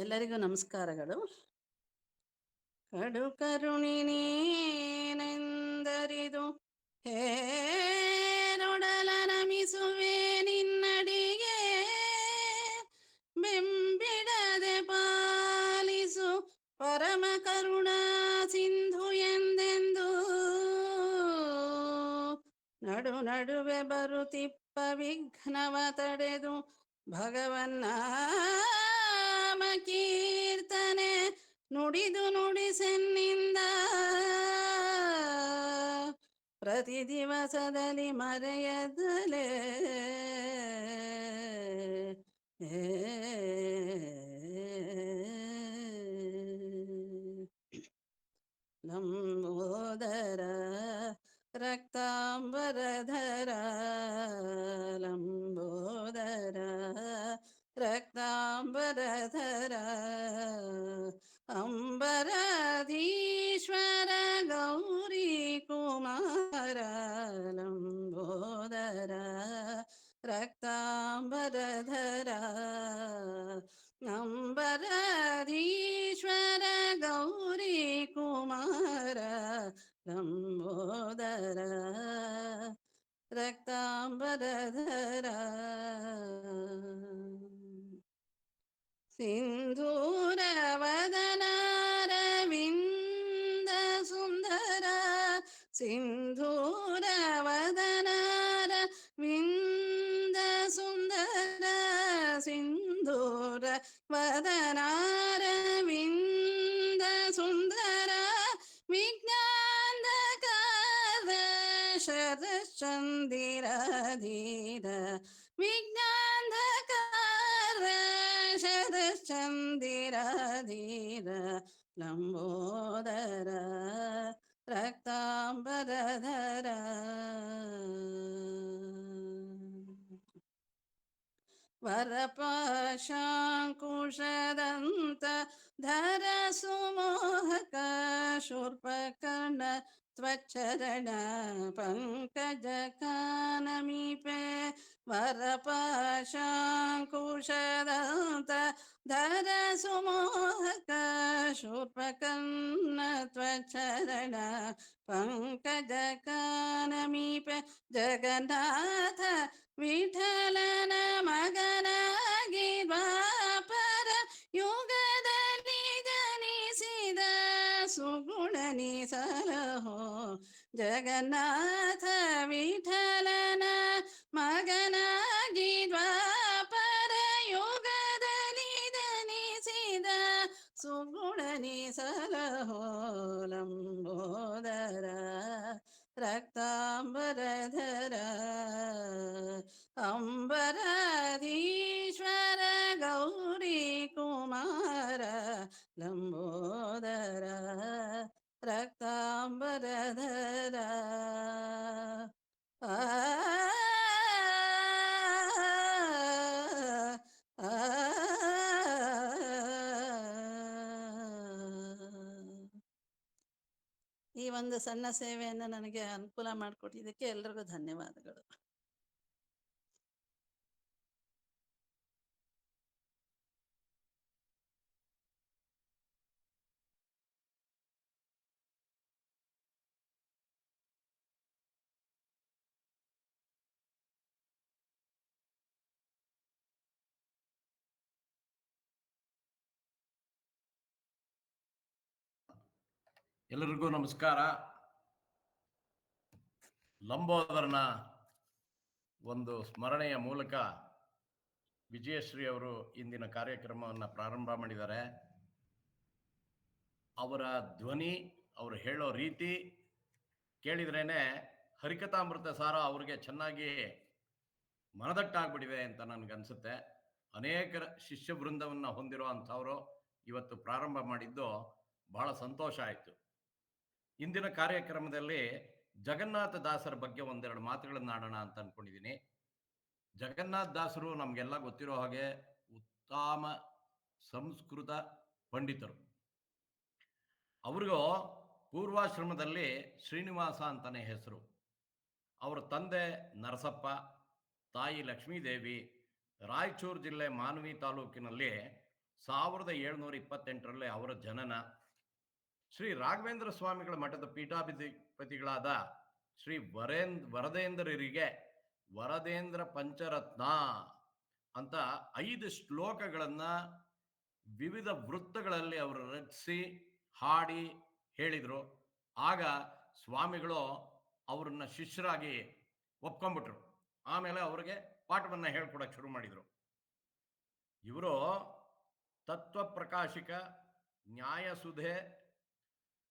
ಎಲ್ಲರಿಗೂ ನಮಸ್ಕಾರಗಳು. ಕಡು ಕರುಣಿ ನೀನೆಂದರಿದು ಹೇರೊಡಲ ನಮಿಸುವೆ ನಿನ್ನಡಿಗೆ, ಬೆಂಬಿಡದೆ ಪಾಲಿಸು ಪರಮ ಕರುಣಾ ಸಿಂಧು ಎಂದೆಂದು. ನಡು ನಡುವೆ ಬರುತ್ತಿಪ್ಪ ವಿಘ್ನವ ತಡೆದು ಭಗವನ್ನಾಮ ಕೀರ್ತನೆ ನುಡಿದು ನುಡಿಸೆನ್ನಿಂದ. ಪ್ರತಿ ದಿವಸದಲ್ಲಿ ಮರೆಯದಲೇ ಲಂಬೋದರ ರಕ್ತಾಂಬರಧರ, ಲಂಬೋದರ ರಕ್ತಾಂಬರಧರ, ಅಂಬರಾಧೀಶ್ವರ ಗೌರಿ ಕುಮಾರ, ಲಂಬೋದರ ರಕ್ತಾಂಬರಧರ, ಅಂಬರಾಧೀಶ್ವರ ಗೌರಿ ಕುಮಾರ, ಲಂಬೋದರ ರಕ್ತಾಂಬರಧರ. ಸಿಂಧೂರ ವದನಾರವಿಂದ ಸುಂದರ, ಸಿಂಧೂರ ವದನಾರವಿಂದ ಸುಂದರ, ಸಿಂಧೂರ ವದನಾರವಿಂದ ಸುಂದರ, ವಿಜ್ಞಾನಕಾರ ಶರಚಂದಿರಧೀರ, ವಿಜ್ಞಾನಕಾರ ಶರಚಂದಿರಧೀರ, ಲಂಬೋದರ ರಕ್ತಾಂಬರಧರ. ವರಪಾಶಾಂಕುಶದಂತ ಧರ ಸುಮೋಹಕ ಶೂರ್ಪಕರ್ಣ ತ್ವಚ್ಚರಣ ಪಂಕಜ ಕಾನಮೀಪೆ, ವರಪಾಶಾಂಕುಶದಂತ ಧರ ಸುಮೋಹಕ ಶೂರ್ಪಕರ್ಣ ತ್ವಚ್ಚರಣ ಪಂಕಜ ಕಾನಮೀಪೆ, ಜಗನ್ನಾಥ ವಿಠಲನ ಮಗನಾಗಿ ದ್ವಾಪರ ಯುಗದಲ್ಲಿ ಜನಿಸಿದ ಸುಗುಣನಿ ಸಲಹೋ, ಜಗನ್ನಾಥ ವಿಠಲನ ಮಗನಾಗಿ ದ್ವಾಪರ ಯುಗದಲ್ಲಿ ಜನಿಸಿದ ಸುಗುಣನಿ ಸಲಹೋ, ಲಂಬೋದರ ರಕ್ತಾಂಬರಧರ, ಅಂಬರಾಧೀಶ್ವರ ಗೌರಿ ಕುಮಾರ, ಲಂಬೋದರ ರಕ್ತಾಂಬರಧರ. ಆ ಈ ಒಂದು ಸಣ್ಣ ಸೇವೆಯನ್ನು ನನಗೆ ಅನುಕೂಲ ಮಾಡಿಕೊಟ್ಟಿದ್ದಕ್ಕೆ ಎಲ್ರಿಗೂ ಧನ್ಯವಾದಗಳು. ಎಲ್ಲರಿಗೂ ನಮಸ್ಕಾರ. ಲಂಬೋದರನ ಒಂದು ಸ್ಮರಣೆಯ ಮೂಲಕ ವಿಜಯಶ್ರೀ ಅವರು ಇಂದಿನ ಕಾರ್ಯಕ್ರಮವನ್ನು ಪ್ರಾರಂಭ ಮಾಡಿದ್ದಾರೆ. ಅವರ ಧ್ವನಿ, ಅವರು ಹೇಳೋ ರೀತಿ ಕೇಳಿದ್ರೇನೆ ಹರಿಕಥಾಮೃತ ಸಾರ ಅವ್ರಿಗೆ ಚೆನ್ನಾಗಿ ಮನದಟ್ಟಾಗ್ಬಿಟ್ಟಿದೆ ಅಂತ ನನಗನ್ಸುತ್ತೆ. ಅನೇಕ ಶಿಷ್ಯ ವೃಂದವನ್ನು ಹೊಂದಿರೋ ಅಂಥವರು ಇವತ್ತು ಪ್ರಾರಂಭ ಮಾಡಿದ್ದು ಬಹಳ ಸಂತೋಷ ಆಯಿತು. ಇಂದಿನ ಕಾರ್ಯಕ್ರಮದಲ್ಲಿ ಜಗನ್ನಾಥ ದಾಸರ ಬಗ್ಗೆ ಒಂದೆರಡು ಮಾತುಗಳನ್ನು ಆಡೋಣ ಅಂತ ಅನ್ಕೊಂಡಿದ್ದೀನಿ. ಜಗನ್ನಾಥ ದಾಸರು ನಮಗೆಲ್ಲ ಗೊತ್ತಿರೋ ಹಾಗೆ ಉತ್ತಮ ಸಂಸ್ಕೃತ ಪಂಡಿತರು. ಅವ್ರಿಗೂ ಪೂರ್ವಾಶ್ರಮದಲ್ಲಿ ಶ್ರೀನಿವಾಸ ಅಂತಾನೆ ಹೆಸರು. ಅವರ ತಂದೆ ನರಸಪ್ಪ, ತಾಯಿ ಲಕ್ಷ್ಮೀದೇವಿ ರಾಯಚೂರು ಜಿಲ್ಲೆ ಮಾನ್ವಿ ತಾಲೂಕಿನಲ್ಲಿ 1728ರಲ್ಲಿ ಅವರ ಜನನ. ಶ್ರೀ ರಾಘವೇಂದ್ರ ಸ್ವಾಮಿಗಳ ಮಠದ ಪೀಠಾಧಿಪತಿಗಳಾದ ಶ್ರೀ ವರದೇಂದ್ರರಿಗೆ ವರದೇಂದ್ರ ಪಂಚರತ್ನ ಅಂತ 5 ಶ್ಲೋಕಗಳನ್ನ ವಿವಿಧ ವೃತ್ತಗಳಲ್ಲಿ ಅವರು ರಚಿಸಿ ಹಾಡಿ ಹೇಳಿದರು. ಆಗ ಸ್ವಾಮಿಗಳು ಅವರನ್ನ ಶಿಷ್ಯರಾಗಿ ಒಪ್ಕೊಂಡ್ಬಿಟ್ರು. ಆಮೇಲೆ ಅವರಿಗೆ ಪಾಠವನ್ನ ಹೇಳ್ಕೊಡಕ್ಕೆ ಶುರು ಮಾಡಿದರು. ಇವರು ತತ್ವ ಪ್ರಕಾಶಿಕ, ನ್ಯಾಯಸುಧೆ,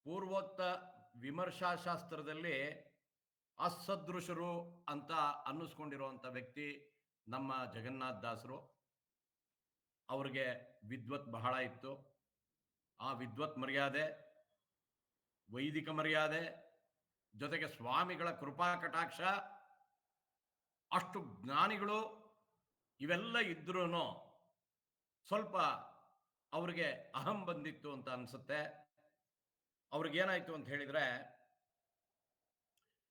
ಪೂರ್ವೋತ್ತ ವಿಮರ್ಶಾಶಾಸ್ತ್ರದಲ್ಲಿ ಅಸದೃಶರು ಅಂತ ಅನ್ನಿಸ್ಕೊಂಡಿರುವಂಥ ವ್ಯಕ್ತಿ ನಮ್ಮ ಜಗನ್ನಾಥ ದಾಸರು. ಅವ್ರಿಗೆ ವಿದ್ವತ್ ಬಹಳ ಇತ್ತು. ಆ ವಿದ್ವತ್ ಮರ್ಯಾದೆ, ವೈದಿಕ ಮರ್ಯಾದೆ, ಜೊತೆಗೆ ಸ್ವಾಮಿಗಳ ಕೃಪಾ ಕಟಾಕ್ಷ, ಅಷ್ಟು ಜ್ಞಾನಿಗಳು ಇವೆಲ್ಲ ಇದ್ರೂ ಸ್ವಲ್ಪ ಅವ್ರಿಗೆ ಅಹಂ ಬಂದಿತ್ತು ಅಂತ ಅನ್ಸುತ್ತೆ. ಅವ್ರಿಗೇನಾಯ್ತು ಅಂತ ಹೇಳಿದ್ರೆ,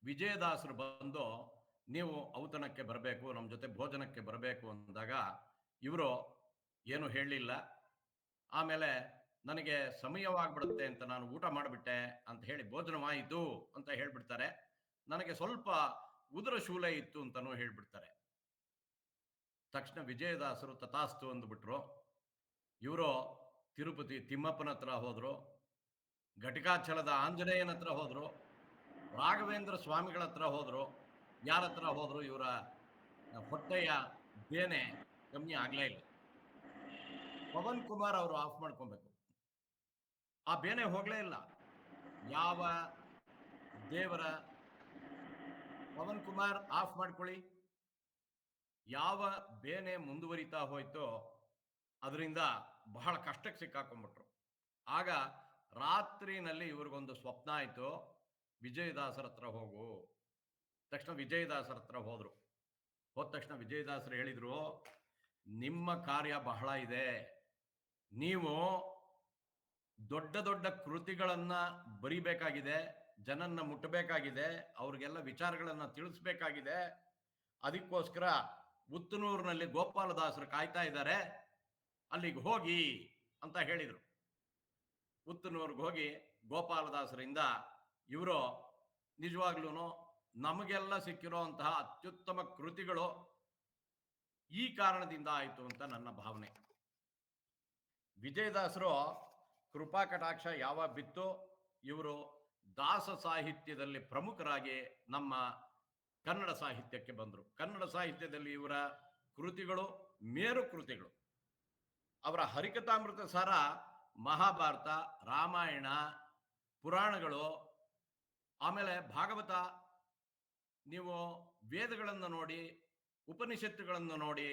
ವಿಜಯದಾಸರು ಬಂದು ನೀವು ಔತಣಕ್ಕೆ ಬರಬೇಕು, ನಮ್ಮ ಜೊತೆ ಭೋಜನಕ್ಕೆ ಬರಬೇಕು ಅಂದಾಗ ಇವರು ಏನು ಹೇಳಲಿಲ್ಲ. ಆಮೇಲೆ ನನಗೆ ಸಮಯವಾಗ್ಬಿಡುತ್ತೆ ಅಂತ ನಾನು ಊಟ ಮಾಡಿಬಿಟ್ಟೆ ಅಂತ ಹೇಳಿ ಭೋಜನವಾಯಿತು ಅಂತ ಹೇಳ್ಬಿಡ್ತಾರೆ. ನನಗೆ ಸ್ವಲ್ಪ ಉದರ ಶೂಲೆ ಇತ್ತು ಅಂತಲೂ ಹೇಳ್ಬಿಡ್ತಾರೆ. ತಕ್ಷಣ ವಿಜಯದಾಸರು ತಥಾಸ್ತು ಅಂದ್ಬಿಟ್ರು. ಇವರು ತಿರುಪತಿ ತಿಮ್ಮಪ್ಪನ ಹತ್ರ ಹೋದ್ರು, ಘಟಿಕಾಚಲದ ಆಂಜನೇಯನ ಹತ್ರ ಹೋದ್ರು, ರಾಘವೇಂದ್ರ ಸ್ವಾಮಿಗಳ ಹತ್ರ ಹೋದ್ರು. ಯಾರ ಹತ್ರ ಹೋದ್ರು? ಇವರ ಹೊಟ್ಟೆಯ ಬೇನೆ ಕಮ್ಮಿ ಆಗ್ಲೇ ಇಲ್ಲ. ಪವನ್ ಕುಮಾರ್ ಅವರು ಆಫ್ ಮಾಡ್ಕೊಬೇಕು, ಆ ಬೇನೆ ಹೋಗ್ಲೇ ಇಲ್ಲ. ಯಾವ ದೇವರ ಪವನ್ ಕುಮಾರ್ ಆಫ್ ಮಾಡ್ಕೊಳ್ಳಿ. ಯಾವ ಬೇನೆ ಮುಂದುವರಿತಾ ಹೋಯ್ತೋ ಅದರಿಂದ ಬಹಳ ಕಷ್ಟಕ್ಕೆ ಸಿಕ್ಕಾಕೊಂಡ್ಬಿಟ್ರು. ಆಗ ರಾತ್ರಿನಲ್ಲಿ ಇವ್ರಿಗೊಂದು ಸ್ವಪ್ನ ಆಯ್ತು, ವಿಜಯದಾಸರ ಹತ್ರ ಹೋಗು. ತಕ್ಷಣ ವಿಜಯದಾಸರ ಹತ್ರ ಹೋದ್ರು. ಹೋದ ತಕ್ಷಣ ವಿಜಯದಾಸರು ಹೇಳಿದ್ರು, ನಿಮ್ಮ ಕಾರ್ಯ ಬಹಳ ಇದೆ, ನೀವು ದೊಡ್ಡ ದೊಡ್ಡ ಕೃತಿಗಳನ್ನ ಬರಿಬೇಕಾಗಿದೆ, ಜನನ್ನ ಮುಟ್ಟಬೇಕಾಗಿದೆ, ಅವ್ರಿಗೆಲ್ಲ ವಿಚಾರಗಳನ್ನ ತಿಳಿಸ್ಬೇಕಾಗಿದೆ. ಅದಕ್ಕೋಸ್ಕರ ಉತ್ತನೂರಿನಲ್ಲಿ ಗೋಪಾಲದಾಸರು ಕಾಯ್ತಾ ಇದ್ದಾರೆ, ಅಲ್ಲಿಗೆ ಹೋಗಿ ಅಂತ ಹೇಳಿದರು. ಉತ್ತನೂರ್ಗೆ ಹೋಗಿ ಗೋಪಾಲದಾಸರಿಂದ ಇವರು ನಿಜವಾಗ್ಲೂ ನಮಗೆಲ್ಲ ಸಿಕ್ಕಿರುವಂತಹ ಅತ್ಯುತ್ತಮ ಕೃತಿಗಳು ಈ ಕಾರಣದಿಂದ ಆಯಿತು ಅಂತ ನನ್ನ ಭಾವನೆ. ವಿಜಯದಾಸರು ಕೃಪಾ ಕಟಾಕ್ಷ ಯಾವಾಗ ಬಿತ್ತು, ಇವರು ದಾಸ ಸಾಹಿತ್ಯದಲ್ಲಿ ಪ್ರಮುಖರಾಗಿ ನಮ್ಮ ಕನ್ನಡ ಸಾಹಿತ್ಯಕ್ಕೆ ಬಂದರು. ಕನ್ನಡ ಸಾಹಿತ್ಯದಲ್ಲಿ ಇವರ ಕೃತಿಗಳು ಮೇರು ಕೃತಿಗಳು. ಅವರ ಹರಿಕಥಾಮೃತ ಸಾರ ಮಹಾಭಾರತ, ರಾಮಾಯಣ, ಪುರಾಣಗಳು, ಆಮೇಲೆ ಭಾಗವತ, ನೀವು ವೇದಗಳನ್ನು ನೋಡಿ, ಉಪನಿಷತ್ತುಗಳನ್ನು ನೋಡಿ,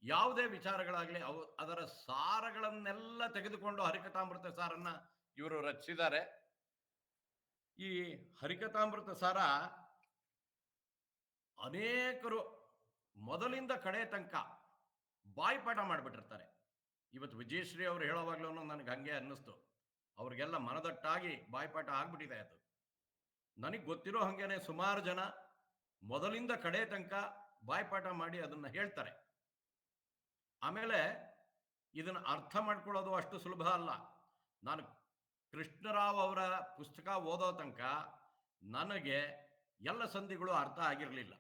ಯಾವುದೇ ವಿಚಾರಗಳಾಗಲಿ ಅದರ ಸಾರಗಳನ್ನೆಲ್ಲ ತೆಗೆದುಕೊಂಡು ಹರಿಕಥಾಮೃತ ಸಾರನ್ನ ಇವರು ರಚಿಸಿದ್ದಾರೆ. ಈ ಹರಿಕಥಾಮೃತ ಸಾರ ಅನೇಕರು ಮೊದಲಿಂದ ಕಡೆ ತನಕ ಬಾಯ್ಪಾಠ ಮಾಡಿಬಿಟ್ಟಿರ್ತಾರೆ. ಇವತ್ತು ವಿಜಯಶ್ರೀ ಅವರು ಹೇಳೋವಾಗ್ಲೂ ನನಗೆ ಹಂಗೆ ಅನ್ನಿಸ್ತು, ಅವ್ರಿಗೆಲ್ಲ ಮನದಟ್ಟಾಗಿ ಬಾಯ್ಪಾಠ ಆಗ್ಬಿಟ್ಟಿದೆ. ಅದು ನನಗೆ ಗೊತ್ತಿರೋ ಹಂಗೇನೆ ಸುಮಾರು ಜನ ಮೊದಲಿಂದ ಕಡೆ ತನಕ ಬಾಯ್ಪಾಠ ಮಾಡಿ ಅದನ್ನ ಹೇಳ್ತಾರೆ. ಆಮೇಲೆ ಇದನ್ನು ಅರ್ಥ ಮಾಡ್ಕೊಳ್ಳೋದು ಅಷ್ಟು ಸುಲಭ ಅಲ್ಲ. ನಾನು ಕೃಷ್ಣರಾವ್ ಅವರ ಪುಸ್ತಕ ಓದೋ ತನಕ ನನಗೆ ಎಲ್ಲ ಸಂಧಿಗಳು ಅರ್ಥ ಆಗಿರಲಿಲ್ಲ.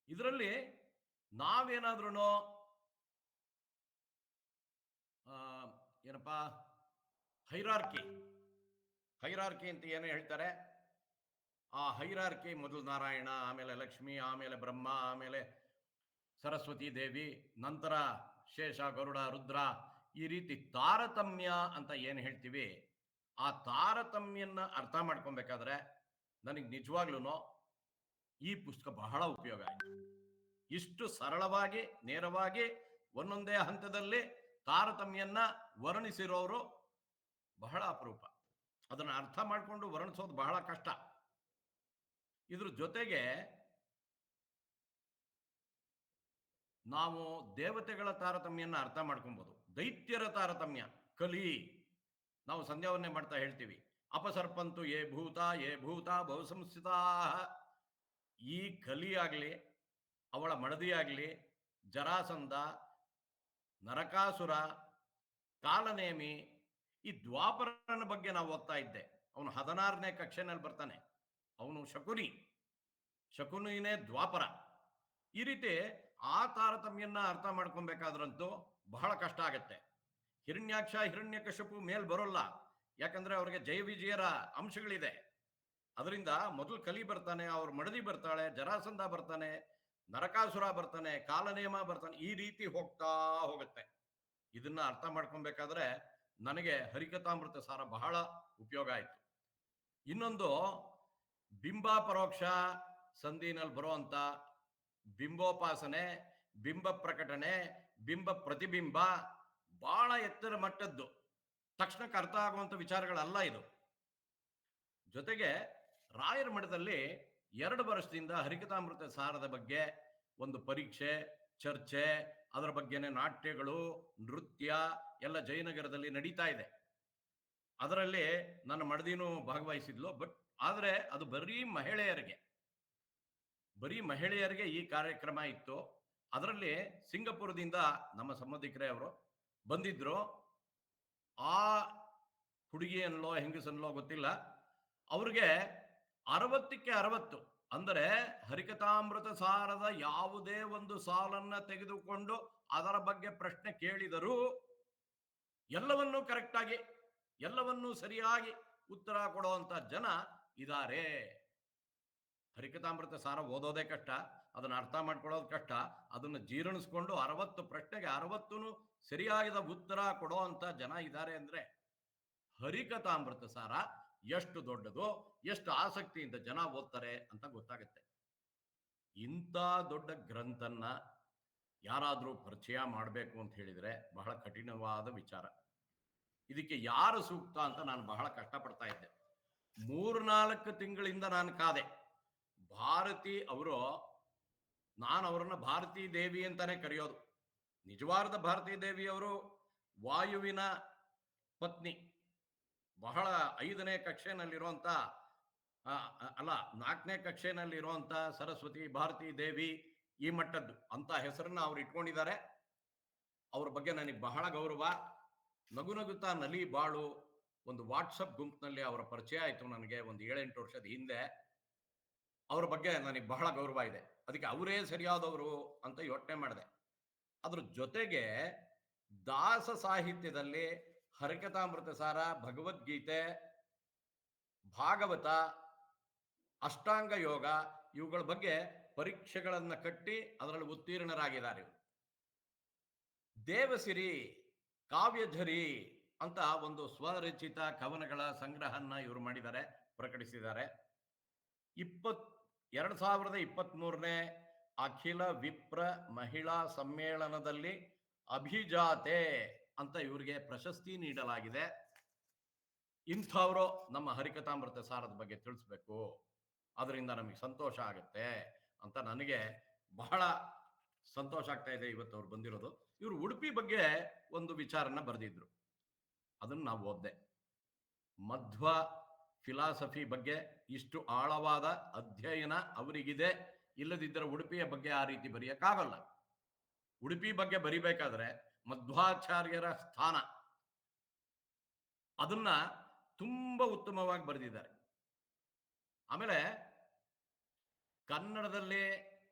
ಇದರಲ್ಲಿ ನಾವೇನಾದ್ರೂ ಏನಪ್ಪ ಹೈರಾರ್ಕಿ ಅಂತ ಏನು ಹೇಳ್ತಾರೆ, ಆ ಹೈರಾರ್ಕಿ ಮೊದಲು ನಾರಾಯಣ, ಆಮೇಲೆ ಲಕ್ಷ್ಮಿ, ಆಮೇಲೆ ಬ್ರಹ್ಮ, ಆಮೇಲೆ ಸರಸ್ವತಿ ದೇವಿ, ನಂತರ ಶೇಷ, ಗರುಡ, ರುದ್ರ, ಈ ರೀತಿ ತಾರತಮ್ಯ ಅಂತ ಏನು ಹೇಳ್ತೀವಿ, ಆ ತಾರತಮ್ಯನ್ನ ಅರ್ಥ ಮಾಡ್ಕೊಬೇಕಾದ್ರೆ ನನಗೆ ನಿಜವಾಗ್ಲೂ ಈ ಪುಸ್ತಕ ಬಹಳ ಉಪಯೋಗ ಆಯಿತು. ಇಷ್ಟು ಸರಳವಾಗಿ ನೇರವಾಗಿ ಒಂದೊಂದೇ ಹಂತದಲ್ಲಿ ತಾರತಮ್ಯನ್ನ ವರ್ಣಿಸಿರೋರು ಬಹಳ ಅಪರೂಪ. ಅದನ್ನು ಅರ್ಥ ಮಾಡಿಕೊಂಡು ವರ್ಣಿಸೋದು ಬಹಳ ಕಷ್ಟ. ಇದ್ರ ಜೊತೆಗೆ ನಾವು ದೇವತೆಗಳ ತಾರತಮ್ಯನ ಅರ್ಥ ಮಾಡ್ಕೊಬಹುದು. ದೈತ್ಯರ ತಾರತಮ್ಯ, ಕಲಿ, ನಾವು ಸಂಧ್ಯಾವನ್ನೇ ಮಾಡ್ತಾ ಹೇಳ್ತೀವಿ, ಅಪಸರ್ಪಂತು ಯೇ ಭೂತ ಬಹುಸಂಸ್ಥಿತಾ. ಈ ಕಲಿ ಆಗಲಿ, ಅವಳ ಮಡದಿ ಆಗಲಿ, ಜರಾಸಂಧ, ನರಕಾಸುರ, ಕಾಲನೇಮಿ, ಈ ದ್ವಾಪರನ ಬಗ್ಗೆ ನಾವು ಓದ್ತಾ ಇದ್ದೆ. ಅವನು 16ನೇ ಕಕ್ಷೆನಲ್ಲಿ ಬರ್ತಾನೆ. ಅವನು ಶಕುನಿನೇ ದ್ವಾಪರ. ಈ ರೀತಿ ಆ ತಾರತಮ್ಯನ್ನ ಅರ್ಥ ಮಾಡ್ಕೊಬೇಕಾದ್ರಂತೂ ಬಹಳ ಕಷ್ಟ ಆಗತ್ತೆ. ಹಿರಣ್ಯಾಕ್ಷ, ಹಿರಣ್ಯಕಶಿಪು ಮೇಲ್ ಬರೋಲ್ಲ, ಯಾಕಂದ್ರೆ ಅವ್ರಿಗೆ ಜಯ ವಿಜಯರ ಅಂಶಗಳಿದೆ. ಅದರಿಂದ ಮೊದಲು ಕಲಿ ಬರ್ತಾನೆ, ಅವ್ರ ಮಡದಿ ಬರ್ತಾಳೆ, ಜರಾಸಂಧ ಬರ್ತಾನೆ, ನರಕಾಸುರ ಬರ್ತಾನೆ, ಕಾಲನೇಮ ಬರ್ತಾನೆ, ಈ ರೀತಿ ಹೋಗ್ತಾ ಹೋಗುತ್ತೆ. ಇದನ್ನ ಅರ್ಥ ಮಾಡ್ಕೊಬೇಕಾದ್ರೆ ನನಗೆ ಹರಿಕಥಾಮೃತ ಸಾರ ಬಹಳ ಉಪಯೋಗ ಆಯಿತು. ಇನ್ನೊಂದು, ಬಿಂಬ ಪರೋಕ್ಷ ಸಂಧಿನಲ್ಲಿ ಬರುವಂತ ಬಿಂಬೋಪಾಸನೆ, ಬಿಂಬ ಪ್ರಕಟಣೆ, ಬಿಂಬ ಪ್ರತಿಬಿಂಬ ಬಹಳ ಎತ್ತರ ಮಟ್ಟದ್ದು, ತಕ್ಷಣಕ್ಕೆ ಅರ್ಥ ಆಗುವಂತ ವಿಚಾರಗಳಲ್ಲ ಇದು. ಜೊತೆಗೆ ರಾಯರ ಮಠದಲ್ಲಿ 2 ವರ್ಷದಿಂದ ಹರಿಕಥಾಮೃತ ಸಾರದ ಬಗ್ಗೆ ಒಂದು ಪರೀಕ್ಷೆ, ಚರ್ಚೆ, ಅದರ ಬಗ್ಗೆನೇ ನಾಟ್ಯಗಳು, ನೃತ್ಯ ಎಲ್ಲ ಜಯನಗರದಲ್ಲಿ ನಡೀತಾ ಇದೆ. ಅದರಲ್ಲಿ ನನ್ನ ಮಡದಿನೂ ಭಾಗವಹಿಸಿದ್ಲು. ಆದರೆ ಅದು ಬರೀ ಮಹಿಳೆಯರಿಗೆ ಈ ಕಾರ್ಯಕ್ರಮ ಇತ್ತು. ಅದರಲ್ಲಿ ಸಿಂಗಪುರದಿಂದ ನಮ್ಮ ಸಂಬಂಧಿಕರೇ ಅವರು ಬಂದಿದ್ರು. ಆ ಹುಡುಗಿಯನ್ನೋ ಹೆಂಗಸನ್ನೋ ಗೊತ್ತಿಲ್ಲ, ಅವ್ರಿಗೆ 60ಕ್ಕೆ 60, ಅಂದರೆ ಹರಿಕಥಾಮೃತ ಸಾರದ ಯಾವುದೇ ಒಂದು ಸಾಲನ್ನ ತೆಗೆದುಕೊಂಡು ಅದರ ಬಗ್ಗೆ ಪ್ರಶ್ನೆ ಕೇಳಿದರೂ ಎಲ್ಲವನ್ನೂ ಕರೆಕ್ಟಾಗಿ, ಎಲ್ಲವನ್ನೂ ಸರಿಯಾಗಿ ಉತ್ತರ ಕೊಡುವಂತ ಜನ ಇದ್ದಾರೆ. ಹರಿಕಥಾಮೃತ ಸಾರ ಓದೋದೇ ಕಷ್ಟ, ಅದನ್ನು ಅರ್ಥ ಮಾಡ್ಕೊಳ್ಳೋದು ಕಷ್ಟ, ಅದನ್ನು ಜೀರ್ಣಿಸ್ಕೊಂಡು 60 ಪ್ರಶ್ನೆಗೆ 60 ಸರಿಯಾದ ಉತ್ತರ ಕೊಡುವಂತ ಜನ ಇದ್ದಾರೆ ಅಂದ್ರೆ ಹರಿಕಥಾಮೃತ ಸಾರ ಎಷ್ಟು ದೊಡ್ಡದು, ಎಷ್ಟು ಆಸಕ್ತಿಯಿಂದ ಜನ ಓದ್ತಾರೆ ಅಂತ ಗೊತ್ತಾಗುತ್ತೆ. ಇಂಥ ದೊಡ್ಡ ಗ್ರಂಥನ್ನ ಯಾರಾದರೂ ಪರಿಚಯ ಮಾಡಬೇಕು ಅಂತ ಹೇಳಿದ್ರೆ ಬಹಳ ಕಠಿಣವಾದ ವಿಚಾರ. ಇದಕ್ಕೆ ಯಾರು ಸೂಕ್ತ ಅಂತ ನಾನು ಬಹಳ ಕಷ್ಟಪಡ್ತಾ ಇದ್ದೆ. 3-4 ತಿಂಗಳಿಂದ ನಾನು ಕಾದೆ. ಭಾರತಿ ಅವರು, ನಾನು ಅವರನ್ನ ಭಾರತೀ ದೇವಿ ಅಂತಾನೆ ಕರೆಯೋದು. ನಿಜವಾದ ಭಾರತೀ ದೇವಿ ಅವರು ವಾಯುವಿನ ಪತ್ನಿ. ಬಹಳ 5ನೇ ಕಕ್ಷೆನಲ್ಲಿರುವಂತ, ಅಲ್ಲ 4ನೇ ಕಕ್ಷೆನಲ್ಲಿರುವಂತ ಸರಸ್ವತಿ ಭಾರತೀ ದೇವಿ ಈ ಮಟ್ಟದ್ದು ಅಂತ ಹೆಸರನ್ನ ಅವ್ರು ಇಟ್ಕೊಂಡಿದ್ದಾರೆ. ಅವ್ರ ಬಗ್ಗೆ ನನಗೆ ಬಹಳ ಗೌರವ. ನಗುತ್ತಾ ನಲಿ ಬಾಳು ಒಂದು ವಾಟ್ಸಪ್ ಗುಂಪಿನಲ್ಲಿ ಅವರ ಪರಿಚಯ ಆಯಿತು ನನಗೆ ಒಂದು 7-8 ವರ್ಷದ ಹಿಂದೆ. ಅವ್ರ ಬಗ್ಗೆ ನನಗೆ ಬಹಳ ಗೌರವ ಇದೆ. ಅದಕ್ಕೆ ಅವರೇ ಸರಿಯಾದವರು ಅಂತ ಯೋಚನೆ ಮಾಡಿದೆ. ಅದ್ರ ಜೊತೆಗೆ ದಾಸ ಸಾಹಿತ್ಯದಲ್ಲಿ ಹರಿಕಥಾಮೃತ ಸಾರ, ಭಗವದ್ಗೀತೆ, ಭಾಗವತ, ಅಷ್ಟಾಂಗ ಯೋಗ ಇವುಗಳ ಬಗ್ಗೆ ಪರೀಕ್ಷೆಗಳನ್ನ ಕಟ್ಟಿ ಅದರಲ್ಲಿ ಉತ್ತೀರ್ಣರಾಗಿದ್ದಾರೆ. ದೇವಸಿರಿ, ಕಾವ್ಯಧರಿ ಅಂತ ಒಂದು ಸ್ವರಚಿತ ಕವನಗಳ ಸಂಗ್ರಹನ್ನ ಇವರು ಮಾಡಿದ್ದಾರೆ, ಪ್ರಕಟಿಸಿದ್ದಾರೆ. 2023ನೇ ಅಖಿಲ ವಿಪ್ರ ಮಹಿಳಾ ಸಮ್ಮೇಳನದಲ್ಲಿ ಅಭಿಜಾತೆ ಅಂತ ಇವರಿಗೆ ಪ್ರಶಸ್ತಿ ನೀಡಲಾಗಿದೆ. ಇಂಥವರು ನಮ್ಮ ಹರಿಕಥಾಮೃತ ಸಾರದ ಬಗ್ಗೆ ತಿಳಿಸ್ಬೇಕು, ಅದರಿಂದ ನಮಗೆ ಸಂತೋಷ ಆಗುತ್ತೆ ಅಂತ ನನಗೆ ಬಹಳ ಸಂತೋಷ ಆಗ್ತಾ ಇದೆ ಇವತ್ತು ಅವ್ರು ಬಂದಿರೋದು. ಇವರು ಉಡುಪಿ ಬಗ್ಗೆ ಒಂದು ವಿಚಾರನ ಬರೆದಿದ್ರು, ಅದನ್ನು ನಾವು ಓದ್ದೆ. ಮಧ್ವ ಫಿಲಾಸಫಿ ಬಗ್ಗೆ ಇಷ್ಟು ಆಳವಾದ ಅಧ್ಯಯನ ಅವರಿಗಿದೆ, ಇಲ್ಲದಿದ್ದರೆ ಉಡುಪಿಯ ಬಗ್ಗೆ ಆ ರೀತಿ ಬರೆಯಕ್ಕಾಗಲ್ಲ. ಉಡುಪಿ ಬಗ್ಗೆ ಬರಿಬೇಕಾದ್ರೆ ಮಧ್ವಾಚಾರ್ಯರ ಸ್ಥಾನ, ಅದನ್ನ ತುಂಬಾ ಉತ್ತಮವಾಗಿ ಬರೆದಿದ್ದಾರೆ. ಆಮೇಲೆ ಕನ್ನಡದಲ್ಲಿ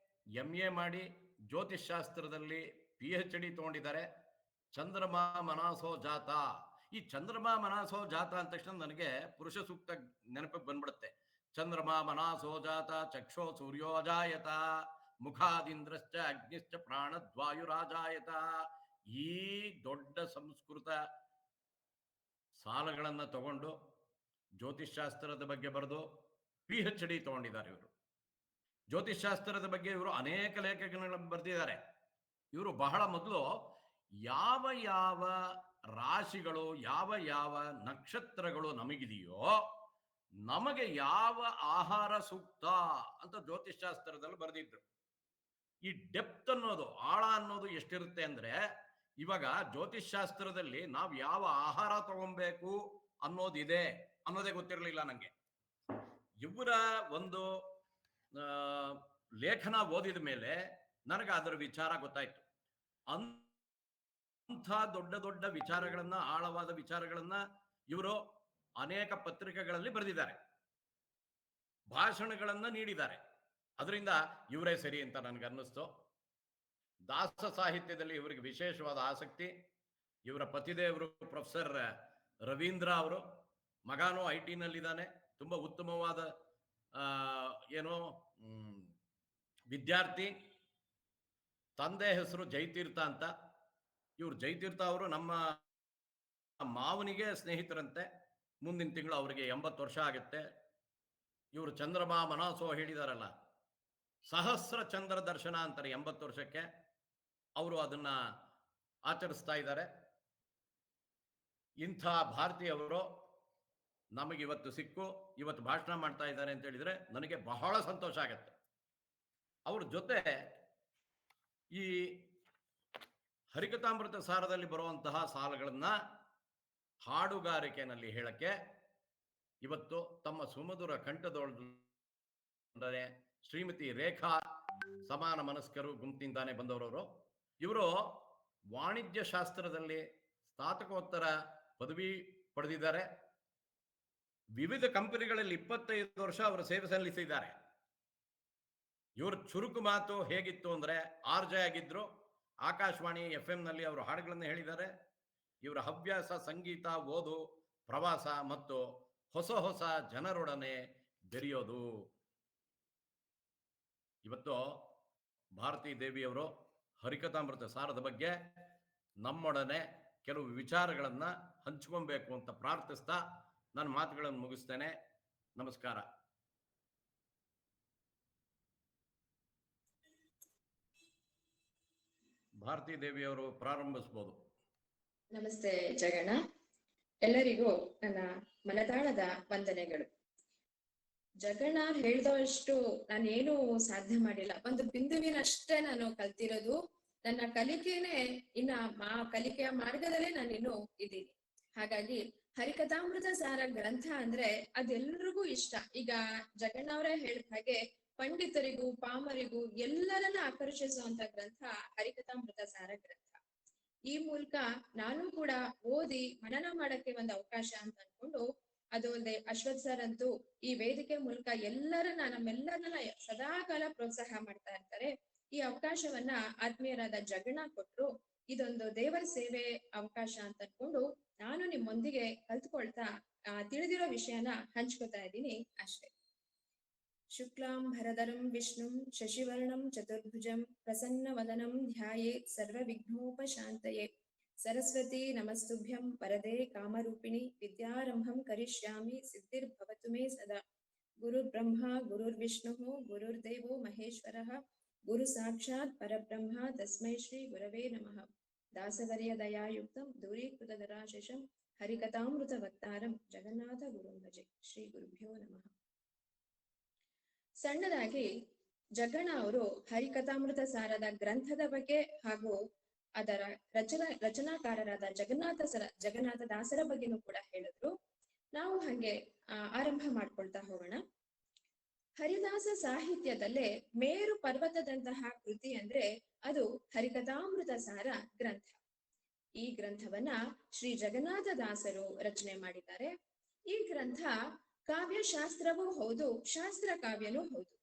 MA ಮಾಡಿ ಜ್ಯೋತಿಷ್ ಶಾಸ್ತ್ರದಲ್ಲಿ PhD ತಗೊಂಡಿದ್ದಾರೆ. ಚಂದ್ರಮಾ ಮನಾಸೋ ಜಾತ. ಈ ಚಂದ್ರಮಾ ಮನಾಸೋ ಜಾತ ಅಂದ ತಕ್ಷಣ ನನಗೆ ಪುರುಷ ಸೂಕ್ತ ನೆನಪಿಗೆ ಬಂದ್ಬಿಡುತ್ತೆ. ಚಂದ್ರಮಾ ಮನಾಸೋ ಜಾತ ಚಕ್ಷೋ ಸೂರ್ಯೋಜಾಯತ ಮುಖಾದಿಂದ್ರಶ್ಚ ಅಗ್ನಿಶ್ಚ ಪ್ರಾಣದ್ವಾಯುರಾಜಾಯತ. ಈ ದೊಡ್ಡ ಸಂಸ್ಕೃತ ಸಾಲಗಳನ್ನ ತಗೊಂಡು ಜ್ಯೋತಿಷ್ ಶಾಸ್ತ್ರದ ಬಗ್ಗೆ ಬರೆದು PhD ತಗೊಂಡಿದ್ದಾರೆ ಇವರು. ಜ್ಯೋತಿಷ್ ಶಾಸ್ತ್ರದ ಬಗ್ಗೆ ಇವರು ಅನೇಕ ಲೇಖನಗಳನ್ನು ಬರೆದಿದ್ದಾರೆ. ಇವರು ಬಹಳ ಮೊದಲು ಯಾವ ಯಾವ ರಾಶಿಗಳು, ಯಾವ ಯಾವ ನಕ್ಷತ್ರಗಳು ನಮಗಿದೆಯೋ ನಮಗೆ ಯಾವ ಆಹಾರ ಸೂಕ್ತ ಅಂತ ಜ್ಯೋತಿಷ್ ಶಾಸ್ತ್ರದಲ್ಲಿ ಬರೆದಿದ್ರು. ಈ ಡೆಪ್ತ್ ಅನ್ನೋದು, ಆಳ ಅನ್ನೋದು ಎಷ್ಟಿರುತ್ತೆ ಅಂದ್ರೆ, ಇವಾಗ ಜ್ಯೋತಿಷ್ ಶಾಸ್ತ್ರದಲ್ಲಿ ನಾವು ಯಾವ ಆಹಾರ ತಗೊಬೇಕು ಅನ್ನೋದಿದೆ ಅನ್ನೋದೇ ಗೊತ್ತಿರಲಿಲ್ಲ ನಂಗೆ. ಇವರ ಒಂದು ಲೇಖನ ಓದಿದ ಮೇಲೆ ನನಗೆ ಅದರ ವಿಚಾರ ಗೊತ್ತಾಯ್ತು. ಅಂಥ ದೊಡ್ಡ ದೊಡ್ಡ ವಿಚಾರಗಳನ್ನ, ಆಳವಾದ ವಿಚಾರಗಳನ್ನ ಇವರು ಅನೇಕ ಪತ್ರಿಕೆಗಳಲ್ಲಿ ಬರೆದಿದ್ದಾರೆ, ಭಾಷಣಗಳನ್ನ ನೀಡಿದ್ದಾರೆ. ಅದರಿಂದ ಇವರೇ ಸರಿ ಅಂತ ನನಗನ್ನಿಸ್ತು. ದಾಸ ಸಾಹಿತ್ಯದಲ್ಲಿ ಇವರಿಗೆ ವಿಶೇಷವಾದ ಆಸಕ್ತಿ. ಇವರ ಪತಿದೇವರು ಪ್ರೊಫೆಸರ್ ರವೀಂದ್ರ ಅವರು, ಮಗಾನು IT ನಲ್ಲಿದ್ದಾನೆ, ತುಂಬಾ ಉತ್ತಮವಾದ ಏನೋ ವಿದ್ಯಾರ್ಥಿ. ತಂದೆ ಹೆಸರು ಜಯತೀರ್ಥ ಅಂತ. ಇವರು ಜಯತೀರ್ಥ ಅವರು ನಮ್ಮ ಮಾವನಿಗೆ ಸ್ನೇಹಿತರಂತೆ. ಮುಂದಿನ ತಿಂಗಳು ಅವರಿಗೆ 80 ವರ್ಷ ಆಗುತ್ತೆ. ಇವರು ಚಂದ್ರಮಾ ಮನಸೋ ಹೇಳಿದಾರಲ್ಲ, ಸಹಸ್ರ ಚಂದ್ರ ದರ್ಶನ ಅಂತಾರೆ 80 ವರ್ಷಕ್ಕೆ. ಅವರು ಅದನ್ನ ಆಚರಿಸ್ತಾ ಇದ್ದಾರೆ. ಇಂಥ ಭಾರತೀಯವರು ನಮಗಿವತ್ತು ಸಿಕ್ಕು ಇವತ್ತು ಭಾಷಣ ಮಾಡ್ತಾ ಇದ್ದಾರೆ ಅಂತ ಹೇಳಿದ್ರೆ ನನಗೆ ಬಹಳ ಸಂತೋಷ ಆಗತ್ತೆ. ಅವ್ರ ಜೊತೆ ಈ ಹರಿಕಥಾಮೃತ ಸಾರದಲ್ಲಿ ಬರುವಂತಹ ಸಾಲುಗಳನ್ನ ಹಾಡುಗಾರಿಕೆಯಲ್ಲಿ ಹೇಳಕ್ಕೆ ಇವತ್ತು ತಮ್ಮ ಸುಮಧುರ ಕಂಠದೊಳಗೆ ಶ್ರೀಮತಿ ರೇಖಾ ಸಮಾನ ಮನಸ್ಕರು ಗುಂಪಿನಿಂದಾನೆ ಬಂದವರವರು. ಇವರು ವಾಣಿಜ್ಯ ಶಾಸ್ತ್ರದಲ್ಲಿ ಸ್ನಾತಕೋತ್ತರ ಪದವಿ ಪಡೆದಿದ್ದಾರೆ. ವಿವಿಧ ಕಂಪನಿಗಳಲ್ಲಿ 25 ವರ್ಷ ಅವರು ಸೇವೆ ಸಲ್ಲಿಸಿದ್ದಾರೆ. ಇವ್ರ ಚುರುಕು ಮಾತು ಹೇಗಿತ್ತು ಅಂದ್ರೆ, RJ ಆಗಿದ್ರು, ಆಕಾಶವಾಣಿ FM ನಲ್ಲಿ ಅವರು ಹಾಡುಗಳನ್ನು ಹೇಳಿದ್ದಾರೆ. ಇವರ ಹವ್ಯಾಸ ಸಂಗೀತ, ಓದು, ಪ್ರವಾಸ ಮತ್ತು ಹೊಸ ಹೊಸ ಜನರೊಡನೆ ಬೆರೆಯೋದು. ಇವತ್ತು ಭಾರತೀ ದೇವಿಯವರು ಹರಿಕಥಾಮೃತ ಸಾರದ ಬಗ್ಗೆ ನಮ್ಮೊಡನೆ ಕೆಲವು ವಿಚಾರಗಳನ್ನ ಹಂಚ್ಕೊಬೇಕು ಅಂತ ಪ್ರಾರ್ಥಿಸ್ತಾ ನನ್ನ ಮಾತುಗಳನ್ನು ಮುಗಿಸ್ತೇನೆ. ನಮಸ್ಕಾರ. ಭಾರತೀ ದೇವಿಯವರು ಪ್ರಾರಂಭಿಸಬಹುದು. ನಮಸ್ತೆ ಜಗಣ್ಣ. ಎಲ್ಲರಿಗೂ ನನ್ನ ಮನದಾಳದ ವಂದನೆಗಳು. ಜಗಣ್ಣ ಹೇಳಿದಷ್ಟು ನಾನೇನು ಸಾಧನೆ ಮಾಡಿಲ್ಲ. ಒಂದು ಬಿಂದುವಿನಷ್ಟೇ ನಾನು ಕಲ್ತಿರೋದು. ನನ್ನ ಕಲಿಕೆನೆ ಕಲಿಕೆಯ ಮಾರ್ಗದಲ್ಲೇ ನಾನಿನ್ನು ಇದ್ದೀನಿ. ಹಾಗಾಗಿ ಹರಿಕಥಾಮೃತ ಸಾರ ಗ್ರಂಥ ಅಂದ್ರೆ ಅದೆಲ್ರಿಗೂ ಇಷ್ಟ. ಈಗ ಜಗಣ್ಣ ಅವರೇ ಹೇಳಿದ ಹಾಗೆ ಪಂಡಿತರಿಗೂ ಪಾಮರಿಗೂ ಎಲ್ಲರನ್ನ ಆಕರ್ಷಿಸುವಂತ ಗ್ರಂಥ ಹರಿಕಥಾಮೃತ ಸಾರ ಗ್ರಂಥ. ಈ ಮೂಲಕ ನಾನು ಕೂಡ ಓದಿ ಮನನ ಮಾಡಕ್ಕೆ ಒಂದು ಅವಕಾಶ ಅಂತ ಅನ್ಕೊಂಡು, ಅದು ಅಲ್ಲದೆ ಅಶ್ವಥ್ ಸರ್ ಅಂತೂ ಈ ವೇದಿಕೆ ಮೂಲಕ ನಮ್ಮೆಲ್ಲರನ್ನ ಸದಾಕಾಲ ಪ್ರೋತ್ಸಾಹ ಮಾಡ್ತಾ ಇರ್ತಾರೆ. ಈ ಅವಕಾಶವನ್ನ ಆತ್ಮೀಯರಾದ ಜಗಣ್ಣ ಕೊಟ್ರು. ಇದೊಂದು ದೇವರ ಸೇವೆ ಅವಕಾಶ ಅಂತ ಅನ್ಕೊಂಡು ನಾನು ನಿಮ್ಮೊಂದಿಗೆ ಕಲ್ತ್ಕೊಳ್ತಾ ತಿಳಿದಿರೋ ವಿಷಯನ ಹಂಚ್ಕೊತಾ ಇದ್ದೀನಿ ಅಷ್ಟೇ. ಶುಕ್ಲಾಂ ಭರಧರಂ ವಿಷ್ಣುಂ ಶಶಿವರ್ಣಂ ಚತುರ್ಭುಜಂ ಪ್ರಸನ್ನ ವದನಂ ಧ್ಯಾಯೇತ್ ಸರ್ವ ವಿಘ್ನೋಪಶಾಂತಯೇ. ಸರಸ್ವತಿ ನಮಸ್ತುಭ್ಯಂ ವರದೆ ಕಾಮರೂಪಿಣಿ ವಿದ್ಯಾರಂಭಂ ಕರಿಷ್ಯಾಮಿ ಸಿದ್ಧಿರ್ಭವತು ಮೇ ಸದಾ. ಗುರುರ್ ಬ್ರಹ್ಮ ಗುರುರ್ವಿಷ್ಣುಃ ಗುರುರ್ದೇವೋ ಮಹೇಶ್ವರಃ ಗುರು ಸಾಕ್ಷಾತ್ ಪರಬ್ರಹ್ಮ ತಸ್ಮೈ ಶ್ರೀ ಗುರವೇ ನಮಃ. ದಾಸವರ್ಯ ದಯಾಯುಕ್ತಂ ದೂರೀಕೃತ ದರಾಶೇಷಂ ಹರಿಕಥಾಮೃತ ವಕ್ತಾರಂ ಜಗನ್ನಾಥ ಗುರುಂ ಭಜೆ. ಶ್ರೀ ಗುರುಭ್ಯೋ ನಮಃ. ಸಣ್ಣದಾಗಿ ಜಗಣ್ಣ ಅವರು ಹರಿಕಥಾಮೃತ ಸಾರದ ಗ್ರಂಥದ ಬಗ್ಗೆ ಹಾಗೂ ಅದರ ರಚನಾಕಾರರಾದ ಜಗನ್ನಾಥ ದಾಸರ ಬಗ್ಗೆನೂ ಕೂಡ ಹೇಳಿದ್ರು. ನಾವು ಹಂಗೆ ಆರಂಭ ಮಾಡ್ಕೊಳ್ತಾ ಹೋಗೋಣ. ಹರಿದಾಸ ಸಾಹಿತ್ಯದಲ್ಲೇ ಮೇರು ಪರ್ವತದಂತಹ ಕೃತಿ ಅಂದ್ರೆ ಅದು ಹರಿಕಥಾಮೃತ ಸಾರ ಗ್ರಂಥ. ಈ ಗ್ರಂಥವನ್ನ ಶ್ರೀ ಜಗನ್ನಾಥ ದಾಸರು ರಚನೆ ಮಾಡಿದ್ದಾರೆ. ಈ ಗ್ರಂಥ ಕಾವ್ಯಶಾಸ್ತ್ರವೂ ಹೌದು, ಶಾಸ್ತ್ರ ಕಾವ್ಯನೂ ಹೌದು.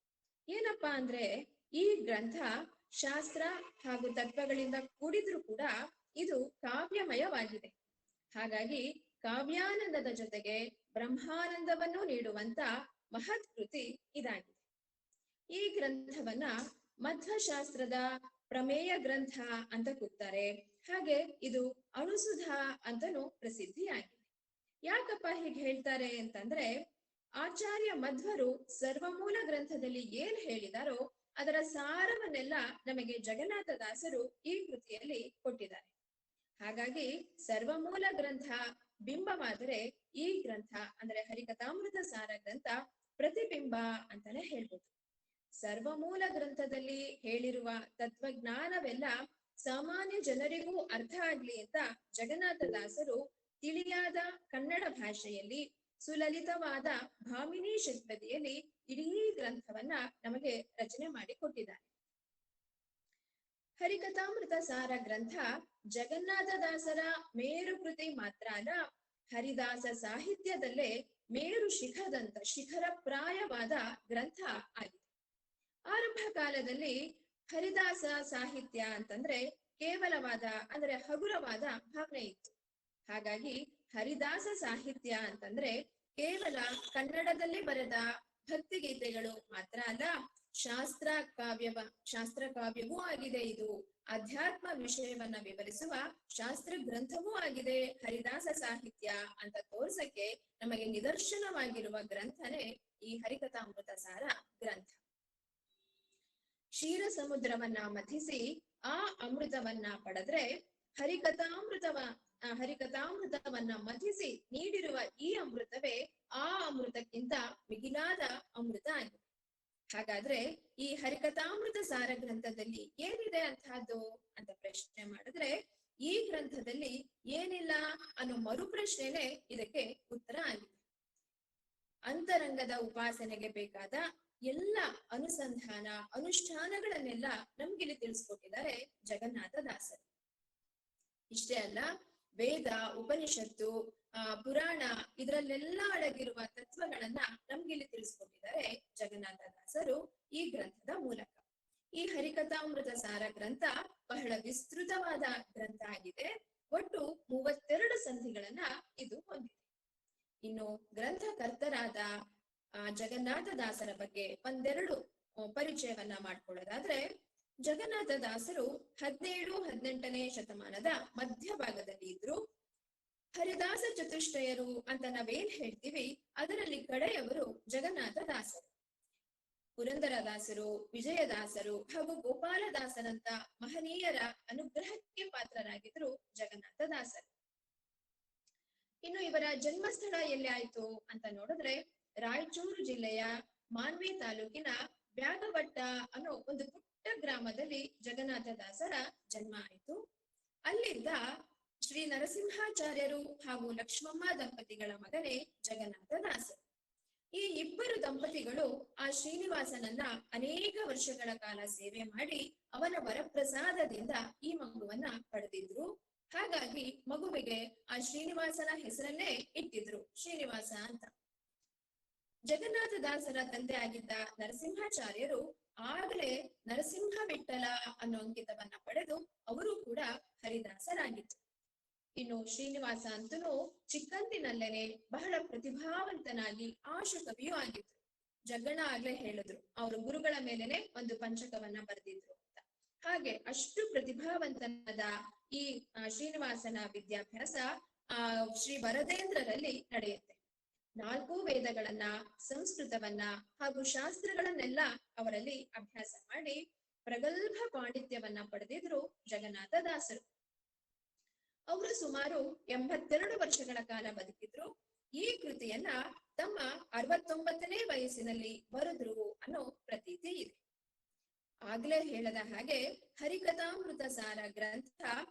ಏನಪ್ಪಾ ಅಂದ್ರೆ ಈ ಗ್ರಂಥ ಶಾಸ್ತ್ರ ಹಾಗೂ ತತ್ವಗಳಿಂದ ಕೂಡಿದ್ರೂ ಕೂಡ ಇದು ಕಾವ್ಯಮಯವಾಗಿದೆ. ಹಾಗಾಗಿ ಕಾವ್ಯಾನಂದದ ಜೊತೆಗೆ ಬ್ರಹ್ಮಾನಂದವನ್ನು ನೀಡುವಂತ ಮಹತ್ ಕೃತಿ ಇದಾಗಿದೆ. ಈ ಗ್ರಂಥವನ್ನ ಮಧ್ವಶಾಸ್ತ್ರದ ಪ್ರಮೇಯ ಗ್ರಂಥ ಅಂತ ಕೂಗ್ತಾರೆ. ಹಾಗೆ ಇದು ಅಣುಸುಧಾ ಅಂತನೂ ಪ್ರಸಿದ್ಧಿಯಾಗಿದೆ. ಯಾಕಪ್ಪ ಹೀಗೆ ಹೇಳ್ತಾರೆ ಅಂತಂದ್ರೆ, ಆಚಾರ್ಯ ಮಧ್ವರು ಸರ್ವಮೂಲ ಗ್ರಂಥದಲ್ಲಿ ಏನ್ ಹೇಳಿದಾರೋ ಅದರ ಸಾರವನ್ನೆಲ್ಲ ನಮಗೆ ಜಗನ್ನಾಥ ದಾಸರು ಈ ಕೃತಿಯಲ್ಲಿ ಕೊಟ್ಟಿದ್ದಾರೆ. ಹಾಗಾಗಿ ಸರ್ವಮೂಲ ಗ್ರಂಥ ಬಿಂಬವಾದರೆ ಈ ಗ್ರಂಥ ಅಂದ್ರೆ ಹರಿಕಥಾಮೃತ ಸಾರ ಗ್ರಂಥ ಪ್ರತಿಬಿಂಬ ಅಂತಾನೆ ಹೇಳ್ಬೋದು. ಸರ್ವಮೂಲ ಗ್ರಂಥದಲ್ಲಿ ಹೇಳಿರುವ ತತ್ವಜ್ಞಾನವೆಲ್ಲ ಸಾಮಾನ್ಯ ಜನರಿಗೂ ಅರ್ಥ ಆಗ್ಲಿ ಅಂತ ಜಗನ್ನಾಥ ದಾಸರು ತಿಳಿಯಾದ ಕನ್ನಡ ಭಾಷೆಯಲ್ಲಿ ಸುಲಲಿತವಾದ ಭಾಮಿನಿ ಷಟ್ಪದಿಯಲ್ಲಿ ಇಡೀ ಗ್ರಂಥವನ್ನ ನಮಗೆ ರಚನೆ ಮಾಡಿ ಕೊಟ್ಟಿದ್ದಾರೆ. ಹರಿಕಥಾಮೃತ ಸಾರ ಗ್ರಂಥ ಜಗನ್ನಾಥದಾಸರ ಮೇರು ಕೃತಿ ಮಾತ್ರ ಅಲ್ಲ, ಹರಿದಾಸ ಸಾಹಿತ್ಯದಲ್ಲೇ ಮೇರು ಶಿಖರ ಪ್ರಾಯವಾದ ಗ್ರಂಥ ಆಗಿದೆ. ಆರಂಭ ಕಾಲದಲ್ಲಿ ಹರಿದಾಸ ಸಾಹಿತ್ಯ ಅಂತಂದ್ರೆ ಕೇವಲವಾದ ಅಂದ್ರೆ ಹಗುರವಾದ ಭಾವನೆ ಇತ್ತು. ಹಾಗಾಗಿ ಹರಿದಾಸ ಸಾಹಿತ್ಯ ಅಂತಂದ್ರೆ ಕೇವಲ ಕನ್ನಡದಲ್ಲಿ ಬರೆದ ಭಕ್ತಿಗೀತೆಗಳು ಮಾತ್ರ ಅಲ್ಲ, ಶಾಸ್ತ್ರ ಕಾವ್ಯವೂ ಆಗಿದೆ. ಇದು ಅಧ್ಯಾತ್ಮ ವಿಷಯವನ್ನ ವಿವರಿಸುವ ಶಾಸ್ತ್ರ ಗ್ರಂಥವೂ ಆಗಿದೆ ಹರಿದಾಸ ಸಾಹಿತ್ಯ ಅಂತ ತೋರ್ಸಕ್ಕೆ ನಮಗೆ ನಿದರ್ಶನವಾಗಿರುವ ಗ್ರಂಥನೇ ಈ ಹರಿಕಥಾಮೃತ ಸಾರ ಗ್ರಂಥ. ಕ್ಷೀರ ಸಮುದ್ರವನ್ನ ಮಥಿಸಿ ಆ ಅಮೃತವನ್ನ ಪಡೆದ್ರೆ ಹರಿಕಥಾಮೃತವನ್ನ ಮಥಿಸಿ ನೀಡಿರುವ ಈ ಅಮೃತವೇ ಆ ಅಮೃತಕ್ಕಿಂತ ಮಿಗಿಲಾದ ಅಮೃತ ಆಗಿದೆ. ಹಾಗಾದ್ರೆ ಈ ಹರಿಕಥಾಮೃತ ಸಾರ ಗ್ರಂಥದಲ್ಲಿ ಏನಿದೆ ಅಂತಹದ್ದು ಅಂತ ಪ್ರಶ್ನೆ ಮಾಡಿದ್ರೆ, ಈ ಗ್ರಂಥದಲ್ಲಿ ಏನಿಲ್ಲ ಅನ್ನೋ ಮರು ಪ್ರಶ್ನೆನೆ ಇದಕ್ಕೆ ಉತ್ತರ ಆಗಿದೆ. ಅಂತರಂಗದ ಉಪಾಸನೆಗೆ ಬೇಕಾದ ಎಲ್ಲ ಅನುಸಂಧಾನ ಅನುಷ್ಠಾನಗಳನ್ನೆಲ್ಲ ನಮ್ಗಿಲ್ಲಿ ತಿಳಿಸ್ಕೊಟ್ಟಿದ್ದಾರೆ ಜಗನ್ನಾಥದಾಸರು. ಇಷ್ಟೇ ಅಲ್ಲ, ವೇದ ಉಪನಿಷತ್ತು ಪುರಾಣ ಇದರಲ್ಲೆಲ್ಲ ಅಡಗಿರುವ ತತ್ವಗಳನ್ನ ನಮ್ಗಿಲ್ಲಿ ತಿಳಿಸ್ಕೊಟ್ಟಿದ್ದಾರೆ ಜಗನ್ನಾಥದಾಸರು ಈ ಗ್ರಂಥದ ಮೂಲಕ. ಈ ಹರಿಕಥಾಮೃತ ಸಾರ ಗ್ರಂಥ ಬಹಳ ವಿಸ್ತೃತವಾದ ಗ್ರಂಥ ಆಗಿದೆ. ಒಟ್ಟು 32 ಸಂಧಿಗಳನ್ನ ಇದು ಹೊಂದಿದೆ. ಇನ್ನು ಗ್ರಂಥಕರ್ತರಾದ ಜಗನ್ನಾಥದಾಸರ ಬಗ್ಗೆ ಒಂದೆರಡು ಪರಿಚಯವನ್ನ ಮಾಡ್ಕೊಳ್ಳೋದಾದ್ರೆ, ಜಗನ್ನಾಥದಾಸರು 17-18ನೇ ಶತಮಾನದ ಮಧ್ಯಭಾಗದಲ್ಲಿ ಇದ್ರು. ಹರಿದಾಸ ಚತುಷ್ಟಯರು ಅಂತ ನಾವೇನ್ ಹೇಳ್ತೀವಿ ಅದರಲ್ಲಿ ಕಡೆಯವರು ಜಗನ್ನಾಥದಾಸರು. ಪುರಂದರದಾಸರು, ವಿಜಯದಾಸರು ಹಾಗೂ ಗೋಪಾಲದಾಸರಂತ ಮಹನೀಯರ ಅನುಗ್ರಹಕ್ಕೆ ಪಾತ್ರರಾಗಿದ್ರು ಜಗನ್ನಾಥದಾಸರು. ಇನ್ನು ಇವರ ಜನ್ಮಸ್ಥಳ ಎಲ್ಲಿ ಆಯ್ತು ಅಂತ ನೋಡಿದ್ರೆ, ರಾಯಚೂರು ಜಿಲ್ಲೆಯ ಮಾನ್ವಿ ತಾಲೂಕಿನ ಬ್ಯಾಗವಟ್ಟ ಅನ್ನೋ ಒಂದು ಪುಟ್ಟ ಗ್ರಾಮದಲ್ಲಿ ಜಗನ್ನಾಥದಾಸರ ಜನ್ಮ ಆಯಿತು. ಅಲ್ಲಿಂದ ಶ್ರೀ ನರಸಿಂಹಾಚಾರ್ಯರು ಹಾಗೂ ಲಕ್ಷ್ಮಮ್ಮ ದಂಪತಿಗಳ ಮಗನೇ ಜಗನ್ನಾಥದಾಸರು. ಈ ಇಬ್ಬರು ದಂಪತಿಗಳು ಆ ಶ್ರೀನಿವಾಸನನ್ನ ಅನೇಕ ವರ್ಷಗಳ ಕಾಲ ಸೇವೆ ಮಾಡಿ ಅವನ ವರಪ್ರಸಾದದಿಂದ ಈ ಮಗುವನ್ನ ಪಡೆದಿದ್ರು. ಹಾಗಾಗಿ ಮಗುವಿಗೆ ಆ ಶ್ರೀನಿವಾಸನ ಹೆಸರನ್ನೇ ಇಟ್ಟಿದ್ರು, ಶ್ರೀನಿವಾಸ ಅಂತ. ಜಗನ್ನಾಥದಾಸರ ತಂದೆ ಆಗಿದ್ದ ನರಸಿಂಹಾಚಾರ್ಯರು ಆಗಲೇ ನರಸಿಂಹ ವಿಠಲ ಅನ್ನೋ ಅಂಕಿತವನ್ನ ಪಡೆದು ಅವರು ಕೂಡ ಹರಿದಾಸರಾಗಿತ್ತು. ಇನ್ನು ಶ್ರೀನಿವಾಸ ಅಂತೂ ಚಿಕ್ಕಂದಿನಲ್ಲೇನೆ ಬಹಳ ಪ್ರತಿಭಾವಂತನಾಗಿ ಆಶು ಕವಿಯೂ ಆಗಿದ್ರು. ಜಗ್ಗಣ್ಣ ಆಗ್ಲೇ ಹೇಳಿದ್ರು, ಅವರು ಗುರುಗಳ ಮೇಲೆನೆ ಒಂದು ಪಂಚಕವನ್ನ ಬರೆದಿದ್ರು ಅಂತ. ಹಾಗೆ ಅಷ್ಟು ಪ್ರತಿಭಾವಂತನಾದ ಈ ಶ್ರೀನಿವಾಸನ ವಿದ್ಯಾಭ್ಯಾಸ ಶ್ರೀ ವರದೇಂದ್ರರಲ್ಲಿ ನಡೆಯುತ್ತೆ. 4 ವೇದಗಳನ್ನ, ಸಂಸ್ಕೃತವನ್ನ ಹಾಗೂ ಶಾಸ್ತ್ರಗಳನ್ನೆಲ್ಲ ಅವರಲ್ಲಿ ಅಭ್ಯಾಸ ಮಾಡಿ ಪ್ರಗಲ್ಭ ಪಾಂಡಿತ್ಯವನ್ನ ಪಡೆದಿದ್ರು ಜಗನ್ನಾಥದಾಸರು. ಅವರು ಸುಮಾರು 82 ವರ್ಷಗಳ ಕಾಲ ಬದುಕಿದ್ರು. ಈ ಕೃತಿಯನ್ನ ತಮ್ಮ 69ನೇ ವಯಸ್ಸಿನಲ್ಲಿ ಬರೆದ್ರು ಅನ್ನೋ ಪ್ರತೀತಿ ಇದೆ. ಆಗ್ಲೇ ಹೇಳದ ಹಾಗೆ ಹರಿಕಥಾಮೃತ ಸಾರ ಗ್ರಂಥ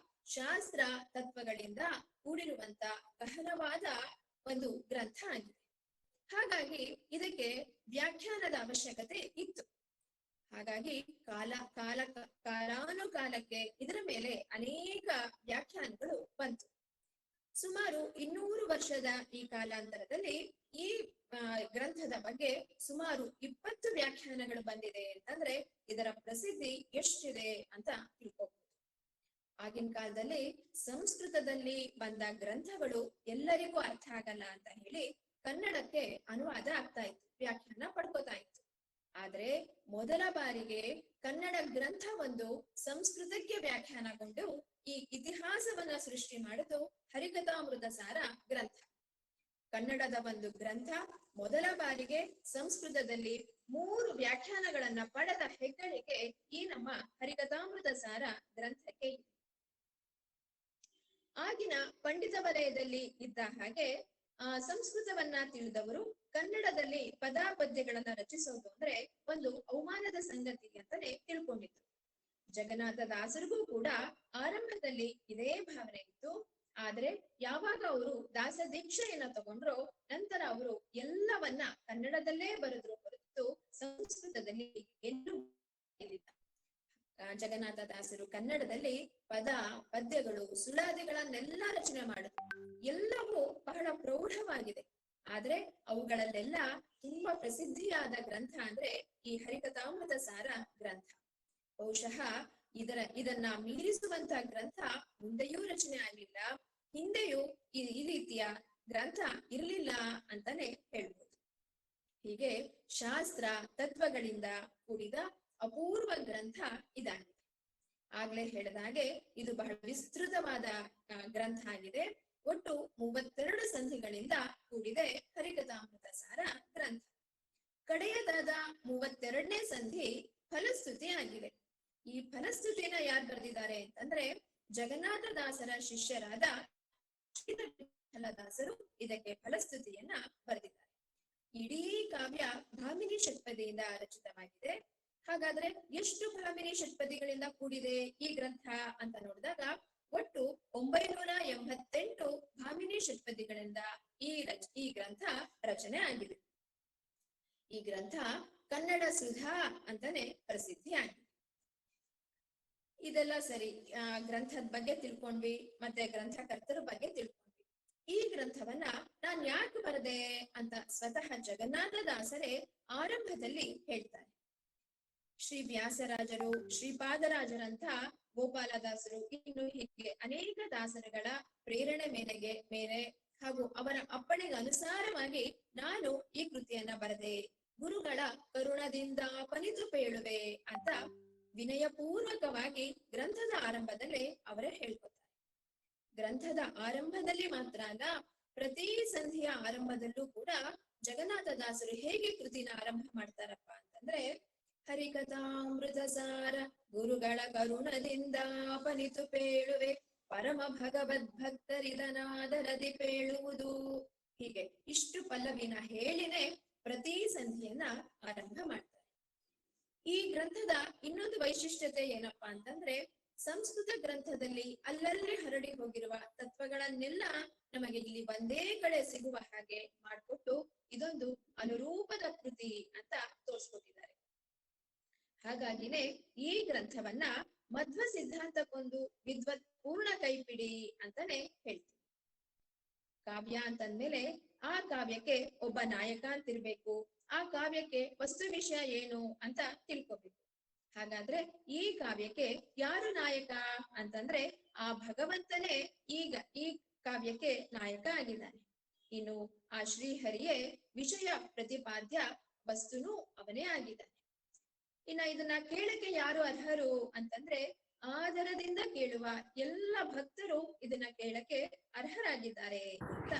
ಶಾಸ್ತ್ರ ತತ್ವಗಳಿಂದ ಕೂಡಿರುವಂತ ಗಹನವಾದ ಒಂದು ಗ್ರಂಥ ಆಗಿದೆ. ಹಾಗಾಗಿ ಇದಕ್ಕೆ ವ್ಯಾಖ್ಯಾನದ ಅವಶ್ಯಕತೆ ಇತ್ತು. ಹಾಗಾಗಿ ಕಾಲಾನುಕಾಲಕ್ಕೆ ಇದರ ಮೇಲೆ ಅನೇಕ ವ್ಯಾಖ್ಯಾನಗಳು ಬಂತು. ಸುಮಾರು 200 ವರ್ಷದ ಈ ಕಾಲಾಂತರದಲ್ಲಿ ಈ ಗ್ರಂಥದ ಬಗ್ಗೆ ಸುಮಾರು 20 ವ್ಯಾಖ್ಯಾನಗಳು ಬಂದಿದೆ ಅಂತಂದ್ರೆ ಇದರ ಪ್ರಸಿದ್ಧಿ ಎಷ್ಟಿದೆ ಅಂತ ತಿಳ್ಕೋಬಹುದು. ಆಗಿನ ಕಾಲದಲ್ಲಿ ಸಂಸ್ಕೃತದಲ್ಲಿ ಬಂದ ಗ್ರಂಥಗಳು ಎಲ್ಲರಿಗೂ ಅರ್ಥ ಆಗಲ್ಲ ಅಂತ ಹೇಳಿ ಕನ್ನಡಕ್ಕೆ ಅನುವಾದ ಆಗ್ತಾ ಇತ್ತು, ವ್ಯಾಖ್ಯಾನ ಪಡ್ಕೋತಾ ಇತ್ತು. ಆದ್ರೆ ಮೊದಲ ಬಾರಿಗೆ ಕನ್ನಡ ಗ್ರಂಥ ಒಂದು ಸಂಸ್ಕೃತಕ್ಕೆ ವ್ಯಾಖ್ಯಾನಗೊಂಡು ಈ ಇತಿಹಾಸವನ್ನ ಸೃಷ್ಟಿ ಮಾಡಿದ್ದು ಹರಿಕಥಾಮೃತ ಸಾರ ಗ್ರಂಥ. ಕನ್ನಡದ ಒಂದು ಗ್ರಂಥ ಮೊದಲ ಬಾರಿಗೆ ಸಂಸ್ಕೃತದಲ್ಲಿ 3 ವ್ಯಾಖ್ಯಾನಗಳನ್ನ ಪಡೆದ ಹೆಗ್ಗಳಿಕೆ ಈ ನಮ್ಮ ಹರಿಕಥಾಮೃತ ಸಾರ ಗ್ರಂಥಕ್ಕೆ ಇದೆ. ಆಗಿನ ಪಂಡಿತ ವಲಯದಲ್ಲಿ ಇದ್ದ ಹಾಗೆ ಸಂಸ್ಕೃತವನ್ನ ತಿಳಿದವರು ಕನ್ನಡದಲ್ಲಿ ಪದ್ಯಗಳನ್ನ ರಚಿಸೋದು ಅಂದ್ರೆ ಒಂದು ಅವಮಾನದ ಸಂಗತಿ ಅಂತಾನೆ ತಿಳ್ಕೊಂಡಿದ್ರು. ಜಗನ್ನಾಥದಾಸರಿಗೂ ಕೂಡ ಆರಂಭದಲ್ಲಿ ಇದೇ ಭಾವನೆ ಇತ್ತು. ಆದ್ರೆ ಯಾವಾಗ ಅವರು ದಾಸ ದೀಕ್ಷೆಯನ್ನ ತಗೊಂಡ್ರೋ ನಂತರ ಅವರು ಎಲ್ಲವನ್ನ ಕನ್ನಡದಲ್ಲೇ ಬರೆದ್ರು ಹೊರತು ಸಂಸ್ಕೃತದಲ್ಲಿ ಎಲ್ಲೂ ಜಗನ್ನಾಥ ದಾಸರು ಕನ್ನಡದಲ್ಲಿ ಪದ ಪದ್ಯಗಳು ಸುಳಾದಿಗಳನ್ನೆಲ್ಲ ರಚನೆ ಮಾಡಿದ್ರು. ಎಲ್ಲವೂ ಬಹಳ ಪ್ರೌಢವಾಗಿದೆ. ಆದ್ರೆ ಅವುಗಳಲ್ಲೆಲ್ಲ ತುಂಬಾ ಪ್ರಸಿದ್ಧಿಯಾದ ಗ್ರಂಥ ಅಂದ್ರೆ ಈ ಹರಿಕಥಾಮೃತ ಸಾರ ಗ್ರಂಥ. ಬಹುಶಃ ಇದನ್ನ ಮೀರಿಸುವಂತ ಗ್ರಂಥ ಮುಂದೆಯೂ ರಚನೆ ಆಗ್ಲಿಲ್ಲ, ಹಿಂದೆಯೂ ಈ ರೀತಿಯ ಗ್ರಂಥ ಇರ್ಲಿಲ್ಲ ಅಂತಾನೆ ಹೇಳ್ಬೋದು. ಹೀಗೆ ಶಾಸ್ತ್ರ ತತ್ವಗಳಿಂದ ಕೂಡಿದ ಅಪೂರ್ವ ಗ್ರಂಥ ಇದಾಗಿದೆ. ಆಗ್ಲೇ ಹೇಳಿದ ಹಾಗೆ ಇದು ಬಹಳ ವಿಸ್ತೃತವಾದ ಗ್ರಂಥ ಆಗಿದೆ. ಒಟ್ಟು 32 ಸಂಧಿಗಳಿಂದ ಕೂಡಿದೆ ಹರಿಕಥಾಮೃತ ಸಾರ ಗ್ರಂಥ. ಕಡೆಯದಾದ 32ನೇ ಸಂಧಿ ಫಲಸ್ತುತಿ ಆಗಿದೆ. ಈ ಫಲಸ್ತುತಿನ ಯಾರು ಬರೆದಿದ್ದಾರೆ ಅಂತಂದ್ರೆ ಜಗನ್ನಾಥ ದಾಸರ ಶಿಷ್ಯರಾದ ದಾಸರು ಇದಕ್ಕೆ ಫಲಸ್ತುತಿಯನ್ನ ಬರೆದಿದ್ದಾರೆ. ಇಡೀ ಕಾವ್ಯ ಭಾಮಿನಿ ಷಟ್ಪದಿಯಿಂದ ರಚಿತವಾಗಿದೆ. ಹಾಗಾದ್ರೆ ಎಷ್ಟು ಭಾಮಿನಿ ಷಟ್ಪದಿಗಳಿಂದ ಕೂಡಿದೆ ಈ ಗ್ರಂಥ ಅಂತ ನೋಡಿದಾಗ ಒಟ್ಟು 988 ಭಾಮಿನಿ ಷಟ್ಪದಿಗಳಿಂದ ಈ ಗ್ರಂಥ ರಚನೆ ಆಗಿದೆ. ಈ ಗ್ರಂಥ ಕನ್ನಡ ಸುಧಾ ಅಂತಾನೆ ಪ್ರಸಿದ್ಧಿ ಆಗಿದೆ. ಇದೆಲ್ಲ ಸರಿ, ಗ್ರಂಥದ ಬಗ್ಗೆ ತಿಳ್ಕೊಂಡ್ವಿ, ಮತ್ತೆ ಗ್ರಂಥಕರ್ತರ ಬಗ್ಗೆ ತಿಳ್ಕೊಂಡ್ವಿ. ಈ ಗ್ರಂಥವನ್ನ ನಾನ್ ಯಾಕೆ ಬರದೆ ಅಂತ ಸ್ವತಃ ಜಗನ್ನಾಥ ದಾಸರೇ ಆರಂಭದಲ್ಲಿ ಹೇಳ್ತಾರೆ. ಶ್ರೀ ವ್ಯಾಸರಾಜರು, ಶ್ರೀಪಾದರಾಜರಂತ ಗೋಪಾಲದಾಸರು, ಇನ್ನು ಹೀಗೆ ಅನೇಕ ದಾಸರುಗಳ ಪ್ರೇರಣೆ ಮೇಲೆ ಹಾಗೂ ಅವರ ಅಪ್ಪಣೆಗೆ ಅನುಸಾರವಾಗಿ ನಾನು ಈ ಕೃತಿಯನ್ನ ಬರೆದೆ. ಗುರುಗಳ ಕರುಣದಿಂದ ಪನಿತು ಪೇಳುವೆ ಅಂತ ವಿನಯಪೂರ್ವಕವಾಗಿ ಗ್ರಂಥದ ಆರಂಭದಲ್ಲೇ ಅವರೇ ಹೇಳ್ಕೊತಾರೆ. ಗ್ರಂಥದ ಆರಂಭದಲ್ಲಿ ಮಾತ್ರ ಅಲ್ಲ, ಪ್ರತಿ ಸಂಧಿಯ ಆರಂಭದಲ್ಲೂ ಕೂಡ ಜಗನ್ನಾಥ ದಾಸರು ಹೇಗೆ ಕೃತಿನ ಆರಂಭ ಮಾಡ್ತಾರಪ್ಪ ಅಂತಂದ್ರೆ ಹರಿಕಥಾಮೃತ ಸಾರ ಗುರುಗಳ ಕರುಣದಿಂದ ಪನಿತು ಪೇಳುವೆ ಪರಮ ಭಗವದ್ಭಕ್ತರಿದನಾದರದಿ ಪೇಳುವುದು. ಹೀಗೆ ಇಷ್ಟು ಪಲ್ಲವಿನ ಹೇಳಿನೇ ಪ್ರತಿ ಸಂಧಿಯನ್ನ ಆರಂಭ ಮಾಡ್ತಾರೆ. ಈ ಗ್ರಂಥದ ಇನ್ನೊಂದು ವೈಶಿಷ್ಟ್ಯತೆ ಏನಪ್ಪಾ ಅಂತಂದ್ರೆ ಸಂಸ್ಕೃತ ಗ್ರಂಥದಲ್ಲಿ ಅಲ್ಲಲ್ಲಿ ಹರಡಿ ಹೋಗಿರುವ ತತ್ವಗಳನ್ನೆಲ್ಲ ನಮಗೆ ಇಲ್ಲಿ ಒಂದೇ ಕಡೆ ಸಿಗುವ ಹಾಗೆ ಮಾಡಿಕೊಟ್ಟು ಇದೊಂದು ಅನುರೂಪದ ಕೃತಿ ಅಂತ ತೋರಿಸ್ಕೊಟ್ಟಿದ್ದಾರೆ. ಹಾಗಾಗಿನೇ ಈ ಗ್ರಂಥವನ್ನ ಮಧ್ವ ಸಿದ್ಧಾಂತಕ್ಕೊಂದು ವಿದ್ವತ್ ಪೂರ್ಣ ಕೈಪಿಡಿ ಅಂತಾನೆ ಹೇಳ್ತೀವಿ. ಕಾವ್ಯ ಅಂತಂದ್ಮೇಲೆ ಆ ಕಾವ್ಯಕ್ಕೆ ಒಬ್ಬ ನಾಯಕ ಅಂತಿರ್ಬೇಕು, ಆ ಕಾವ್ಯಕ್ಕೆ ವಸ್ತು ವಿಷಯ ಏನು ಅಂತ ತಿಳ್ಕೊಬೇಕು. ಹಾಗಾದ್ರೆ ಈ ಕಾವ್ಯಕ್ಕೆ ಯಾರು ನಾಯಕ ಅಂತಂದ್ರೆ ಆ ಭಗವಂತನೇ ಈಗ ಈ ಕಾವ್ಯಕ್ಕೆ ನಾಯಕ ಆಗಿದ್ದಾನೆ. ಇನ್ನು ಆ ಶ್ರೀಹರಿಯೇ ವಿಷಯ ಪ್ರತಿಪಾದ್ಯ, ವಸ್ತುನು ಅವನೇ ಆಗಿದ್ದಾನೆ. ಇನ್ನ ಇದನ್ನ ಕೇಳಕ್ಕೆ ಯಾರು ಅರ್ಹರು ಅಂತಂದ್ರೆ ಆದರದಿಂದ ಕೇಳುವ ಎಲ್ಲ ಭಕ್ತರು ಇದನ್ನ ಕೇಳಕ್ಕೆ ಅರ್ಹರಾಗಿದ್ದಾರೆ ಅಂತ.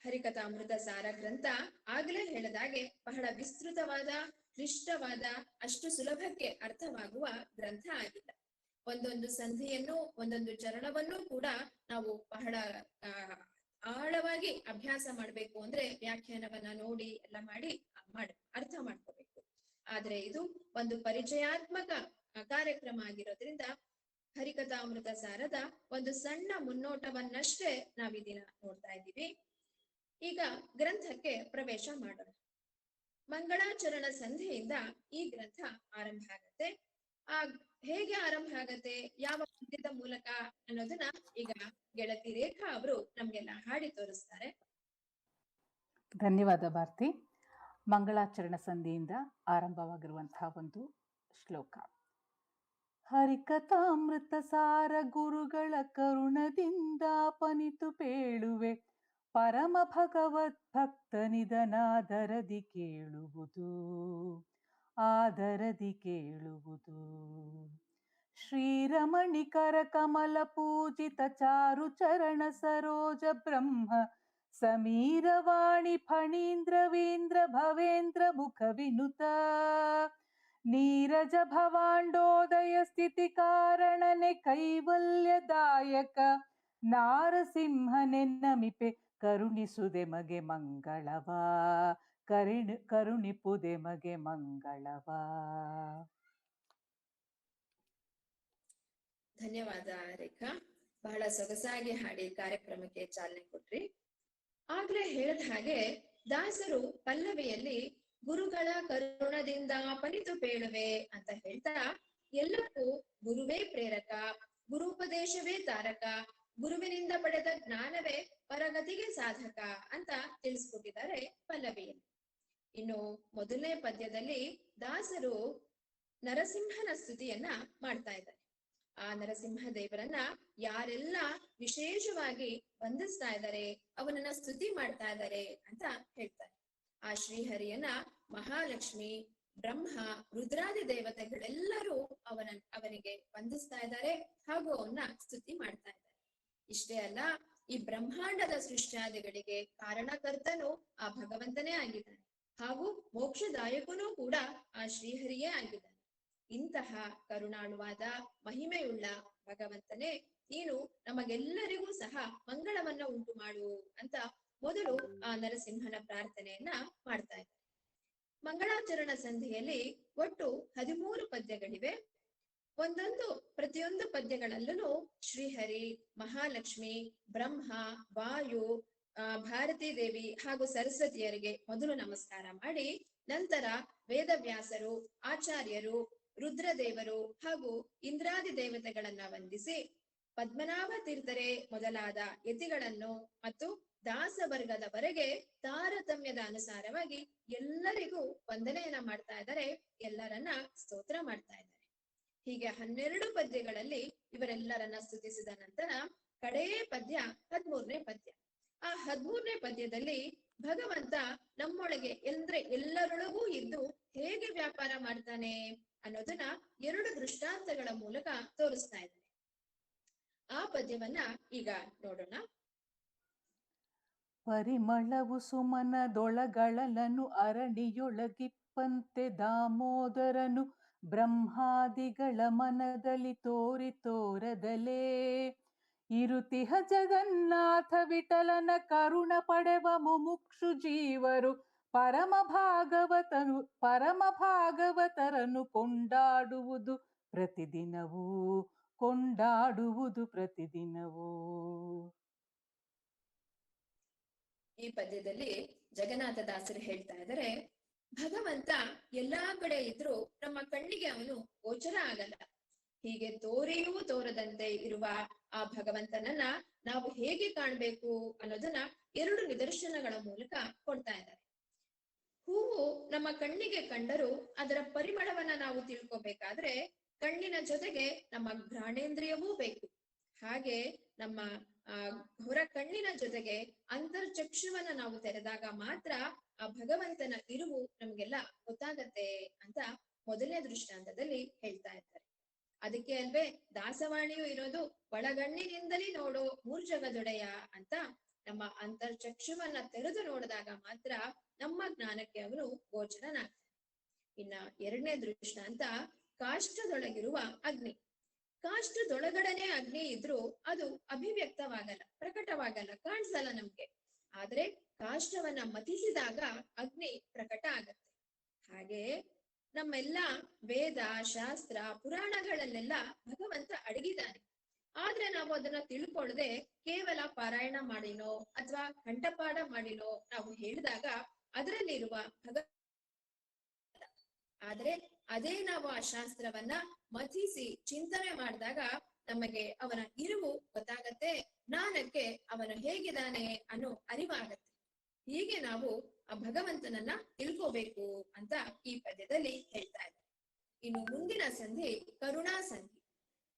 ಹರಿಕಥಾಮೃತ ಸಾರ ಗ್ರಂಥ ಆಗ್ಲೇ ಹೇಳಿದಾಗೆ ಬಹಳ ವಿಸ್ತೃತವಾದ, ಕ್ಲಿಷ್ಟವಾದ, ಅಷ್ಟು ಸುಲಭಕ್ಕೆ ಅರ್ಥವಾಗುವ ಗ್ರಂಥ ಆಗಿಲ್ಲ. ಒಂದೊಂದು ಸಂಧಿಯನ್ನು, ಒಂದೊಂದು ಚರಣವನ್ನು ಕೂಡ ನಾವು ಬಹಳ ಆಳವಾಗಿ ಅಭ್ಯಾಸ ಮಾಡ್ಬೇಕು ಅಂದ್ರೆ ವ್ಯಾಖ್ಯಾನವನ್ನ ನೋಡಿ ಎಲ್ಲ ಮಾಡಿ ಅರ್ಥ ಮಾಡ್ಕೋಬೇಕು. ಆದ್ರೆ ಇದು ಒಂದು ಪರಿಚಯಾತ್ಮಕ ಕಾರ್ಯಕ್ರಮ ಆಗಿರೋದ್ರಿಂದ ಹರಿಕಥಾಮೃತ ಸಾರದ ಒಂದು ಸಣ್ಣ ಮುನ್ನೋಟವನ್ನಷ್ಟೇ ನಾವಿದಿನ ನೋಡ್ತಾ ಇದ್ದೀವಿ. ಈಗ ಗ್ರಂಥಕ್ಕೆ ಪ್ರವೇಶ ಮಾಡೋಣ. ಮಂಗಳಾಚರಣ ಸಂಧಿಯಿಂದ ಈ ಗ್ರಂಥ ಆರಂಭ ಆಗತ್ತೆ. ಹೇಗೆ ಆರಂಭ ಆಗತ್ತೆ, ಯಾವ ಪದ್ಯದ ಮೂಲಕ ಅನ್ನೋದನ್ನ ಈಗ ಗೆಳತಿ ರೇಖಾ ಅವರು ನಮ್ಗೆಲ್ಲ ಹಾಡಿ ತೋರಿಸ್ತಾರೆ. ಧನ್ಯವಾದ ಭಾರತಿ. ಮಂಗಳಾಚರಣ ಸಂಧಿಯಿಂದ ಆರಂಭವಾಗಿರುವಂತಹ ಒಂದು ಶ್ಲೋಕ. ಹರಿಕಥಾಮೃತ ಸಾರ ಗುರುಗಳ ಕರುಣದಿಂದ ಪನಿತು ಪೇಳುವೆ ಪರಮ ಭಗವದ್ ಭಕ್ತನಿದನಾದರದಿ ಕೇಳುವುದು, ಆದರದಿ ಕೇಳುವುದು. ಶ್ರೀರಮಣಿಕರ ಕಮಲ ಪೂಜಿತ ಚಾರು ಚರಣ ಸರೋಜ ಬ್ರಹ್ಮ ಸಮೀರವಾಣಿ ಫಣೀಂದ್ರವೀಂದ್ರ ಭವೇಂದ್ರ ಮುಖ ವಿನುತ ನೀರಜ ಭವಾಂಡೋದಯ ಸ್ಥಿತಿ ಕಾರಣನೆ ಕೈವಲ್ಯದಾಯಕ ನಾರಸಿಂಹನೆ ನಮಿಪೆ ಕರುಣಿಸುದೆ ಮಗೆ ಮಂಗಳವಾ, ಕರುಣಿಪುದೆ ಮಗೆ ಮಂಗಳವಾ. ಧನ್ಯವಾದ ರೇಖಾ, ಬಹಳ ಸೊಗಸಾಗಿ ಹಾಡಿ ಕಾರ್ಯಕ್ರಮಕ್ಕೆ ಚಾಲನೆ ಕೊಟ್ರಿ. ಆಗ್ಲೇ ಹೇಳಿದ ಹಾಗೆ ದಾಸರು ಪಲ್ಲವಿಯಲ್ಲಿ ಗುರುಗಳ ಕರುಣದಿಂದ ಪನಿತು ಪೇಳುವೆ ಅಂತ ಹೇಳ್ತಾ ಎಲ್ಲಕ್ಕೂ ಗುರುವೇ ಪ್ರೇರಕ, ಗುರುಪದೇಶವೇ ತಾರಕ, ಗುರುವಿನಿಂದ ಪಡೆದ ಜ್ಞಾನವೇ ಪರಗತಿಗೆ ಸಾಧಕ ಅಂತ ತಿಳಿಸ್ಕೊಟ್ಟಿದ್ದಾರೆ ಪಲ್ಲವಿಯಲ್ಲಿ. ಇನ್ನು ಮೊದಲನೇ ಪದ್ಯದಲ್ಲಿ ದಾಸರು ನರಸಿಂಹನ ಸ್ತುತಿಯನ್ನ ಮಾಡ್ತಾ ಇದ್ದಾರೆ. ಆ ನರಸಿಂಹ ದೇವರನ್ನ ಯಾರೆಲ್ಲ ವಿಶೇಷವಾಗಿ ವಂದಿಸ್ತಾ ಇದ್ದಾರೆ, ಅವನನ್ನ ಸ್ತುತಿ ಮಾಡ್ತಾ ಇದ್ದಾರೆ ಅಂತ ಹೇಳ್ತಾರೆ. ಆ ಶ್ರೀಹರಿಯನ್ನ ಮಹಾಲಕ್ಷ್ಮಿ, ಬ್ರಹ್ಮ, ರುದ್ರಾದಿ ದೇವತೆಗಳೆಲ್ಲರೂ ಅವನಿಗೆ ವಂದಿಸ್ತಾ ಇದ್ದಾರೆ ಹಾಗೂ ಅವನ್ನ ಸ್ತುತಿ ಮಾಡ್ತಾ ಇದ್ದಾರೆ. ಇಷ್ಟೇ ಅಲ್ಲ, ಈ ಬ್ರಹ್ಮಾಂಡದ ಸೃಷ್ಟಿಯಾದಿಗಳಿಗೆ ಕಾರಣಕರ್ತನು ಆ ಭಗವಂತನೇ ಆಗಿದ್ದಾನೆ ಹಾಗೂ ಮೋಕ್ಷದಾಯಕನೂ ಕೂಡ ಆ ಶ್ರೀಹರಿಯೇ ಆಗಿದ್ದಾನೆ. ಇಂತಹ ಕರುಣಾಳುವಾದ ಮಹಿಮೆಯುಳ್ಳ ಭಗವಂತನೇ, ನೀನು ನಮಗೆಲ್ಲರಿಗೂ ಸಹ ಮಂಗಳವನ್ನ ಉಂಟು ಮಾಡು ಅಂತ ಮೊದಲು ಆ ನರಸಿಂಹನ ಪ್ರಾರ್ಥನೆಯನ್ನ ಮಾಡ್ತಾ ಇದ್ದಾರೆ. ಮಂಗಳಾಚರಣ ಸಂಧಿಯಲ್ಲಿ ಒಟ್ಟು 13 ಪದ್ಯಗಳಿವೆ. ಪ್ರತಿಯೊಂದು ಪದ್ಯಗಳಲ್ಲೂ ಶ್ರೀಹರಿ, ಮಹಾಲಕ್ಷ್ಮಿ, ಬ್ರಹ್ಮ, ವಾಯು, ಭಾರತೀ ದೇವಿ ಹಾಗೂ ಸರಸ್ವತಿಯರಿಗೆ ಮೊದಲು ನಮಸ್ಕಾರ ಮಾಡಿ, ನಂತರ ವೇದವ್ಯಾಸರು, ಆಚಾರ್ಯರು, ರುದ್ರದೇವರು ಹಾಗೂ ಇಂದ್ರಾದಿ ದೇವತೆಗಳನ್ನ ವಂದಿಸಿ, ಪದ್ಮನಾಭ ತೀರ್ಥರೇ ಮೊದಲಾದ ಯತಿಗಳನ್ನು ಮತ್ತು ದಾಸವರ್ಗದವರೆಗೆ ತಾರತಮ್ಯದ ಅನುಸಾರವಾಗಿ ಎಲ್ಲರಿಗೂ ವಂದನೆಯನ್ನ ಮಾಡ್ತಾ ಇದ್ದಾರೆ, ಎಲ್ಲರನ್ನ ಸ್ತೋತ್ರ ಮಾಡ್ತಾ ಇದ್ದಾರೆ. ಹೀಗೆ 12 ಪದ್ಯಗಳಲ್ಲಿ ಇವರೆಲ್ಲರನ್ನ ಸ್ತುತಿಸಿದ ನಂತರ ಕಡೆಯ ಪದ್ಯ 13ನೇ ಪದ್ಯ. ಆ 13ನೇ ಪದ್ಯದಲ್ಲಿ ಭಗವಂತ ನಮ್ಮೊಳಗೆ ಎಲ್ಲರೊಳಗೂ ಇದ್ದು ಹೇಗೆ ವ್ಯಾಪಾರ ಮಾಡ್ತಾನೆ ಅನ್ನೋದನ್ನ 2 ದೃಷ್ಟಾಂತಗಳ ಮೂಲಕ ತೋರಿಸ್ತಾ ಇದ್ದಾರೆ. ಆ ಪದ್ಯವನ್ನ ಈಗ ನೋಡೋಣ. ಪರಿಮಳವು ಸುಮನದೊಳಗಳಲನು ಅರಣಿಯೊಳಗಿಪ್ಪಂತೆ ದಾಮೋದರನು ಬ್ರಹ್ಮಾದಿಗಳ ಮನದಲ್ಲಿ ತೋರದಲೇ ಇರುತಿಹ ಜಗನ್ನಾಥ ವಿಠಲನ ಕರುಣ ಪಡೆವ ಮುಮುಕ್ಷು ಜೀವರು ಪರಮ ಭಾಗವತರನ್ನು ಕೊಂಡಾಡುವುದು ಪ್ರತಿದಿನವೂ. ಈ ಪದ್ಯದಲ್ಲಿ ಜಗನ್ನಾಥ ದಾಸರು ಹೇಳ್ತಾ ಇದ್ದಾರೆ, ಭಗವಂತ ಎಲ್ಲಾ ಕಡೆ ಇದ್ರೂ ನಮ್ಮ ಕಣ್ಣಿಗೆ ಅವನು ಗೋಚರ ಆಗಲ್ಲ. ಹೀಗೆ ತೋರಿಯೂ ತೋರದಂತೆ ಇರುವ ಆ ಭಗವಂತನನ್ನ ನಾವು ಹೇಗೆ ಕಾಣ್ಬೇಕು ಅನ್ನೋದನ್ನ 2 ನಿದರ್ಶನಗಳ ಮೂಲಕ ಕೊಡ್ತಾ ಇದ್ದಾರೆ. ಹೂವು ನಮ್ಮ ಕಣ್ಣಿಗೆ ಕಂಡರೂ ಅದರ ಪರಿಮಳವನ್ನ ನಾವು ತಿಳ್ಕೊಬೇಕಾದ್ರೆ ಕಣ್ಣಿನ ಜೊತೆಗೆ ನಮ್ಮ ಘ್ರಾಣೇಂದ್ರಿಯವೂ ಬೇಕು. ಹಾಗೆ ನಮ್ಮ ಹೊರ ಕಣ್ಣಿನ ಜೊತೆಗೆ ಅಂತರ್ಚಕ್ಷುವನ್ನ ನಾವು ತೆರೆದಾಗ ಮಾತ್ರ ಆ ಭಗವಂತನ ಇರುವು ನಮ್ಗೆಲ್ಲ ಗೊತ್ತಾಗತ್ತೆ ಅಂತ ಮೊದಲನೇ ದೃಷ್ಟಾಂತದಲ್ಲಿ ಹೇಳ್ತಾ ಇದ್ದಾರೆ. ಅದಕ್ಕೆ ಅಲ್ವೇ ದಾಸವಾಣಿಯು ಇರೋದು ಒಳಗಣ್ಣಿನಿಂದಲೇ ನೋಡೋ ಮೂರ್ಜಗದೊಡೆಯ ಅಂತ. ನಮ್ಮ ಅಂತರ್ಚಕ್ಷುವನ್ನ ತೆರೆದು ನೋಡಿದಾಗ ಮಾತ್ರ ನಮ್ಮ ಜ್ಞಾನಕ್ಕೆ ಅವನು ಗೋಚರನಾಗ್ತಾನೆ. ಇನ್ನ 2ನೇ ದೃಷ್ಟಾಂತ ಕಾಷ್ಟದೊಳಗಿರುವ ಅಗ್ನಿ. ಕಾಷ್ಟದೊಳಗಡೆನೆ ಅಗ್ನಿ ಇದ್ರೂ ಅದು ಅಭಿವ್ಯಕ್ತವಾಗಲ್ಲ, ಪ್ರಕಟವಾಗಲ್ಲ, ಕಾಣಿಸಲ್ಲ ನಮ್ಗೆ. ಆದ್ರೆ ಕಾಷ್ಟವನ್ನ ಮಥಿಸಿದಾಗ ಅಗ್ನಿ ಪ್ರಕಟ ಆಗತ್ತೆ. ಹಾಗೆ ನಮ್ಮೆಲ್ಲ ವೇದ, ಶಾಸ್ತ್ರ, ಪುರಾಣಗಳಲ್ಲೆಲ್ಲ ಭಗವಂತ ಅಡಗಿದ್ದಾನೆ. ಆದ್ರೆ ನಾವು ಅದನ್ನ ತಿಳ್ಕೊಳ್ಳದೆ ಕೇವಲ ಪಾರಾಯಣ ಮಾಡಿನೋ ಅಥವಾ ಕಂಠಪಾಠ ಮಾಡಿನೋ ನಾವು ಹೇಳಿದಾಗ ಅದರಲ್ಲಿರುವ ಆದ್ರೆ ಅದೇ ನಾವು ಆ ಶಾಸ್ತ್ರವನ್ನ ಮಥಿಸಿ ಚಿಂತನೆ ಮಾಡಿದಾಗ ನಮಗೆ ಅವನ ಇರುವು ಗೊತ್ತಾಗತ್ತೆ, ಜ್ಞಾನಕ್ಕೆ ಅವನು ಹೇಗಿದ್ದಾನೆ ಅನ್ನೋ ಅರಿವಾಗತ್ತೆ. ಹೀಗೆ ನಾವು ಆ ಭಗವಂತನನ್ನ ತಿಳ್ಕೋಬೇಕು ಅಂತ ಈ ಪದ್ಯದಲ್ಲಿ ಹೇಳ್ತಾ ಇದ್ದಾರೆ. ಇನ್ನು ಮುಂದಿನ ಸಂಧಿ ಕರುಣಾ ಸಂಧಿ.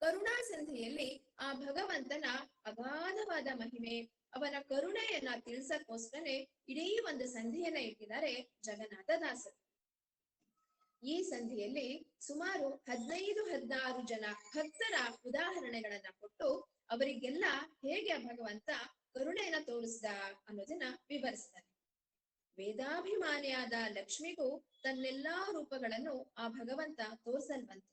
ಕರುಣಾ ಸಂಧಿಯಲ್ಲಿ ಆ ಭಗವಂತನ ಅಗಾಧವಾದ ಮಹಿಮೆ, ಅವನ ಕರುಣೆಯನ್ನ ತಿಳಿಸಕ್ಕೋಸ್ಕರನೇ ಇಡೀ ಒಂದು ಸಂಧಿಯನ್ನ ಇಟ್ಟಿದ್ದಾರೆ ಜಗನ್ನಾಥ ದಾಸರು. ಈ ಸಂಧಿಯಲ್ಲಿ ಸುಮಾರು 15-16 ಜನ ಭಕ್ತರ ಉದಾಹರಣೆಗಳನ್ನ ಕೊಟ್ಟು ಅವರಿಗೆಲ್ಲ ಹೇಗೆ ಭಗವಂತ ಕರುಣೆಯನ್ನ ತೋರಿಸ್ದ ಅನ್ನೋದನ್ನ ವಿವರಿಸ್ತಾರೆ. ವೇದಾಭಿಮಾನಿಯಾದ ಲಕ್ಷ್ಮಿಗೂ ತನ್ನೆಲ್ಲಾ ರೂಪಗಳನ್ನು ಆ ಭಗವಂತ ತೋರ್ಸಲ್ವಂತೆ.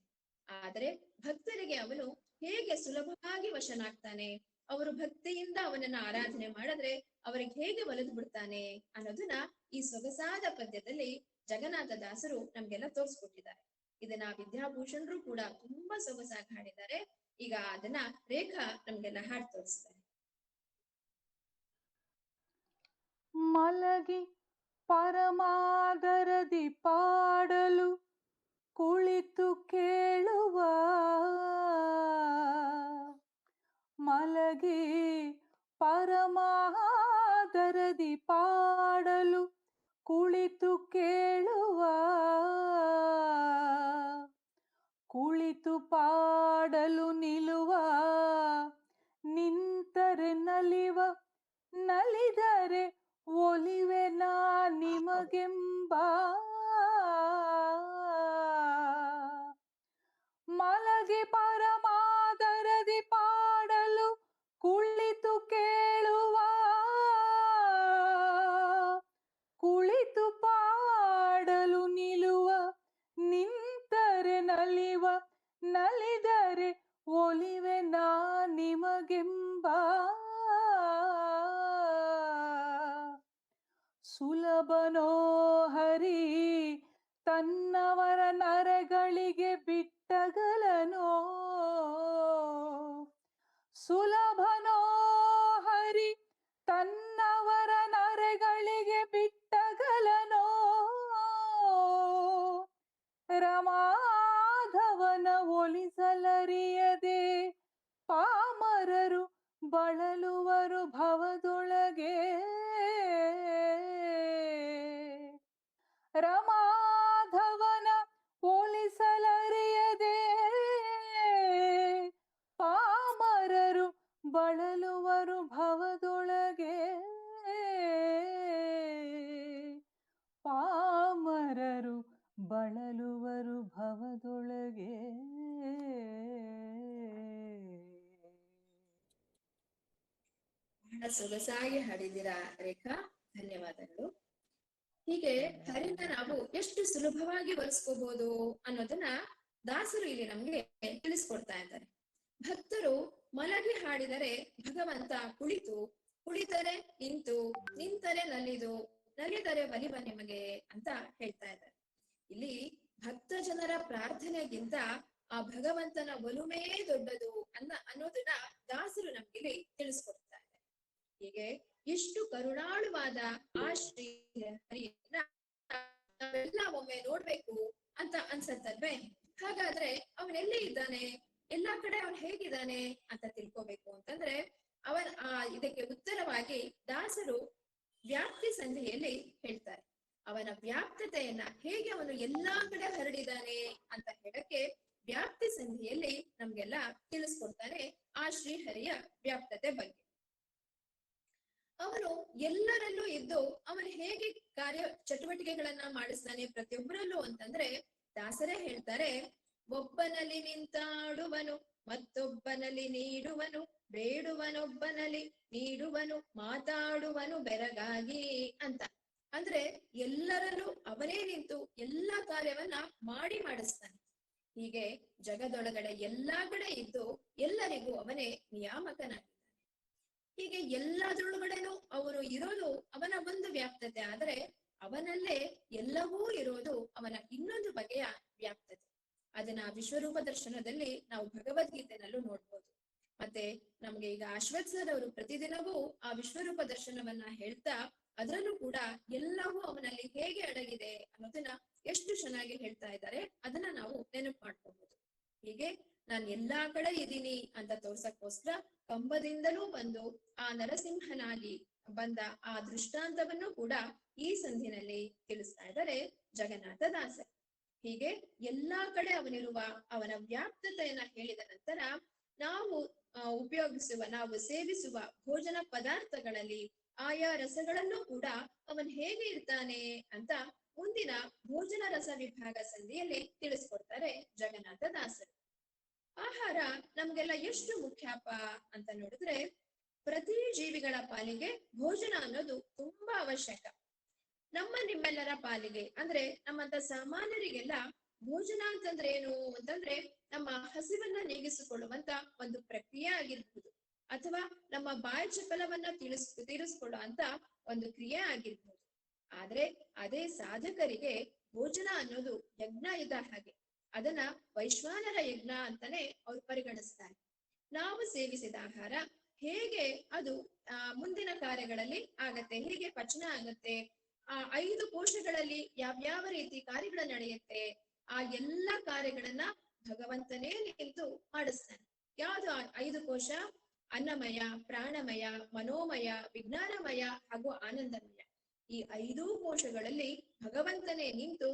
ಆದರೆ ಭಕ್ತರಿಗೆ ಅವನು ಹೇಗೆ ಸುಲಭವಾಗಿ ವಶನಾಗ್ತಾನೆ, ಅವರು ಭಕ್ತಿಯಿಂದ ಅವನನ್ನ ಆರಾಧನೆ ಮಾಡಿದ್ರೆ ಅವರಿಗೆ ಹೇಗೆ ಒಲಿದು ಬಿಡ್ತಾನೆ ಅನ್ನೋದನ್ನ ಈ ಸೊಗಸಾದ ಪದ್ಯದಲ್ಲಿ ಜಗನ್ನಾಥ ದಾಸರು ನಮ್ಗೆಲ್ಲ ತೋರ್ಸ್ಕೊಟ್ಟಿದ್ದಾರೆ. ಇದನ್ನ ವಿದ್ಯಾಭೂಷಣರು ಕೂಡ ತುಂಬಾ ಸೊಗಸಾಗಿ ಹಾಡಿದ್ದಾರೆ. ಈಗ ಅದನ್ನ ರೇಖಾ ನಮ್ಗೆಲ್ಲ ಹಾಡು ತೋರಿಸ್ತಾರೆ. ಮಲಗಿ ಪರಮಾದರದಿ ಪಾಡಲು ಕುಳಿತು ಕೇಳುವ, ಮಲಗಿ ಪರಮಾದರದಿ ಪಾಡಲು ಕುಳಿತು ಕೇಳುವ, ಕುಳಿತು ಪಾಡಲು ನಿಲ್ಲುವ, ನಿಂತರೆ ನಲಿವ, ನಲಿದರೆ ಒಲಿವೆ ನಾ ನಿಮಗೆಂಬ, ಮಲಗಿ ಪರಮಾದರದಿ ಪಾಡಲು ಕುಳಿತು ಕೇಳುವ, ಕುಳಿತು ಪಾಡಲು ನಿಲ್ಲುವ, ನಿಂತರೆ ನಲಿವ, ನಲಿದರೆ ಒಲಿವೆ ನಾ ನಿಮಗೆಂಬ, ಸುಲಭನೋ ಹರಿ ತನ್ನವರ ನರಗಳಿಗೆ ಬಿಟ್ಟಗಲನೋ, ಸುಲಭನೋ ಹರಿ ತನ್ನವರ ನರಗಳಿಗೆ ಬಿಟ್ಟಗಲನೋ, ರಮಾಧವನ ಒಲಿಸಲರಿಯದೆ ಪಾಮರರು ಬಳಲುವರು ಭವದೊಳಗೆ, ರಮಾಧವನ ಒಲಿಸಲರಿಯದೆ ಪಾಮರರು ಬಳಲುವರು ಭವದೊಳಗೆ, ಪಾಮರರು ಬಳಲುವರು ಭವದೊಳಗೆ. ಬಹಳ ಸೊಗಸಾಗಿ ಹಾಡಿದ್ದೀರಾ ರೇಖಾ, ಧನ್ಯವಾದಗಳು. ಹೀಗೆ ಹರಿನ ನಾವು ಎಷ್ಟು ಸುಲಭವಾಗಿ ಒಲಿಸ್ಕೋಬಹುದು ಅನ್ನೋದನ್ನ ದಾಸರು ಇಲ್ಲಿ ನಮ್ಗೆ ತಿಳಿಸ್ಕೊಡ್ತಾ ಇದ್ದಾರೆ. ಭಕ್ತರು ಮಲಗಿ ಹಾಡಿದರೆ ಭಗವಂತ ಕುಳಿತು, ಕುಳಿತರೆ ನಿಂತು, ನಿಂತರೆ ನಲಿದು, ನಲಿದರೆ ಒಲಿವ ನಿಮಗೆ ಅಂತ ಹೇಳ್ತಾ ಇದ್ದಾರೆ. ಇಲ್ಲಿ ಭಕ್ತ ಜನರ ಪ್ರಾರ್ಥನೆಗಿಂತ ಆ ಭಗವಂತನ ಒಲುಮೇ ದೊಡ್ಡದು ಅನ್ನೋದನ್ನ ದಾಸರು ನಮ್ಗಿಲ್ಲಿ ತಿಳಿಸ್ಕೊಡ್ತಾ ಇದ್ದಾರೆ. ಹೀಗೆ ಎಷ್ಟು ಕರುಣಾಳುವಾದ ಆ ಶ್ರೀ ಹರಿಯನ್ನ ನಾವೆಲ್ಲ ಒಮ್ಮೆ ನೋಡ್ಬೇಕು ಅಂತ ಅನ್ಸತ್ತಲ್ವೇ? ಹಾಗಾದ್ರೆ ಅವನೆಲ್ಲೇ ಇದ್ದಾನೆ, ಎಲ್ಲಾ ಕಡೆ ಅವನ್ ಹೇಗಿದ್ದಾನೆ ಅಂತ ತಿಳ್ಕೋಬೇಕು ಅಂತಂದ್ರೆ ಇದಕ್ಕೆ ಉತ್ತರವಾಗಿ ದಾಸರು ವ್ಯಾಪ್ತಿ ಸಂಧಿಯಲ್ಲಿ ಹೇಳ್ತಾರೆ. ಅವನ ವ್ಯಾಪ್ತತೆಯನ್ನ ಹೇಗೆ ಅವನು ಎಲ್ಲಾ ಕಡೆ ಹರಡಿದ್ದಾನೆ ಅಂತ ಹೇಳಕ್ಕೆ ವ್ಯಾಪ್ತಿ ಸಂಧಿಯಲ್ಲಿ ನಮ್ಗೆಲ್ಲ ತಿಳಿಸ್ಕೊಡ್ತಾನೆ ಆ ಶ್ರೀಹರಿಯ ವ್ಯಾಪ್ತತೆ ಬಗ್ಗೆ. ಅವನು ಎಲ್ಲರಲ್ಲೂ ಇದ್ದು ಅವನು ಹೇಗೆ ಕಾರ್ಯ ಚಟುವಟಿಕೆಗಳನ್ನ ಮಾಡಿಸ್ತಾನೆ ಪ್ರತಿಯೊಬ್ಬರಲ್ಲೂ ಅಂತಂದ್ರೆ ದಾಸರೇ ಹೇಳ್ತಾರೆ, ಒಬ್ಬನಲ್ಲಿ ನಿಂತಾಡುವನು, ಮತ್ತೊಬ್ಬನಲ್ಲಿ ನೀಡುವನು, ಬೇಡುವನೊಬ್ಬನಲ್ಲಿ ನೀಡುವನು, ಮಾತಾಡುವನು ಬೆರಗಾಗಿ ಅಂತ. ಅಂದ್ರೆ ಎಲ್ಲರಲ್ಲೂ ಅವನೇ ನಿಂತು ಎಲ್ಲಾ ಕಾರ್ಯವನ್ನ ಮಾಡಿಸ್ತಾನೆ. ಹೀಗೆ ಜಗದೊಳಗಡೆ ಎಲ್ಲಾ ಕಡೆ ಇದ್ದು ಎಲ್ಲರಿಗೂ ಅವನೇ ನಿಯಾಮಕನಾಗಿದ್ದಾನೆ. ಹೀಗೆ ಎಲ್ಲದರೊಳಗಡೆನೂ ಅವನು ಇರೋದು ಅವನ ಒಂದು ವ್ಯಾಪ್ತತೆ, ಆದರೆ ಅವನಲ್ಲೇ ಎಲ್ಲವೂ ಇರೋದು ಅವನ ಇನ್ನೊಂದು ಬಗೆಯ ವ್ಯಾಪ್ತತೆ. ಅದನ್ನ ವಿಶ್ವರೂಪ ದರ್ಶನದಲ್ಲಿ ನಾವು ಭಗವದ್ಗೀತೆನಲ್ಲೂ ನೋಡ್ಬೋದು. ಮತ್ತೆ ನಮ್ಗೆ ಈಗ ಅಶ್ವಥ್ ಸರ್ ಅವರು ಪ್ರತಿದಿನವೂ ಆ ವಿಶ್ವರೂಪ ದರ್ಶನವನ್ನ ಹೇಳ್ತಾ ಅದರಲ್ಲೂ ಕೂಡ ಎಲ್ಲವೂ ಅವನಲ್ಲಿ ಹೇಗೆ ಅಡಗಿದೆ ಅನ್ನೋದನ್ನ ಎಷ್ಟು ಚೆನ್ನಾಗಿ ಹೇಳ್ತಾ ಇದ್ದಾರೆ, ಅದನ್ನ ನಾವು ನೆನಪು ಮಾಡ್ಕೋಬಹುದು. ಹೀಗೆ ನಾನ್ ಎಲ್ಲಾ ಕಡೆ ಇದ್ದೀನಿ ಅಂತ ತೋರ್ಸಕ್ಕೋಸ್ಕರ ಕಂಬದಿಂದಲೂ ಬಂದು ಆ ನರಸಿಂಹನಾಗಿ ಬಂದ ಆ ದೃಷ್ಟಾಂತವನ್ನು ಕೂಡ ಈ ಸಂಧಿನಲ್ಲಿ ತಿಳಿಸ್ತಾ ಇದ್ದಾರೆ ಜಗನ್ನಾಥ ದಾಸರು. ಹೀಗೆ ಎಲ್ಲಾ ಕಡೆ ಅವನಿರುವ ಅವನ ವ್ಯಾಪ್ತತೆಯನ್ನ ಹೇಳಿದ ನಂತರ ನಾವು ನಾವು ಸೇವಿಸುವ ಭೋಜನ ಪದಾರ್ಥಗಳಲ್ಲಿ ಆಯಾ ರಸಗಳಲ್ಲೂ ಕೂಡ ಅವನ್ ಹೇಗೆ ಇರ್ತಾನೆ ಅಂತ ಮುಂದಿನ ಭೋಜನ ರಸ ವಿಭಾಗ ಸಂಧಿಯಲ್ಲಿ ತಿಳಿಸ್ಕೊಡ್ತಾರೆ ಜಗನ್ನಾಥ ದಾಸರು. ಆಹಾರ ನಮ್ಗೆಲ್ಲ ಎಷ್ಟು ಮುಖ್ಯಪ್ಪ ಅಂತ ನೋಡಿದ್ರೆ, ಪ್ರತಿ ಜೀವಿಗಳ ಪಾಲಿಗೆ ಭೋಜನ ಅನ್ನೋದು ತುಂಬಾ ಅವಶ್ಯಕ. ನಿಮ್ಮೆಲ್ಲರ ಪಾಲಿಗೆ ಅಂದ್ರೆ ನಮ್ಮಂತ ಸಾಮಾನ್ಯರಿಗೆಲ್ಲ ಭೋಜನ ಅಂತಂದ್ರೆ ಏನು ಅಂತಂದ್ರೆ ನಮ್ಮ ಹಸಿವನ್ನ ನೀಗಿಸಿಕೊಳ್ಳುವಂತ ಒಂದು ಪ್ರಕ್ರಿಯೆ ಆಗಿರ್ಬಹುದು, ಅಥವಾ ನಮ್ಮ ಬಾಯಿ ಚಪಲವನ್ನ ತೀರಿಸ್ಕೊಳ್ಳೋ ಅಂತ ಒಂದು ಕ್ರಿಯೆ ಆಗಿರ್ಬಹುದು. ಆದ್ರೆ ಅದೇ ಸಾಧಕರಿಗೆ ಭೋಜನ ಅನ್ನೋದು ಯಜ್ಞ ಇದ್ದ ಹಾಗೆ. ಅದನ್ನ ವೈಶ್ವಾನರ ಯಜ್ಞ ಅಂತಾನೆ ಅವ್ರು ಪರಿಗಣಿಸ್ತಾರೆ. ನಾವು ಸೇವಿಸಿದ ಆಹಾರ ಹೇಗೆ ಅದು ಮುಂದಿನ ಕಾರ್ಯಗಳಲ್ಲಿ ಆಗತ್ತೆ, ಹೇಗೆ ಪಚನ ಆಗತ್ತೆ, ಆ 5 ಕೋಶಗಳಲ್ಲಿ ಯಾವ್ಯಾವ ರೀತಿ ಕಾರ್ಯಗಳು ನಡೆಯುತ್ತೆ, ಆ ಎಲ್ಲಾ ಕಾರ್ಯಗಳನ್ನ ಭಗವಂತನೇ ನಿಂತು ಮಾಡಿಸ್ತಾನೆ. ಯಾವ್ದು 5 ಕೋಶ? ಅನ್ನಮಯ, ಪ್ರಾಣಮಯ, ಮನೋಮಯ, ವಿಜ್ಞಾನಮಯ ಹಾಗೂ ಆನಂದಮಯ. ಈ 5 ಕೋಶಗಳಲ್ಲಿ ಭಗವಂತನೇ ನಿಂತು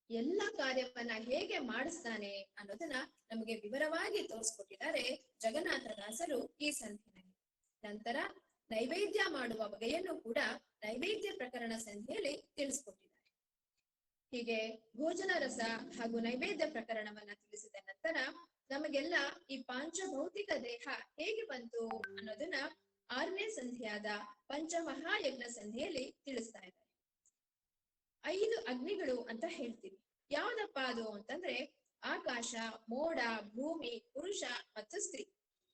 ಎಲ್ಲ ಕಾರ್ಯವನ್ನ ಹೇಗೆ ಮಾಡಿಸ್ತಾನೆ ಅನ್ನೋದನ್ನ ನಮಗೆ ವಿವರವಾಗಿ ತೋರಿಸ್ಕೊಟ್ಟಿದ್ದಾರೆ ಜಗನ್ನಾಥದಾಸರು ಈ ಸಂಧಿಯಲ್ಲಿ. ನಂತರ ನೈವೇದ್ಯ ಮಾಡುವ ಬಗೆಯನ್ನು ಕೂಡ ನೈವೇದ್ಯ ಪ್ರಕರಣ ಸಂಧಿಯಲ್ಲಿ ತಿಳಿಸ್ಕೊಟ್ಟಿದ್ದಾರೆ. ಹೀಗೆ ಭೋಜನ ರಸ ಹಾಗೂ ನೈವೇದ್ಯ ಪ್ರಕರಣವನ್ನ ತಿಳಿಸಿದ ನಂತರ ನಮಗೆಲ್ಲ ಈ ಪಾಂಚಭೌತಿಕ ದೇಹ ಹೇಗೆ ಬಂತು ಅನ್ನೋದನ್ನ 6ನೇ ಸಂಧಿಯಾದ ಪಂಚಮಹಾಯಜ್ಞ ಸಂಧಿಯಲ್ಲಿ ತಿಳಿಸ್ತಾ ಇದ್ದಾರೆ. 5 ಅಗ್ನಿಗಳು ಅಂತ ಹೇಳ್ತೀವಿ. ಯಾವ್ದಪ್ಪ ಅದು ಅಂತಂದ್ರೆ ಆಕಾಶ, ಮೋಡ, ಭೂಮಿ, ಪುರುಷ ಮತ್ತು ಸ್ತ್ರೀ.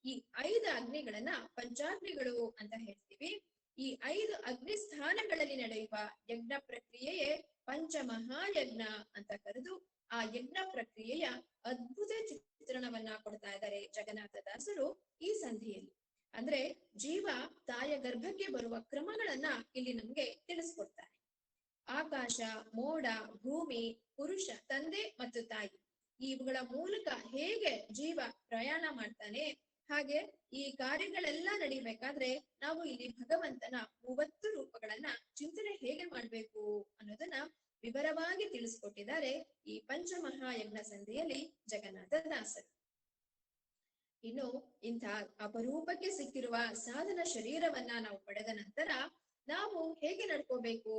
ಈ 5 ಅಗ್ನಿಗಳನ್ನ ಪಂಚಾಗ್ನಿಗಳು ಅಂತ ಹೇಳ್ತೀವಿ. ಈ 5 ಅಗ್ನಿ ಸ್ಥಾನಗಳಲ್ಲಿ ನಡೆಯುವ ಯಜ್ಞ ಪ್ರಕ್ರಿಯೆಯೇ ಪಂಚಮಹಾಯಜ್ಞ ಅಂತ ಕರೆದು ಆ ಯಜ್ಞ ಪ್ರಕ್ರಿಯೆಯ ಅದ್ಭುತ ಚಿತ್ರಣವನ್ನ ಕೊಡ್ತಾ ಇದ್ದಾರೆ ಜಗನ್ನಾಥದಾಸರು ಈ ಸಂಧಿಯಲ್ಲಿ. ಅಂದ್ರೆ ಜೀವ ತಾಯ ಗರ್ಭಕ್ಕೆ ಬರುವ ಕ್ರಮಗಳನ್ನ ಇಲ್ಲಿ ನಮ್ಗೆ ತಿಳಿಸ್ಕೊಡ್ತಾರೆ. ಆಕಾಶ, ಮೋಡ, ಭೂಮಿ, ಪುರುಷ, ತಂದೆ ಮತ್ತು ತಾಯಿ, ಇವುಗಳ ಮೂಲಕ ಹೇಗೆ ಜೀವ ಪ್ರಯಾಣ ಮಾಡ್ತಾನೆ, ಹಾಗೆ ಈ ಕಾರ್ಯಗಳೆಲ್ಲ ನಡಿಬೇಕಾದ್ರೆ ನಾವು ಇಲ್ಲಿ ಭಗವಂತನ 30 ರೂಪಗಳನ್ನ ಚಿಂತನೆ ಹೇಗೆ ಮಾಡ್ಬೇಕು ಅನ್ನೋದನ್ನ ವಿವರವಾಗಿ ತಿಳಿಸ್ಕೊಟ್ಟಿದ್ದಾರೆ ಈ ಪಂಚಮಹಾಯಜ್ಞ ಸಂಧಿಯಲ್ಲಿ ಜಗನ್ನಾಥದಾಸರು. ಇನ್ನು ಇಂಥ ಅಪರೂಪಕ್ಕೆ ಸಿಕ್ಕಿರುವ ಸಾಧನ ಶರೀರವನ್ನ ನಾವು ಪಡೆದ ನಂತರ ನಾವು ಹೇಗೆ ನಡ್ಕೋಬೇಕು,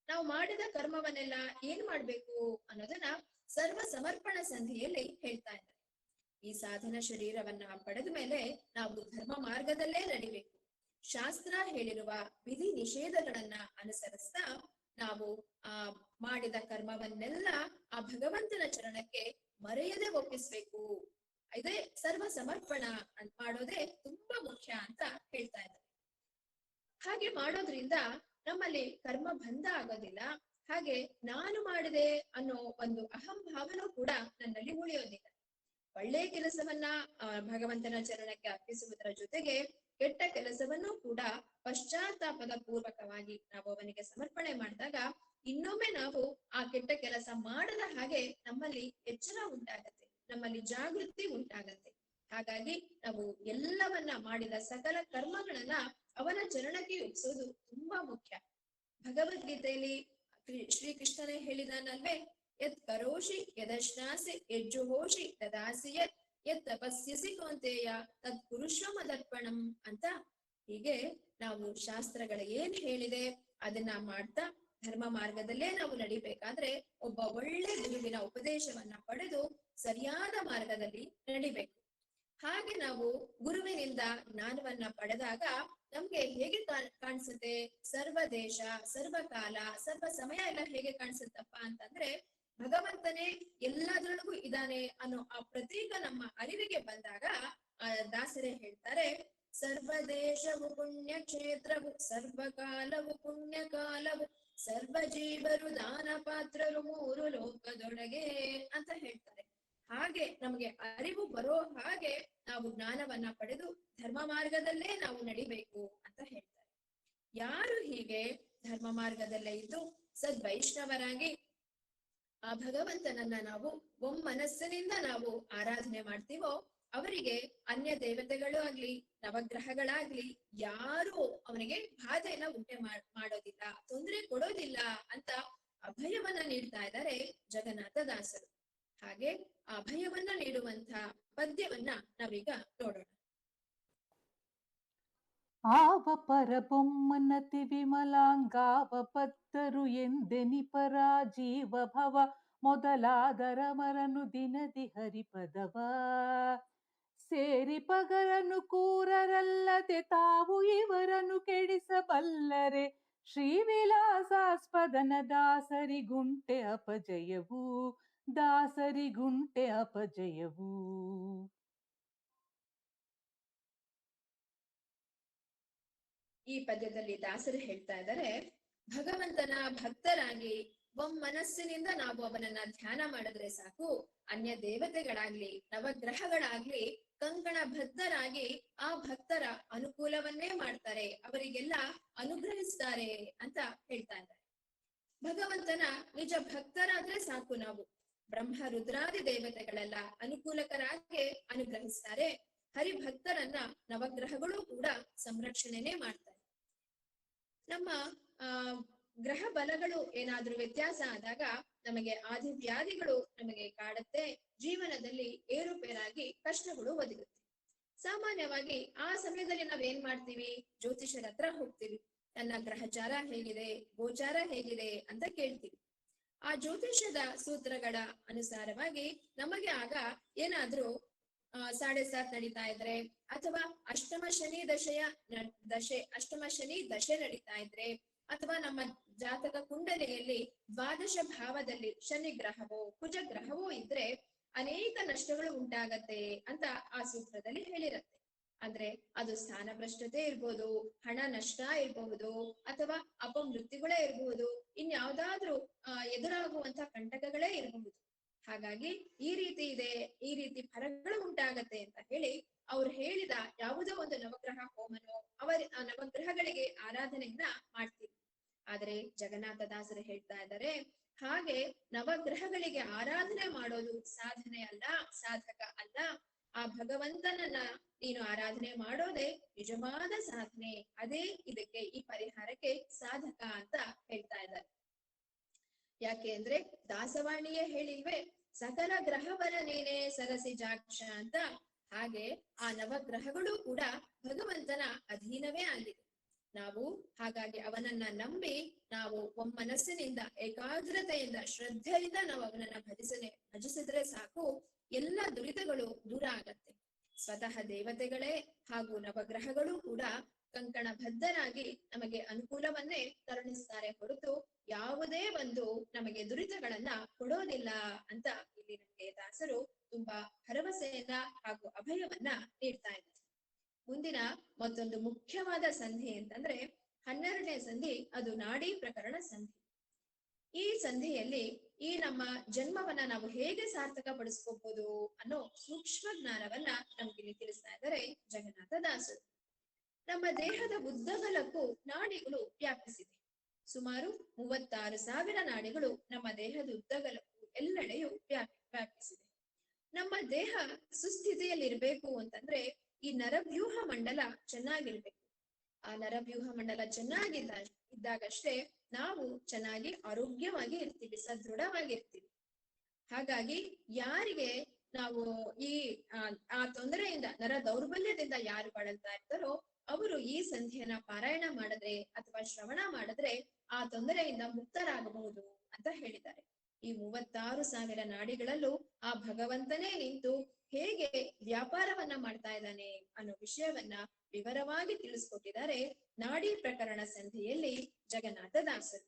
ನಾವು ಮಾಡಿದ ಕರ್ಮವನ್ನೆಲ್ಲ ಏನ್ ಮಾಡ್ಬೇಕು ಅನ್ನೋದನ್ನ ಸರ್ವ ಸಮರ್ಪಣ ಸಂಧಿಯಲ್ಲಿ ಹೇಳ್ತಾ ಇದ್ದಾರೆ. ಈ ಸಾಧನ ಶರೀರವನ್ನ ಪಡೆದ ಮೇಲೆ ನಾವು ಧರ್ಮ ಮಾರ್ಗದಲ್ಲೇ ನಡಿಬೇಕು. ಶಾಸ್ತ್ರ ಹೇಳಿರುವ ವಿಧಿ ನಿಷೇಧಗಳನ್ನ ಅನುಸರಿಸ್ತಾ ನಾವು ಮಾಡಿದ ಕರ್ಮವನ್ನೆಲ್ಲ ಆ ಭಗವಂತನ ಚರಣಕ್ಕೆ ಮರೆಯದೆ ಒಪ್ಪಿಸ್ಬೇಕು. ಇದೇ ಸರ್ವ ಸಮರ್ಪಣ ಮಾಡೋದೇ ತುಂಬಾ ಮುಖ್ಯ ಅಂತ ಹೇಳ್ತಾ ಇದ್ದಾರೆ. ಹಾಗೆ ಮಾಡೋದ್ರಿಂದ ನಮ್ಮಲ್ಲಿ ಕರ್ಮ ಬಂಧ ಆಗೋದಿಲ್ಲ. ಹಾಗೆ ನಾನು ಮಾಡಿದೆ ಅನ್ನೋ ಒಂದು ಅಹಂಭಾವನೂ ಕೂಡ ನನ್ನಲ್ಲಿ ಉಳಿಯೋದಿಲ್ಲ. ಒಳ್ಳೆ ಕೆಲಸವನ್ನ ಭಗವಂತನ ಚರಣಕ್ಕೆ ಅರ್ಪಿಸುವುದರ ಜೊತೆಗೆ ಕೆಟ್ಟ ಕೆಲಸವನ್ನು ಕೂಡ ಪಶ್ಚಾತ್ತಾಪದ ಪೂರ್ವಕವಾಗಿ ನಾವು ಅವನಿಗೆ ಸಮರ್ಪಣೆ ಮಾಡಿದಾಗ ಇನ್ನೊಮ್ಮೆ ನಾವು ಆ ಕೆಟ್ಟ ಕೆಲಸ ಮಾಡದ ಹಾಗೆ ನಮ್ಮಲ್ಲಿ ಎಚ್ಚರ ಉಂಟಾಗತ್ತೆ, ನಮ್ಮಲ್ಲಿ ಜಾಗೃತಿ ಉಂಟಾಗತ್ತೆ. ಹಾಗಾಗಿ ನಾವು ಎಲ್ಲವನ್ನ ಮಾಡಿದ ಸಕಲ ಕರ್ಮಗಳನ್ನ ಅವನ ಚರಣಕ್ಕೆ ಒಪ್ಪಿಸೋದು ತುಂಬಾ ಮುಖ್ಯ. ಭಗವದ್ಗೀತೆಯಲ್ಲಿ ಶ್ರೀಕೃಷ್ಣನೇ ಹೇಳಿದಾನಲ್ವೇ, ಯತ್ ಕರೋಷಿ ಯದಶ್ನಾಸಿ ಯಜ್ಜುಹೋಷಿ ತದಾಸಿ ಯತ್ ತಪಸ್ಯಸಿ ಕೌಂತೆಯ ತತ್ ಕುರುಷ್ವ ಮದರ್ಪಣಂ ಅಂತ. ಹೀಗೆ ನಾವು ಶಾಸ್ತ್ರಗಳ ಏನ್ ಹೇಳಿದೆ ಅದನ್ನ ಮಾಡ್ತಾ ಧರ್ಮ ಮಾರ್ಗದಲ್ಲೇ ನಾವು ನಡಿಬೇಕಾದ್ರೆ ಒಬ್ಬ ಒಳ್ಳೆ ಗುರುವಿನ ಉಪದೇಶವನ್ನ ಪಡೆದು ಸರಿಯಾದ ಮಾರ್ಗದಲ್ಲಿ ನಡಿಬೇಕು. ಹಾಗೆ ನಾವು ಗುರುವಿನಿಂದ ಜ್ಞಾನವನ್ನ ಪಡೆದಾಗ ನಮ್ಗೆ ಹೇಗೆ ಕಾಣಿಸುತ್ತೆ, ಸರ್ವ ದೇಶ, ಸರ್ವಕಾಲ, ಸರ್ವ ಸಮಯ ಎಲ್ಲ ಹೇಗೆ ಕಾಣಿಸುತ್ತಪ್ಪ ಅಂತಂದ್ರೆ ಭಗವಂತನೇ ಎಲ್ಲದರೊಳಗೂ ಇದ್ದಾನೆ ಅನ್ನೋ ಆ ಪ್ರತೀಕ ನಮ್ಮ ಅರಿವಿಗೆ ಬಂದಾಗ ದಾಸರೇ ಹೇಳ್ತಾರೆ, ಸರ್ವ ದೇಶವು ಪುಣ್ಯ ಕ್ಷೇತ್ರವು, ಸರ್ವಕಾಲವು ಪುಣ್ಯ ಕಾಲವು, ಸರ್ವ ಜೀವರು ದಾನ ಪಾತ್ರರು 3 ಲೋಕದೊಳಗೆ ಅಂತ ಹೇಳ್ತಾರೆ. ಹಾಗೆ ನಮಗೆ ಅರಿವು ಬರೋ ಹಾಗೆ ನಾವು ಜ್ಞಾನವನ್ನ ಪಡೆದು ಧರ್ಮ ಮಾರ್ಗದಲ್ಲೇ ನಾವು ನಡಿಬೇಕು ಅಂತ ಹೇಳ್ತಾರೆ. ಯಾರು ಹೀಗೆ ಧರ್ಮ ಮಾರ್ಗದಲ್ಲೇ ಇದ್ದು ಸದ್ವೈಷ್ಣವರಾಗಿ ಆ ಭಗವಂತನನ್ನ ನಾವು ಒಮ್ಮನಸ್ಸಿನಿಂದ ನಾವು ಆರಾಧನೆ ಮಾಡ್ತೀವೋ ಅವರಿಗೆ ಅನ್ಯ ದೇವತೆಗಳು ಆಗ್ಲಿ ನವಗ್ರಹಗಳಾಗ್ಲಿ ಯಾರು ಅವನಿಗೆ ಬಾಧೆಯನ್ನ ಉಂಟೆ ಮಾಡೋದಿಲ್ಲ, ತೊಂದರೆ ಕೊಡೋದಿಲ್ಲ ಅಂತ ಅಭಯವನ್ನ ನೀಡ್ತಾ ಇದ್ದಾರೆ ಜಗನ್ನಾಥದಾಸರು. ಹಾಗೆ ಆ ಅಭಯವನ್ನ ನೀಡುವಂತ ಪದ್ಯವನ್ನ ನಾವೀಗ ನೋಡೋಣ. ಆವ ಪರಬೊಮ್ಮನತಿ ವಿಮಲಾಂಗಾವ ಬದ್ಧರು ಎಂದೆನಿಪರ ಜೀವ ಭವ ಮೊದಲಾದರಮರನು ದಿನದಿ ಹರಿಪದವ ಸೇರಿ ಪಗರನು ಕೂರರಲ್ಲದೆ ತಾವು ಇವರನ್ನು ಕೆಡಿಸಬಲ್ಲರೆ ಶ್ರೀವಿಲಾಸಾಸ್ಪದನ ದಾಸರಿಗುಂಟೆ ಅಪಜಯವು, ದಾಸರಿಗುಂಟೆ ಅಪಜಯವು. ಈ ಪದ್ಯದಲ್ಲಿ ದಾಸರು ಹೇಳ್ತಾ ಇದ್ದಾರೆ, ಭಗವಂತನ ಭಕ್ತರಾಗಿ ಒಮ್ಮನಸ್ಸಿನಿಂದ ನಾವು ಅವನನ್ನ ಧ್ಯಾನ ಮಾಡಿದ್ರೆ ಸಾಕು, ಅನ್ಯ ದೇವತೆಗಳಾಗ್ಲಿ ನವಗ್ರಹಗಳಾಗ್ಲಿ ಕಂಕಣ ಬದ್ಧರಾಗಿ ಆ ಭಕ್ತರ ಅನುಕೂಲವನ್ನೇ ಮಾಡ್ತಾರೆ, ಅವರಿಗೆಲ್ಲ ಅನುಗ್ರಹಿಸ್ತಾರೆ ಅಂತ ಹೇಳ್ತಾ ಇದ್ದಾರೆ. ಭಗವಂತನ ನಿಜ ಭಕ್ತರಾದ್ರೆ ಸಾಕು ನಾವು. ಬ್ರಹ್ಮ ರುದ್ರಾದಿ ದೇವತೆಗಳೆಲ್ಲ ಅನುಕೂಲಕರಾಗಿ ಅನುಗ್ರಹಿಸ್ತಾರೆ. ಹರಿಭಕ್ತರನ್ನ ನವಗ್ರಹಗಳು ಕೂಡ ಸಂರಕ್ಷಣೆನೇ ಮಾಡ್ತಾರೆ. ನಮ್ಮ ಗ್ರಹ ಬಲಗಳು ಏನಾದ್ರೂ ವ್ಯತ್ಯಾಸ ಆದಾಗ ನಮಗೆ ಆದಿವ್ಯಾಧಿಗಳು ನಮಗೆ ಕಾಡುತ್ತೆ. ಜೀವನದಲ್ಲಿ ಏರುಪೇರಾಗಿ ಕಷ್ಟಗಳು ಒದಗುತ್ತೆ. ಸಾಮಾನ್ಯವಾಗಿ ಆ ಸಮಯದಲ್ಲಿ ನಾವೇನ್ ಮಾಡ್ತೀವಿ? ಜ್ಯೋತಿಷರ ಹತ್ರ ಹೋಗ್ತೀವಿ. ನನ್ನ ಗ್ರಹಚಾರ ಹೇಗಿದೆ, ಗೋಚಾರ ಹೇಗಿದೆ ಅಂತ ಕೇಳ್ತೀವಿ. ಆ ಜ್ಯೋತಿಷ್ಯದ ಸೂತ್ರಗಳ ಅನುಸಾರವಾಗಿ ನಮಗೆ ಆಗ ಏನಾದ್ರೂ 7.5 ನಡೀತಾ ಇದ್ರೆ, ಅಥವಾ ಅಷ್ಟಮ ಶನಿ ದಶೆ ನಡೀತಾ ಇದ್ರೆ, ಅಥವಾ ನಮ್ಮ ಜಾತಕ ಕುಂಡಲಿಯಲ್ಲಿ ದ್ವಾದಶ ಭಾವದಲ್ಲಿ ಶನಿ ಗ್ರಹವೋ ಕುಜ ಗ್ರಹವೋ ಇದ್ರೆ ಅನೇಕ ನಷ್ಟಗಳು ಉಂಟಾಗತ್ತೆ ಅಂತ ಆ ಸೂತ್ರದಲ್ಲಿ ಹೇಳಿರತ್ತೆ. ಅಂದ್ರೆ ಅದು ಸ್ಥಾನಭ್ರಷ್ಟತೆ ಇರ್ಬೋದು, ಹಣ ನಷ್ಟ ಇರಬಹುದು, ಅಥವಾ ಅಪಮೃತ್ಯುಗಳೇ ಇರಬಹುದು, ಇನ್ಯಾವುದಾದ್ರೂ ಎದುರಾಗುವಂತ ಕಂಟಕಗಳೇ ಇರಬಹುದು. ಹಾಗಾಗಿ ಈ ರೀತಿ ಇದೆ, ಈ ರೀತಿ ಫಲಗಳು ಉಂಟಾಗತ್ತೆ ಅಂತ ಹೇಳಿ ಅವ್ರು ಹೇಳಿದ ಯಾವುದೋ ಒಂದು ನವಗ್ರಹ ಹೋಮನೋ ಆ ನವಗ್ರಹಗಳಿಗೆ ಆರಾಧನೆಯನ್ನ ಮಾಡ್ತೀವಿ. ಆದ್ರೆ ಜಗನ್ನಾಥ ದಾಸರು ಹೇಳ್ತಾ ಇದ್ದಾರೆ, ಹಾಗೆ ನವಗ್ರಹಗಳಿಗೆ ಆರಾಧನೆ ಮಾಡೋದು ಸಾಧನೆ ಅಲ್ಲ, ಸಾಧಕ ಅಲ್ಲ. ಆ ಭಗವಂತನನ್ನ ನೀನು ಆರಾಧನೆ ಮಾಡೋದೇ ನಿಜವಾದ ಸಾಧನೆ. ಅದೇ ಇದಕ್ಕೆ, ಈ ಪರಿಹಾರಕ್ಕೆ ಸಾಧಕ ಅಂತ ಹೇಳ್ತಾ ಇದ್ದಾರೆ. ಯಾಕೆ ಅಂದ್ರೆ ದಾಸವಾಣಿಯೇ ಹೇಳಿಲ್ವೇ, ಸಕಲ ಗ್ರಹವರ ನೀನೇ ಸರಸಿ ಜಾಕ್ಷ ಅಂತ. ಹಾಗೆ ಆ ನವಗ್ರಹಗಳು ಕೂಡ ಭಗವಂತನ ಅಧೀನವೇ ಆಗಿದೆ. ನಾವು ಹಾಗಾಗಿ ಅವನನ್ನ ನಂಬಿ ನಾವು ಒಮ್ಮನಸ್ಸಿನಿಂದ ಏಕಾಗ್ರತೆಯಿಂದ ಶ್ರದ್ಧೆಯಿಂದ ನಾವು ಅವನನ್ನ ಭಜಿಸಿದ್ರೆ ಸಾಕು, ಎಲ್ಲ ದುರಿತಗಳು ದೂರ ಆಗತ್ತೆ. ಸ್ವತಃ ದೇವತೆಗಳೇ ಹಾಗೂ ನವಗ್ರಹಗಳು ಕೂಡ ಕಂಕಣ ಬದ್ಧರಾಗಿ ನಮಗೆ ಅನುಕೂಲವನ್ನೇ ಕರುಣಿಸ್ತಾರೆ ಹೊರತು ಯಾವುದೇ ಒಂದು ನಮಗೆ ದುರಿತಗಳನ್ನ ಕೊಡೋದಿಲ್ಲ ಅಂತ ಇಲ್ಲಿ ನಮಗೆ ದಾಸರು ತುಂಬಾ ಭರವಸೆಯನ್ನ ಹಾಗೂ ಅಭಯವನ್ನ ನೀಡ್ತಾ ಇದ್ದಾರೆ. ಮುಂದಿನ ಮತ್ತೊಂದು ಮುಖ್ಯವಾದ ಸಂಧಿ ಅಂತಂದ್ರೆ 12ನೇ ಸಂಧಿ, ಅದು ನಾಡಿ ಪ್ರಕರಣ ಸಂಧಿ. ಈ ಸಂಧಿಯಲ್ಲಿ ಈ ನಮ್ಮ ಜನ್ಮವನ್ನ ನಾವು ಹೇಗೆ ಸಾರ್ಥಕ ಪಡಿಸ್ಕೋಬಹುದು ಅನ್ನೋ ಸೂಕ್ಷ್ಮ ಜ್ಞಾನವನ್ನ ನಮ್ಗೆ ತಿಳಿಸ್ತಾ ಇದ್ದಾರೆ ಜಗನ್ನಾಥ ದಾಸರು. ನಮ್ಮ ದೇಹದ ಉದ್ದಗಲಕ್ಕೂ ನಾಡಿಗಳು ವ್ಯಾಪಿಸಿದೆ. ಸುಮಾರು 36,000 ನಾಡಿಗಳು ನಮ್ಮ ದೇಹದ ಉದ್ದಗಲಕ್ಕೂ ಎಲ್ಲೆಡೆಯೂ ವ್ಯಾಪಿಸಿದೆ. ನಮ್ಮ ದೇಹ ಸುಸ್ಥಿತಿಯಲ್ಲಿರ್ಬೇಕು ಅಂತಂದ್ರೆ ಈ ನರವ್ಯೂಹ ಮಂಡಲ ಚೆನ್ನಾಗಿರ್ಬೇಕು. ಆ ನರವ್ಯೂಹ ಮಂಡಲ ಇದ್ದಾಗಷ್ಟೇ ನಾವು ಚೆನ್ನಾಗಿ ಆರೋಗ್ಯವಾಗಿ ಇರ್ತೀವಿ, ಸದೃಢವಾಗಿರ್ತೀವಿ. ಹಾಗಾಗಿ ಯಾರಿಗೆ ನಾವು ಈ ಆ ತೊಂದರೆಯಿಂದ, ನರ ದೌರ್ಬಲ್ಯದಿಂದ ಯಾರು ಬಳಲ್ತಾ ಇರ್ತಾರೋ ಅವರು ಈ ಸಂಧಿಯನ್ನ ಪಾರಾಯಣ ಮಾಡಿದ್ರೆ ಅಥವಾ ಶ್ರವಣ ಮಾಡಿದ್ರೆ ಆ ತೊಂದರೆಯಿಂದ ಮುಕ್ತರಾಗಬಹುದು ಅಂತ ಹೇಳಿದ್ದಾರೆ. ಈ 36,000 ನಾಡಿಗಳಲ್ಲೂ ಆ ಭಗವಂತನೇ ನಿಂತು ಹೇಗೆ ವ್ಯಾಪಾರವನ್ನ ಮಾಡ್ತಾ ಇದ್ದಾನೆ ಅನ್ನೋ ವಿಷಯವನ್ನ ವಿವರವಾಗಿ ತಿಳಿಸ್ಕೊಟ್ಟಿದ್ದಾರೆ ನಾಡಿ ಪ್ರಕರಣ ಸಂಧಿಯಲ್ಲಿ ಜಗನ್ನಾಥ ದಾಸರು.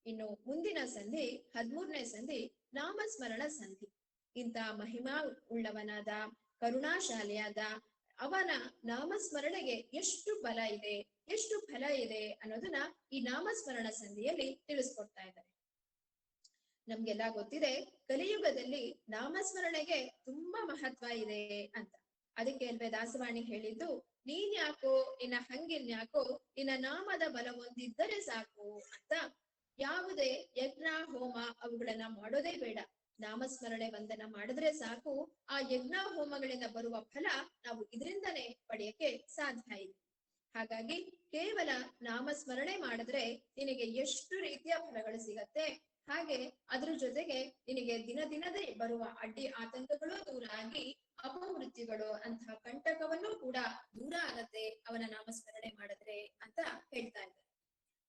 ಇನ್ನು ಮುಂದಿನ ಸಂಧಿ 13ನೇ ಸಂಧಿ ನಾಮಸ್ಮರಣ ಸಂಧಿ. ಇಂಥ ಮಹಿಮಾ ಉಳ್ಳವನಾದ, ಕರುಣಾಶಾಲಿಯಾದ ಅವನ ನಾಮಸ್ಮರಣೆಗೆ ಎಷ್ಟು ಬಲ ಇದೆ, ಎಷ್ಟು ಫಲ ಇದೆ ಅನ್ನೋದನ್ನ ಈ ನಾಮಸ್ಮರಣ ಸಂಧಿಯಲ್ಲಿ ತಿಳಿಸ್ಕೊಡ್ತಾ ಇದ್ದಾರೆ. ನಮ್ಗೆಲ್ಲ ಗೊತ್ತಿದೆ, ಕಲಿಯುಗದಲ್ಲಿ ನಾಮಸ್ಮರಣೆಗೆ ತುಂಬಾ ಮಹತ್ವ ಇದೆ ಅಂತ. ಅದಕ್ಕೆ ಅಲ್ವೇ ದಾಸವಾಣಿ ಹೇಳಿದ್ದು, ನೀನ್ ಯಾಕೋ ನಿನ್ನ ಹಂಗಿನ್ಯಾಕೋ ನಿನ್ನ ನಾಮದ ಬಲ ಹೊಂದಿದ್ದರೆ ಸಾಕು ಅಂತ. ಯಾವುದೇ ಯಜ್ಞ ಹೋಮ ಅವುಗಳನ್ನ ಮಾಡೋದೇ ಬೇಡ, ನಾಮಸ್ಮರಣೆ ವಂದನ ಮಾಡಿದ್ರೆ ಸಾಕು. ಆ ಯಜ್ಞ ಹೋಮಗಳಿಂದ ಬರುವ ಫಲ ನಾವು ಇದರಿಂದನೇ ಪಡೆಯಕ್ಕೆ ಸಾಧ್ಯ ಇದೆ. ಹಾಗಾಗಿ ಕೇವಲ ನಾಮಸ್ಮರಣೆ ಮಾಡಿದ್ರೆ ನಿನಗೆ ಎಷ್ಟು ರೀತಿಯ ಫಲಗಳು ಸಿಗತ್ತೆ, ಹಾಗೆ ಅದ್ರ ಜೊತೆಗೆ ನಿನಗೆ ದಿನದೇ ಬರುವ ಅಡ್ಡಿ ಆತಂಕಗಳು ದೂರ ಆಗಿ ಅಪಮೃತ್ಯುಗಳು ಅಂತಹ ಕಂಟಕವನ್ನು ಕೂಡ ದೂರ ಆಗತ್ತೆ ಅವನ ನಾಮಸ್ಮರಣೆ ಮಾಡಿದ್ರೆ ಅಂತ ಹೇಳ್ತಾ ಇದ್ದಾರೆ.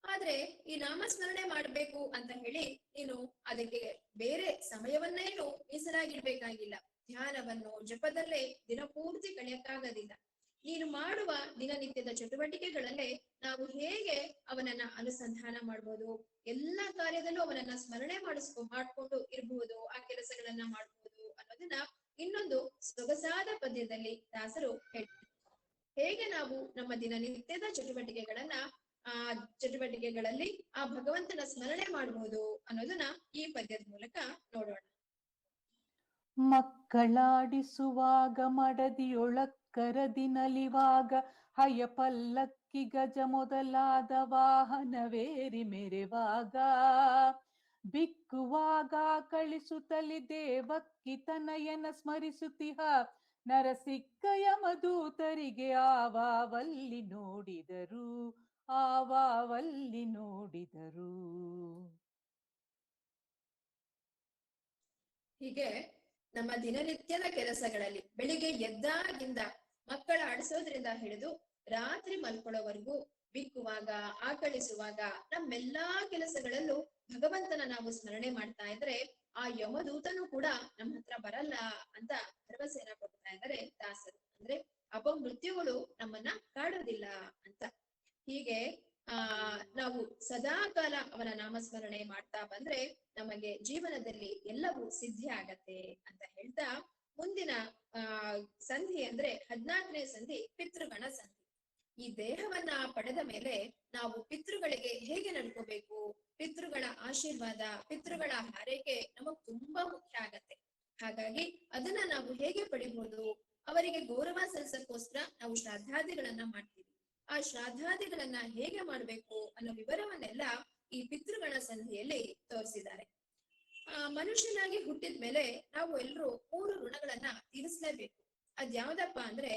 ಆದ್ರೆ ಈ ನಾಮಸ್ಮರಣೆ ಮಾಡ್ಬೇಕು ಅಂತ ಹೇಳಿ ನೀನು ಅದಕ್ಕೆ ಬೇರೆ ಸಮಯವನ್ನೇನು ಮೀಸಲಾಗಿಡ್ಬೇಕಾಗಿಲ್ಲ. ಧ್ಯಾನವನ್ನು ಜಪದಲ್ಲೇ ದಿನಪೂರ್ತಿ ಕಳೆಯಕ್ಕಾಗೋದಿಲ್ಲ. ನೀನು ಮಾಡುವ ದಿನನಿತ್ಯದ ಚಟುವಟಿಕೆಗಳಲ್ಲೇ ನಾವು ಹೇಗೆ ಅವನನ್ನ ಅನುಸಂಧಾನ ಮಾಡ್ಬೋದು, ಎಲ್ಲಾ ಕಾರ್ಯದಲ್ಲೂ ಅವನನ್ನ ಸ್ಮರಣೆ ಮಾಡ್ಕೊಂಡು ಇರಬಹುದು, ಆ ಕೆಲಸಗಳನ್ನ ಮಾಡ್ಬೋದು ಅನ್ನೋದನ್ನ ಇನ್ನೊಂದು ಸೊಗಸಾದ ಪದ್ಯದಲ್ಲಿ ದಾಸರು ಹೇಳ್ತಾರೆ. ಹೇಗೆ ನಾವು ನಮ್ಮ ದಿನನಿತ್ಯದ ಚಟುವಟಿಕೆಗಳಲ್ಲಿ ಆ ಭಗವಂತನ ಸ್ಮರಣೆ ಮಾಡಬಹುದು ಅನ್ನೋದನ್ನ ಈ ಪದ್ಯದ ಮೂಲಕ ನೋಡೋಣ. ಮಕ್ಕಳಾಡಿಸುವಾಗ ಮಡದಿಯೊಳಕ್ಕರದಿ ನಲಿವಾಗ ಹಯ್ಯ ಪಲ್ಲಕ್ಕಿ ಗಜ ಮೊದಲಾದ ವಾಹನವೇರಿ ಮೆರೆವಾಗ ಬಿಕ್ಕುವಾಗ ಕಳಿಸುತ್ತಲಿ ದೇವಕ್ಕಿ ತನಯನ ಸ್ಮರಿಸುತ್ತಿಹ ನರಸಿಕ್ಕಯ ಮಧೂತರಿಗೆ ಆವಾವಲ್ಲಿ ನೋಡಿದರು ಆವಾವಲ್ಲಿ ನೋಡಿದರು. ಹೀಗೆ ನಮ್ಮ ದಿನನಿತ್ಯದ ಕೆಲಸಗಳಲ್ಲಿ ಬೆಳಿಗ್ಗೆ ಎದ್ದಾಗಿಂದ ಮಕ್ಕಳ ಆಡಿಸೋದ್ರಿಂದ ಹಿಡಿದು ರಾತ್ರಿ ಮಲ್ಕೊಳ್ಳೋವರೆಗೂ ಬಿಕ್ಕುವಾಗ ಆಕಳಿಸುವಾಗ ನಮ್ಮೆಲ್ಲಾ ಕೆಲಸಗಳಲ್ಲೂ ಭಗವಂತನ ನಾವು ಸ್ಮರಣೆ ಮಾಡ್ತಾ ಇದ್ರೆ ಆ ಯಮದೂತನು ಕೂಡ ನಮ್ಮ ಹತ್ರ ಬರಲ್ಲ ಅಂತ ಭರವಸೆನ ಕೊಡ್ತಾ ಇದ್ದಾರೆ ದಾಸರು. ಅಂದ್ರೆ ಅಪಮೃತ್ಯುಗಳು ನಮ್ಮನ್ನ ಕಾಡೋದಿಲ್ಲ ಅಂತ. ಹೀಗೆ ನಾವು ಸದಾ ಕಾಲ ಅವನ ನಾಮಸ್ಮರಣೆ ಮಾಡ್ತಾ ಬಂದ್ರೆ ನಮಗೆ ಜೀವನದಲ್ಲಿ ಎಲ್ಲವೂ ಸಿದ್ಧಿ ಆಗತ್ತೆ ಅಂತ ಹೇಳ್ತಾ, ಮುಂದಿನ ಸಂಧಿ ಅಂದ್ರೆ 14ನೇ ಸಂಧಿ ಪಿತೃಗಣ ಸಂಧಿ. ಈ ದೇಹವನ್ನ ಪಡೆದ ಮೇಲೆ ನಾವು ಪಿತೃಗಳಿಗೆ ಹೇಗೆ ನಡ್ಕೋಬೇಕು, ಪಿತೃಗಳ ಆಶೀರ್ವಾದ, ಪಿತೃಗಳ ಹಾರೈಕೆ ನಮಗ್ ತುಂಬಾ ಮುಖ್ಯ ಆಗತ್ತೆ. ಹಾಗಾಗಿ ಅದನ್ನ ನಾವು ಹೇಗೆ ಪಡಿಬಹುದು, ಅವರಿಗೆ ಗೌರವ ಸಲ್ಲಿಸಕ್ಕೋಸ್ಕರ ನಾವು ಶ್ರಾದ್ದಾದಿಗಳನ್ನ ಮಾಡ್ತೀವಿ. ಆ ಶ್ರಾದ್ದಾದಿಗಳನ್ನ ಹೇಗೆ ಮಾಡ್ಬೇಕು ಅನ್ನೋ ವಿವರವನ್ನೆಲ್ಲ ಈ ಪಿತೃಗಣ ಸಂಧಿಯಲ್ಲಿ ತೋರಿಸಿದ್ದಾರೆ. ಮನುಷ್ಯನಾಗಿ ಹುಟ್ಟಿದ್ಮೇಲೆ ನಾವು ಎಲ್ರೂ 3 ಋಣಗಳನ್ನ ತೀರಿಸಲೇಬೇಕು. ಅದ್ಯಾವ್ದಪ್ಪ ಅಂದ್ರೆ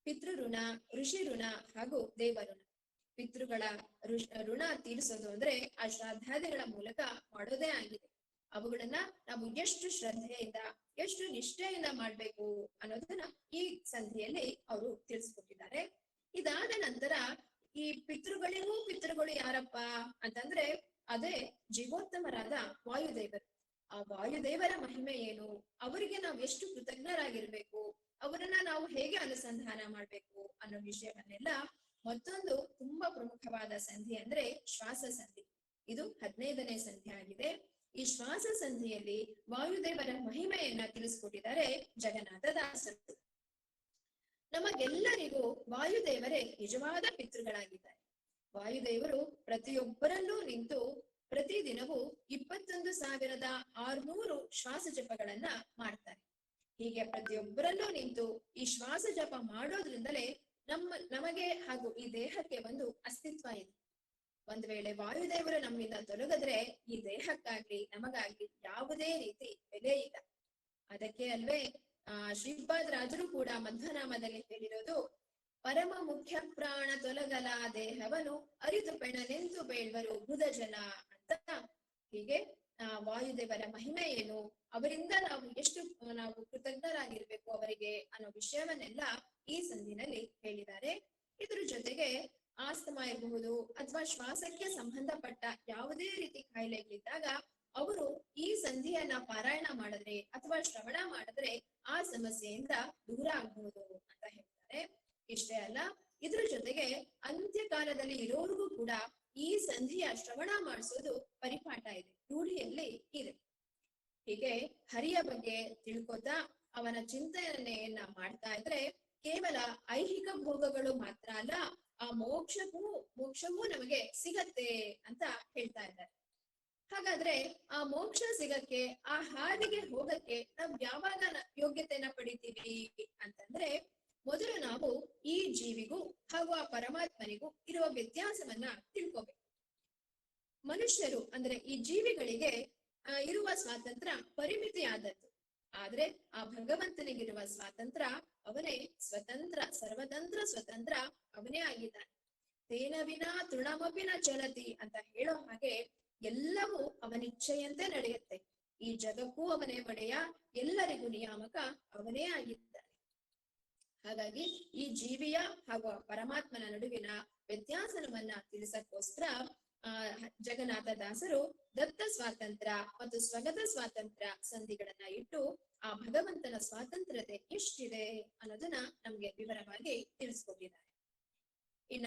ಪಿತೃ ಋಣ, ಋಷಿ ಋಣ ಹಾಗೂ ದೇವ ಋಣ. ಪಿತೃಗಳ ಋಣ ತೀರಿಸೋದು ಅಂದ್ರೆ ಆ ಶ್ರಾದ್ದಾದಿಗಳ ಮೂಲಕ ಮಾಡೋದೇ ಆಗಿದೆ. ಅವುಗಳನ್ನ ನಾವು ಎಷ್ಟು ಶ್ರದ್ಧೆಯಿಂದ ಎಷ್ಟು ನಿಷ್ಠೆಯಿಂದ ಮಾಡ್ಬೇಕು ಅನ್ನೋದನ್ನ ಈ ಸಂಧಿಯಲ್ಲಿ ಅವರು ತಿಳಿಸ್ಕೊಟ್ಟಿದ್ದಾರೆ. ಇದಾದ ನಂತರ ಈ ಪಿತೃಗಳು ಯಾರಪ್ಪ ಅಂತಂದ್ರೆ ಅದೇ ಜೀವೋತ್ತಮರಾದ ವಾಯುದೇವರು. ಆ ವಾಯುದೇವರ ಮಹಿಮೆ ಏನು, ಅವರಿಗೆ ನಾವು ಎಷ್ಟು ಕೃತಜ್ಞರಾಗಿರ್ಬೇಕು, ಅವರನ್ನ ನಾವು ಹೇಗೆ ಅನುಸಂಧಾನ ಮಾಡ್ಬೇಕು ಅನ್ನೋ ವಿಷಯವನ್ನೆಲ್ಲ ಮತ್ತೊಂದು ತುಂಬಾ ಪ್ರಮುಖವಾದ ಸಂಧಿ ಅಂದ್ರೆ ಶ್ವಾಸ ಸಂಧಿ. ಇದು 15ನೇ ಸಂಧಿ ಆಗಿದೆ. ಈ ಶ್ವಾಸ ಸಂಧಿಯಲ್ಲಿ ವಾಯುದೇವರ ಮಹಿಮೆಯನ್ನ ತಿಳಿಸ್ಕೊಟ್ಟಿದ್ದಾರೆ ಜಗನ್ನಾಥ ದಾಸರು. ನಮಗೆಲ್ಲರಿಗೂ ವಾಯುದೇವರೇ ನಿಜವಾದ ಪಿತೃಗಳಾಗಿದ್ದಾರೆ. ವಾಯುದೇವರು ಪ್ರತಿಯೊಬ್ಬರಲ್ಲೂ ನಿಂತು ಪ್ರತಿದಿನವೂ 21,600 ಶ್ವಾಸ ಜಪಗಳನ್ನ ಮಾಡ್ತಾರೆ. ಹೀಗೆ ಪ್ರತಿಯೊಬ್ಬರಲ್ಲೂ ನಿಂತು ಈ ಶ್ವಾಸ ಜಪ ಮಾಡೋದ್ರಿಂದಲೇ ನಮಗೆ ಹಾಗೂ ಈ ದೇಹಕ್ಕೆ ಒಂದು ಅಸ್ತಿತ್ವ ಇದೆ. ಒಂದ್ ವೇಳೆ ವಾಯುದೇವರು ನಮ್ಮಿಂದ ತೊಲಗಿದ್ರೆ ಈ ದೇಹಕ್ಕಾಗ್ಲಿ ನಮಗಾಗ್ಲಿ ಯಾವುದೇ ರೀತಿ ಬೆಲೆ ಇಲ್ಲ. ಅದಕ್ಕೆ ಅಲ್ವೇ ಶ್ರೀಪಾದ ರಾಜರು ಕೂಡ ಮಧ್ವನಾಮದಲ್ಲಿ ಹೇಳಿರೋದು, ಪರಮ ಮುಖ್ಯ ಪ್ರಾಣ ತೊಲಗಲ ದೇಹವನು ಅರಿತು ಪೆಣನೆಂತು ಬೇಳ್ವರು ಬುಧ ಜನ ಅಂತ. ಹೀಗೆ ವಾಯುದೇವರ ಮಹಿಮೆ ಏನು, ಅವರಿಂದ ನಾವು ಎಷ್ಟು ನಾವು ಕೃತಜ್ಞರಾಗಿರ್ಬೇಕು ಅವರಿಗೆ ಅನ್ನೋ ವಿಷಯವನ್ನೆಲ್ಲ ಈ ಸಂಧಿನಲ್ಲಿ ಹೇಳಿದ್ದಾರೆ. ಇದ್ರ ಜೊತೆಗೆ ಆಸ್ತಮಾ ಇರಬಹುದು ಅಥವಾ ಶ್ವಾಸಕ್ಕೆ ಸಂಬಂಧಪಟ್ಟ ಯಾವುದೇ ರೀತಿ ಕಾಯಿಲೆಗಳಿದ್ದಾಗ ಅವರು ಈ ಸಂಧಿಯನ್ನ ಪಾರಾಯಣ ಮಾಡಿದ್ರೆ ಅಥವಾ ಶ್ರವಣ ಮಾಡಿದ್ರೆ ಆ ಸಮಸ್ಯೆಯಿಂದ ದೂರ ಆಗಬಹುದು ಅಂತ ಹೇಳ್ತಾರೆ. ಇಷ್ಟೇ ಅಲ್ಲ, ಇದ್ರ ಜೊತೆಗೆ ಅಂತ್ಯಕಾಲದಲ್ಲಿ ಇರೋರಿಗೂ ಕೂಡ ಈ ಸಂಧಿಯ ಶ್ರವಣ ಮಾಡಿಸೋದು ಪರಿಪಾಠ ಇದೆ, ರೂಢಿಯಲ್ಲಿ ಇದೆ. ಹೀಗೆ ಹರಿಯ ಬಗ್ಗೆ ತಿಳ್ಕೊತಾ ಅವನ ಚಿಂತನೆಯನ್ನ ಮಾಡ್ತಾ ಇದ್ರೆ ಕೇವಲ ಐಹಿಕ ಭೋಗಗಳು ಮಾತ್ರ ಅಲ್ಲ, ಆ ಮೋಕ್ಷವೂ ನಮಗೆ ಸಿಗತ್ತೆ ಅಂತ ಹೇಳ್ತಾ ಇದ್ದಾರೆ. ಹಾಗಾದ್ರೆ ಆ ಮೋಕ್ಷ ಸಿಗಕ್ಕೆ, ಆ ಹಾದಿಗೆ ಹೋಗಕ್ಕೆ ನಾವ್ ಯಾವಾಗ ಯೋಗ್ಯತೆಯನ್ನ ಪಡಿತೀವಿ ಅಂತಂದ್ರೆ, ಮೊದಲು ನಾವು ಈ ಜೀವಿಗೂ ಹಾಗೂ ಆ ಪರಮಾತ್ಮನಿಗೂ ಇರುವ ವ್ಯತ್ಯಾಸವನ್ನ ತಿಳ್ಕೋಬೇಕು. ಮನುಷ್ಯರು ಅಂದ್ರೆ ಈ ಜೀವಿಗಳಿಗೆ ಇರುವ ಸ್ವಾತಂತ್ರ್ಯ ಪರಿಮಿತಿಯಾದದ್ದು. ಆದ್ರೆ ಆ ಭಗವಂತನಿಗಿರುವ ಸ್ವಾತಂತ್ರ್ಯ, ಅವನೇ ಸ್ವತಂತ್ರ, ಸರ್ವತಂತ್ರ ಸ್ವತಂತ್ರ ಅವನೇ ಆಗಿದ್ದಾನೆ. ತೇನ ವಿನಾ ತೃಣಮಪಿನ ಚಲತಿ ಅಂತ ಹೇಳೋ ಹಾಗೆ ಎಲ್ಲವೂ ಅವನಿಚ್ಛೆಯಂತೆ ನಡೆಯುತ್ತೆ. ಈ ಜಗಕ್ಕೂ ಅವನೇ ಒಡೆಯ, ಎಲ್ಲರಿಗೂ ನಿಯಾಮಕ ಅವನೇ ಆಗಿದ್ದಾನೆ. ಹಾಗಾಗಿ ಈ ಜೀವಿಯ ಹಾಗೂ ಪರಮಾತ್ಮನ ನಡುವಿನ ವ್ಯತ್ಯಾಸವನ್ನ ತಿಳಿಸಕ್ಕೋಸ್ಕರ ಜಗನ್ನಾಥ ದಾಸರು ದತ್ತ ಸ್ವಾತಂತ್ರ್ಯ ಮತ್ತು ಸ್ವಗತ ಸ್ವಾತಂತ್ರ್ಯ ಸಂಧಿಗಳನ್ನ ಇಟ್ಟು ಆ ಭಗವಂತನ ಸ್ವಾತಂತ್ರ್ಯತೆ ಎಷ್ಟಿದೆ ಅನ್ನೋದನ್ನ ನಮ್ಗೆ ವಿವರವಾಗಿ ತಿಳಿಸ್ಕೊಟ್ಟಿದ್ದಾರೆ. ಇನ್ನ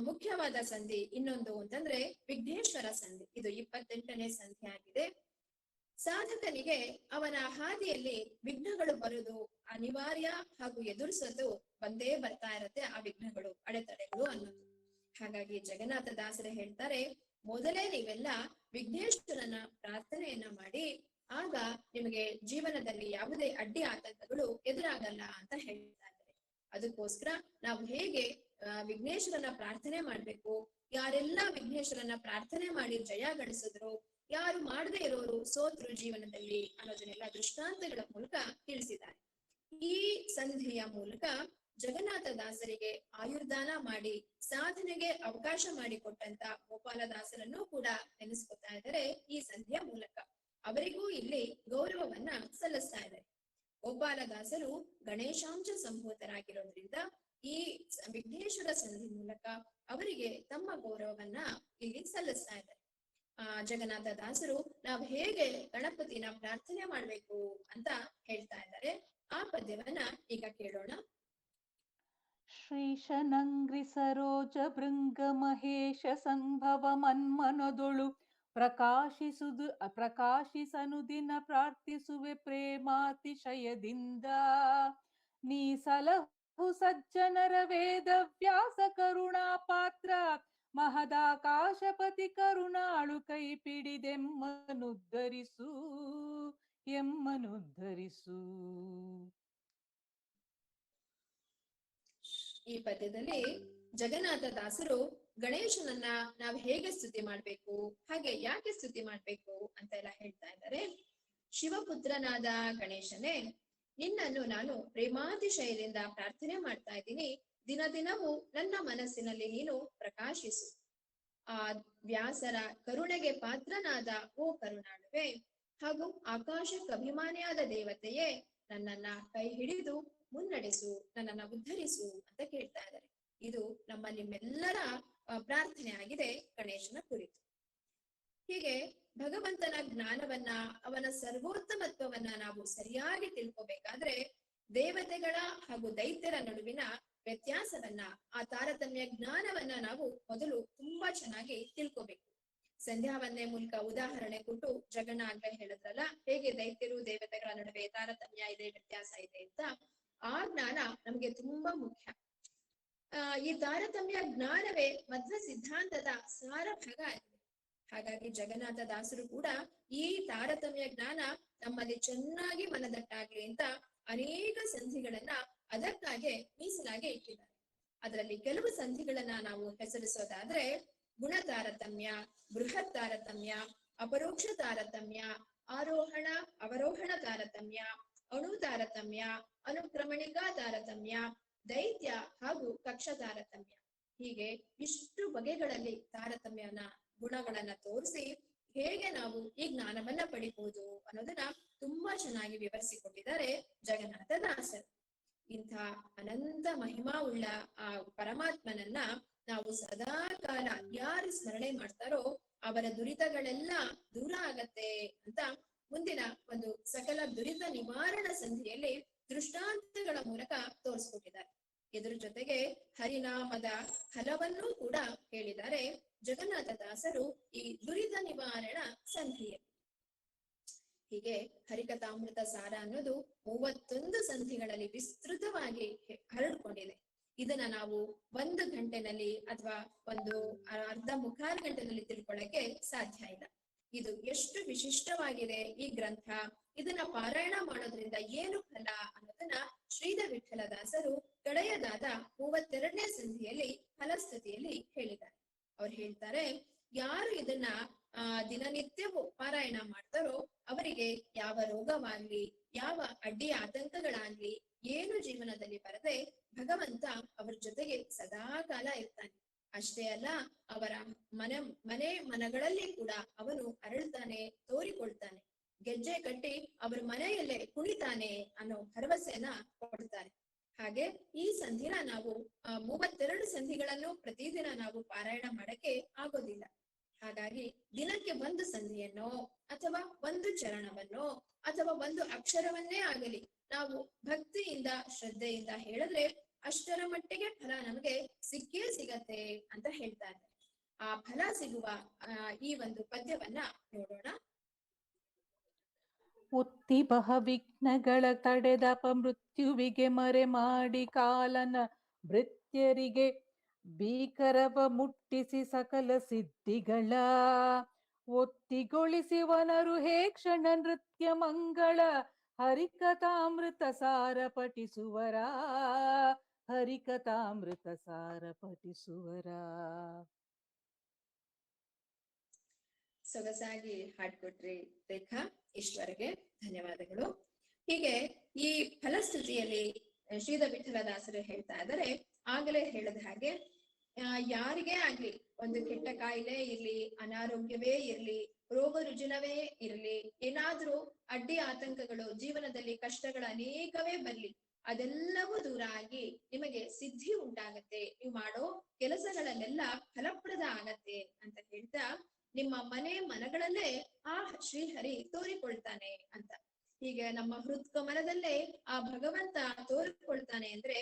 ಮುಖ್ಯವಾದ ಸಂಧಿ ಇನ್ನೊಂದು ಅಂತಂದ್ರೆ ವಿಘ್ನೇಶ್ವರ ಸಂಧಿ. ಇದು 28ನೇ ಸಂಧಿ ಆಗಿದೆ. ಸಾಧಕನಿಗೆ ಅವನ ಹಾದಿಯಲ್ಲಿ ವಿಘ್ನಗಳು ಬರುವುದು ಅನಿವಾರ್ಯ ಹಾಗೂ ಎದುರಿಸೋದು ಬಂದೇ ಬರ್ತಾ ಇರತ್ತೆ. ಆ ವಿಘ್ನಗಳು, ಅಡೆತಡೆಗಳು ಅನ್ನೋದು. ಹಾಗಾಗಿ ಜಗನ್ನಾಥ ದಾಸರೇ ಹೇಳ್ತಾರೆ, ಮೊದಲೇ ನೀವೆಲ್ಲ ವಿಘ್ನೇಶ್ವರನ ಪ್ರಾರ್ಥನೆಯನ್ನ ಮಾಡಿ, ಆಗ ನಿಮಗೆ ಜೀವನದಲ್ಲಿ ಯಾವುದೇ ಅಡ್ಡಿ ಆತಂಕಗಳು ಎದುರಾಗಲ್ಲ ಅಂತ ಹೇಳ್ತಾ ಇದ್ದಾರೆ. ಅದಕ್ಕೋಸ್ಕರ ನಾವು ಹೇಗೆ ವಿಘ್ನೇಶ್ವರನ ಪ್ರಾರ್ಥನೆ ಮಾಡ್ಬೇಕು, ಯಾರೆಲ್ಲ ವಿಘ್ನೇಶ್ವರನ ಪ್ರಾರ್ಥನೆ ಮಾಡಿ ಜಯ ಗಳಿಸಿದ್ರು, ಯಾರು ಮಾಡದೇ ಇರೋರು ಸೋತ್ರು ಜೀವನದಲ್ಲಿ ಅನ್ನೋದನ್ನೆಲ್ಲ ದೃಷ್ಟಾಂತಗಳ ಮೂಲಕ ತಿಳಿಸಿದ್ದಾರೆ. ಈ ಸಂಧಿಯ ಮೂಲಕ ಜಗನ್ನಾಥ ದಾಸರಿಗೆ ಆಯುರ್ದಾನ ಮಾಡಿ ಸಾಧನೆಗೆ ಅವಕಾಶ ಮಾಡಿಕೊಟ್ಟಂತ ಗೋಪಾಲದಾಸರನ್ನು ಕೂಡ ನೆನೆಸ್ಕೊತಾ ಇದ್ದಾರೆ ಈ ಸಂಧಿಯ ಮೂಲಕ. ಅವರಿಗೂ ಇಲ್ಲಿ ಗೌರವವನ್ನ ಸಲ್ಲಿಸ್ತಾ ಇದ್ದಾರೆ. ಗೋಪಾಲದಾಸರು ಗಣೇಶಾಂಶ ಸಂಭೂತರಾಗಿರೋದ್ರಿಂದ ಈ ವಿಘ್ನೇಶ್ವರ ಸಂಧಿ ಮೂಲಕ ಅವರಿಗೆ ತಮ್ಮ ಗೌರವವನ್ನ ಇಲ್ಲಿ ಸಲ್ಲಿಸ್ತಾ ಇದ್ದಾರೆ. ಜಗನ್ನಾಥ ದಾಸರು ನಾವು ಹೇಗೆ ಗಣಪತಿನ ಪ್ರಾರ್ಥನೆ ಮಾಡ್ಬೇಕು ಅಂತ ಹೇಳ್ತಾ ಇದ್ದಾರೆ. ಆ ಪದ್ಯವನ್ನ ಈಗ ಕೇಳೋಣ. ಶ್ರೀಶನಂಗ್ರಿ ಸರೋಜ ಭೃಂಗ ಮಹೇಶ ಸಂಭವ ಮನ್ಮನದೊಳು ಪ್ರಕಾಶಿಸನು ದಿನ ಪ್ರಾರ್ಥಿಸುವೆ ಪ್ರೇಮಾತಿಶಯದಿಂದ. ನೀ ಸಲಹು ಸಜ್ಜನರ ವೇದ ವ್ಯಾಸ ಕರುಣಾ ಪಾತ್ರ ಮಹದಾಕಾಶಪತಿ ಕರುಣಾಳು ಕೈ ಪಿಡಿದೆಮ್ಮನುದ್ಧರಿಸು ಎಮ್ಮನುದ್ಧರಿಸು. ಈ ಪದ್ಯದಲ್ಲಿ ಜಗನ್ನಾಥ ದಾಸರು ಗಣೇಶನನ್ನ ನಾವು ಹೇಗೆ ಸ್ತುತಿ ಮಾಡ್ಬೇಕು, ಹಾಗೆ ಯಾಕೆ ಸ್ತುತಿ ಮಾಡ್ಬೇಕು ಅಂತ ಎಲ್ಲ ಹೇಳ್ತಾ ಇದ್ದಾರೆ. ಶಿವಪುತ್ರನಾದ ಗಣೇಶನೇ, ನಿನ್ನನ್ನು ನಾನು ಪ್ರೇಮಾತಿಶಯದಿಂದ ಪ್ರಾರ್ಥನೆ ಮಾಡ್ತಾ ಇದ್ದೀನಿ. ದಿನ ದಿನವೂ ನನ್ನ ಮನಸ್ಸಿನಲ್ಲಿ ನೀನು ಪ್ರಕಾಶಿಸು. ಆ ವ್ಯಾಸರ ಕರುಣೆಗೆ ಪಾತ್ರನಾದ ಓ ಕರುಣಾಳುವೆ, ಹಾಗೂ ಆಕಾಶಕ್ಕೆ ಅಭಿಮಾನಿಯಾದ ದೇವತೆಯೇ, ನನ್ನನ್ನ ಕೈ ಹಿಡಿದು ಮುನ್ನಡೆಸು, ನನ್ನನ್ನ ಉದ್ಧರಿಸು ಅಂತ ಕೇಳ್ತಾ ಇದ್ದಾರೆ. ಇದು ನಮ್ಮ ನಿಮ್ಮೆಲ್ಲರ ಪ್ರಾರ್ಥನೆ ಆಗಿದೆ ಗಣೇಶನ ಕುರಿತು. ಹೀಗೆ ಭಗವಂತನ ಜ್ಞಾನವನ್ನ, ಅವನ ಸರ್ವೋತ್ತಮತ್ವವನ್ನ ನಾವು ಸರಿಯಾಗಿ ತಿಳ್ಕೊಬೇಕಾದ್ರೆ ದೇವತೆಗಳ ಹಾಗೂ ದೈತ್ಯರ ನಡುವಿನ ವ್ಯತ್ಯಾಸವನ್ನ, ಆ ತಾರತಮ್ಯ ಜ್ಞಾನವನ್ನ ನಾವು ಮೊದಲು ತುಂಬಾ ಚೆನ್ನಾಗಿ ತಿಳ್ಕೊಬೇಕು. ಸಂಧ್ಯಾ ವಂದನೆ ಮೂಲಕ ಉದಾಹರಣೆ ಕೊಟ್ಟು ಜಗಣ್ಣ ಆಗ್ಲೇ ಹೇಳಿದ್ರಲ್ಲ, ಹೇಗೆ ದೈತ್ಯರು ದೇವತೆಗಳ ನಡುವೆ ತಾರತಮ್ಯ ಇದೆ, ವ್ಯತ್ಯಾಸ ಇದೆ ಅಂತ. ಆ ಜ್ಞಾನ ನಮ್ಗೆ ತುಂಬಾ ಮುಖ್ಯ. ಈ ತಾರತಮ್ಯ ಜ್ಞಾನವೇ ಮಧ್ವ ಸಿದ್ಧಾಂತದ ಸಾರ ಭಾಗ ಆಗಿದೆ. ಹಾಗಾಗಿ ಜಗನ್ನಾಥ ದಾಸರು ಕೂಡ ಈ ತಾರತಮ್ಯ ಜ್ಞಾನ ನಮ್ಮಲ್ಲಿ ಚೆನ್ನಾಗಿ ಮನದಟ್ಟಾಗ್ಲಿ ಅಂತ ಅನೇಕ ಸಂಧಿಗಳನ್ನ ಅದಕ್ಕಾಗೆ ಮೀಸಲಾಗಿ ಇಟ್ಟಿದ್ದಾರೆ. ಅದರಲ್ಲಿ ಕೆಲವು ಸಂಧಿಗಳನ್ನ ನಾವು ಹೆಸರಿಸೋದಾದ್ರೆ ಗುಣ ತಾರತಮ್ಯ, ಬೃಹತ್ ತಾರತಮ್ಯ, ಅಪರೋಕ್ಷ ತಾರತಮ್ಯ, ಆರೋಹಣ ಅವರೋಹಣ ತಾರತಮ್ಯ, ಅಣು ತಾರತಮ್ಯ, ಅನುಕ್ರಮಣಿಕಾ ತಾರತಮ್ಯ, ದೈತ್ಯ ಹಾಗೂ ಕಕ್ಷ ತಾರತಮ್ಯ. ಹೀಗೆ ಇಷ್ಟು ಬಗೆಗಳಲ್ಲಿ ತಾರತಮ್ಯನ ಗುಣಗಳನ್ನ ತೋರಿಸಿ ಹೇಗೆ ನಾವು ಈ ಜ್ಞಾನವನ್ನ ಪಡಿಬಹುದು ಅನ್ನೋದನ್ನ ತುಂಬಾ ಚೆನ್ನಾಗಿ ವಿವರಿಸಿಕೊಟ್ಟಿದ್ದಾರೆ ಜಗನ್ನಾಥ ದಾಸರು. ಇಂಥ ಅನಂತ ಮಹಿಮಾ ಉಳ್ಳ ಆ ಪರಮಾತ್ಮನನ್ನ ನಾವು ಸದಾ ಕಾಲ ಯಾರು ಸ್ಮರಣೆ ಮಾಡ್ತಾರೋ ಅವರ ದುರಿತಗಳೆಲ್ಲ ದೂರ ಆಗತ್ತೆ ಅಂತ ಮುಂದಿನ ಒಂದು ಸಕಲ ದುರಿತ ನಿವಾರಣ ಸಂಧಿಯಲ್ಲಿ ದೃಷ್ಟಾಂತಗಳ ಮೂಲಕ ತೋರಿಸ್ಕೊಟ್ಟಿದ್ದಾರೆ. ಇದ್ರ ಜೊತೆಗೆ ಹರಿನಾಮದ ಫಲವನ್ನೂ ಕೂಡ ಹೇಳಿದ್ದಾರೆ ಜಗನ್ನಾಥ ದಾಸರು ಈ ದುರಿತ ನಿವಾರಣ ಸಂಧಿಯಲ್ಲಿ. ಹೀಗೆ ಹರಿಕಥಾಮೃತ ಸಾರ ಅನ್ನೋದು 31 ಸಂಧಿಗಳಲ್ಲಿ ವಿಸ್ತೃತವಾಗಿ ಹರಡ್ಕೊಂಡಿದೆ. ಇದನ್ನ ನಾವು 1 ಗಂಟೆನಲ್ಲಿ ಅಥವಾ ಒಂದು ಅರ್ಧ ಮುಕ್ಕಾಲು ಗಂಟೆನಲ್ಲಿ ತಿಳ್ಕೊಳ್ಳಕ್ಕೆ ಸಾಧ್ಯ ಇಲ್ಲ. ಇದು ಎಷ್ಟು ವಿಶಿಷ್ಟವಾಗಿದೆ ಈ ಗ್ರಂಥ, ಇದನ್ನ ಪಾರಾಯಣ ಮಾಡೋದ್ರಿಂದ ಏನು ಫಲ ಅನ್ನೋದನ್ನ ಶ್ರೀಧರ ವಿಠಲ ದಾಸರು ಕಡೆಯದಾದ 32ನೇ ಸಂಧಿಯಲ್ಲಿ ಫಲಸ್ತುತಿಯಲ್ಲಿ ಹೇಳಿದ್ದಾರೆ. ಅವ್ರು ಹೇಳ್ತಾರೆ, ಯಾರು ಇದನ್ನ ದಿನನಿತ್ಯವೂ ಪಾರಾಯಣ ಮಾಡ್ತಾರೋ ಅವರಿಗೆ ಯಾವ ರೋಗವಾಗ್ಲಿ, ಯಾವ ಅಡ್ಡಿ ಆತಂಕಗಳಾಗ್ಲಿ ಏನು ಜೀವನದಲ್ಲಿ ಬರದೆ ಭಗವಂತ ಅವ್ರ ಜೊತೆಗೆ ಸದಾ ಕಾಲ ಇರ್ತಾನೆ. ಅಷ್ಟೇ ಅಲ್ಲ, ಅವರ ಮನೆ ಮನಗಳಲ್ಲಿ ಕೂಡ ಅವನು ಅರಳ್ತಾನೆ, ತೋರಿಕೊಳ್ತಾನೆ. ಗೆಜ್ಜೆ ಕಟ್ಟಿ ಅವ್ರ ಮನೆಯಲ್ಲೇ ಕುಣಿತಾನೆ ಅನ್ನೋ ಭರವಸೆಯನ್ನ ಕೊಡ್ತಾರೆ. ಹಾಗೆ ಈ ಸಂಧಿನ ನಾವು 32 ಸಂಧಿಗಳನ್ನು ಪ್ರತಿದಿನ ನಾವು ಪಾರಾಯಣ ಮಾಡಕ್ಕೆ ಆಗೋದಿಲ್ಲ. ಹಾಗಾಗಿ ದಿನಕ್ಕೆ 1 ಸಂಧಿಯನ್ನೋ ಅಥವಾ 1 ಚರಣವನ್ನೋ ಅಥವಾ 1 ಅಕ್ಷರವನ್ನೇ ಆಗಲಿ ನಾವು ಭಕ್ತಿಯಿಂದ ಶ್ರದ್ಧೆಯಿಂದ ಹೇಳಿದ್ರೆ ಅಷ್ಟರ ಮಟ್ಟಿಗೆ ಫಲ ನಮಗೆ ಸಿಕ್ಕೇ ಸಿಗತ್ತೆ ಅಂತ ಹೇಳ್ತಾ ಇದ್ದಾರೆ. ಆ ಫಲ ಸಿಗುವ ಈ ಒಂದು ಪದ್ಯವನ್ನ ನೋಡೋಣ. ಒತ್ತಿ ಬಹ ವಿಘ್ನಗಳ ತಡೆದಪ ಮೃತ್ಯುವಿಗೆ ಮರೆ ಮಾಡಿ ಕಾಲನ ಭೃತ್ಯರಿಗೆ ಭೀಕರವ ಮುಟ್ಟಿಸಿ ಸಕಲ ಸಿದ್ಧಿಗಳ ಒತ್ತಿಗೊಳಿಸಿವನರು ಹೇ ಕ್ಷಣ ನೃತ್ಯ ಮಂಗಳ ಹರಿಕಥಾಮೃತ ಸಾರ ಪಠಿಸುವರ ಹರಿಕಥಾಮೃತ ಸಾರ ಪಠಿಸುವರ. ಸೊಗಸಾಗಿ ಹಾಡ್ಕೊಟ್ರಿ ರೇಖಾ, ಈಶ್ವರ್ಗೆ ಧನ್ಯವಾದಗಳು. ಹೀಗೆ ಈ ಫಲಶ್ರುತಿಯಲ್ಲಿ ಶ್ರೀಧ ವಿಠಲದಾಸರು ಹೇಳ್ತಾ ಇದ್ದಾರೆ, ಆಗಲೇ ಹೇಳಿದ ಹಾಗೆ ಯಾರಿಗೇ ಆಗ್ಲಿ ಒಂದು ಕೆಟ್ಟ ಕಾಯಿಲೆ ಇರ್ಲಿ, ಅನಾರೋಗ್ಯವೇ ಇರ್ಲಿ, ರೋಗ ರುಜಿನವೇ ಇರ್ಲಿ, ಏನಾದ್ರೂ ಅಡ್ಡಿ ಆತಂಕಗಳು ಜೀವನದಲ್ಲಿ ಕಷ್ಟಗಳು ಅನೇಕವೇ ಬರ್ಲಿ, ಅದೆಲ್ಲವೂ ದೂರ ಆಗಿ ನಿಮಗೆ ಸಿದ್ಧಿ ಉಂಟಾಗತ್ತೆ, ನೀವು ಮಾಡೋ ಕೆಲಸಗಳಲ್ಲೆಲ್ಲ ಫಲಪ್ರದ ಆಗತ್ತೆ ಅಂತ ಹೇಳ್ತಾ, ನಿಮ್ಮ ಮನಗಳಲ್ಲೇ ಆ ಶ್ರೀಹರಿ ತೋರಿಕೊಳ್ತಾನೆ ಅಂತ. ಹೀಗೆ ನಮ್ಮ ಹೃತ್ಕಮಲದಲ್ಲೇ ಆ ಭಗವಂತ ತೋರಿಕೊಳ್ತಾನೆ ಅಂದ್ರೆ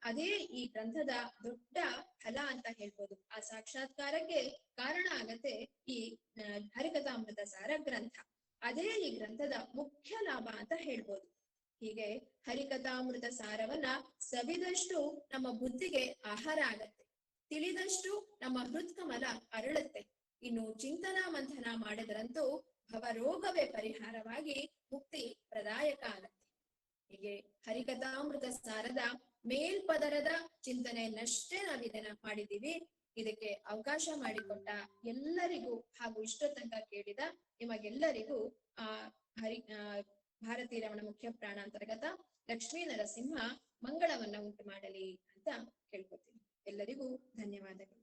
ಅದೇ ಈ ಗ್ರಂಥದ ದೊಡ್ಡ ಫಲ ಅಂತ ಹೇಳ್ಬೋದು. ಆ ಸಾಕ್ಷಾತ್ಕಾರಕ್ಕೆ ಕಾರಣ ಆಗತ್ತೆ ಈ ಹರಿಕಥಾಮೃತ ಸಾರ ಗ್ರಂಥ. ಅದೇ ಈ ಗ್ರಂಥದ ಮುಖ್ಯ ಲಾಭ ಅಂತ ಹೇಳ್ಬೋದು. ಹೀಗೆ ಹರಿಕಥಾಮೃತ ಸಾರವನ್ನ ಸವಿದಷ್ಟು ನಮ್ಮ ಬುದ್ಧಿಗೆ ಆಹಾರ ಆಗತ್ತೆ, ತಿಳಿದಷ್ಟು ನಮ್ಮ ಹೃತ್ಕಮಲ ಅರಳುತ್ತೆ. ಇನ್ನು ಚಿಂತನ ಮಂಥನ ಮಾಡಿದ್ರಂತೂ ಭವರೋಗವೇ ಪರಿಹಾರವಾಗಿ ಮುಕ್ತಿ ಪ್ರದಾಯಕ ಆಗತ್ತೆ. ಹೀಗೆ ಹರಿಕಥಾಮೃತ ಸಾರದ ಮೇಲ್ಪದರದ ಚಿಂತನೆಯನ್ನಷ್ಟೇ ನಾವಿದನ್ನ ಮಾಡಿದೀವಿ. ಇದಕ್ಕೆ ಅವಕಾಶ ಮಾಡಿಕೊಟ್ಟ ಎಲ್ಲರಿಗೂ ಹಾಗೂ ಇಷ್ಟ ತನಕ ಕೇಳಿದ ನಿಮಗೆಲ್ಲರಿಗೂ ಭಾರತೀ ರಮಣ ಮುಖ್ಯ ಪ್ರಾಣಾಂತರ್ಗತ ಲಕ್ಷ್ಮೀ ನರಸಿಂಹ ಮಂಗಳವನ್ನ ಉಂಟು ಮಾಡಲಿ ಅಂತ ಕೇಳ್ಕೊತೀನಿ. ಎಲ್ಲರಿಗೂ ಧನ್ಯವಾದಗಳು.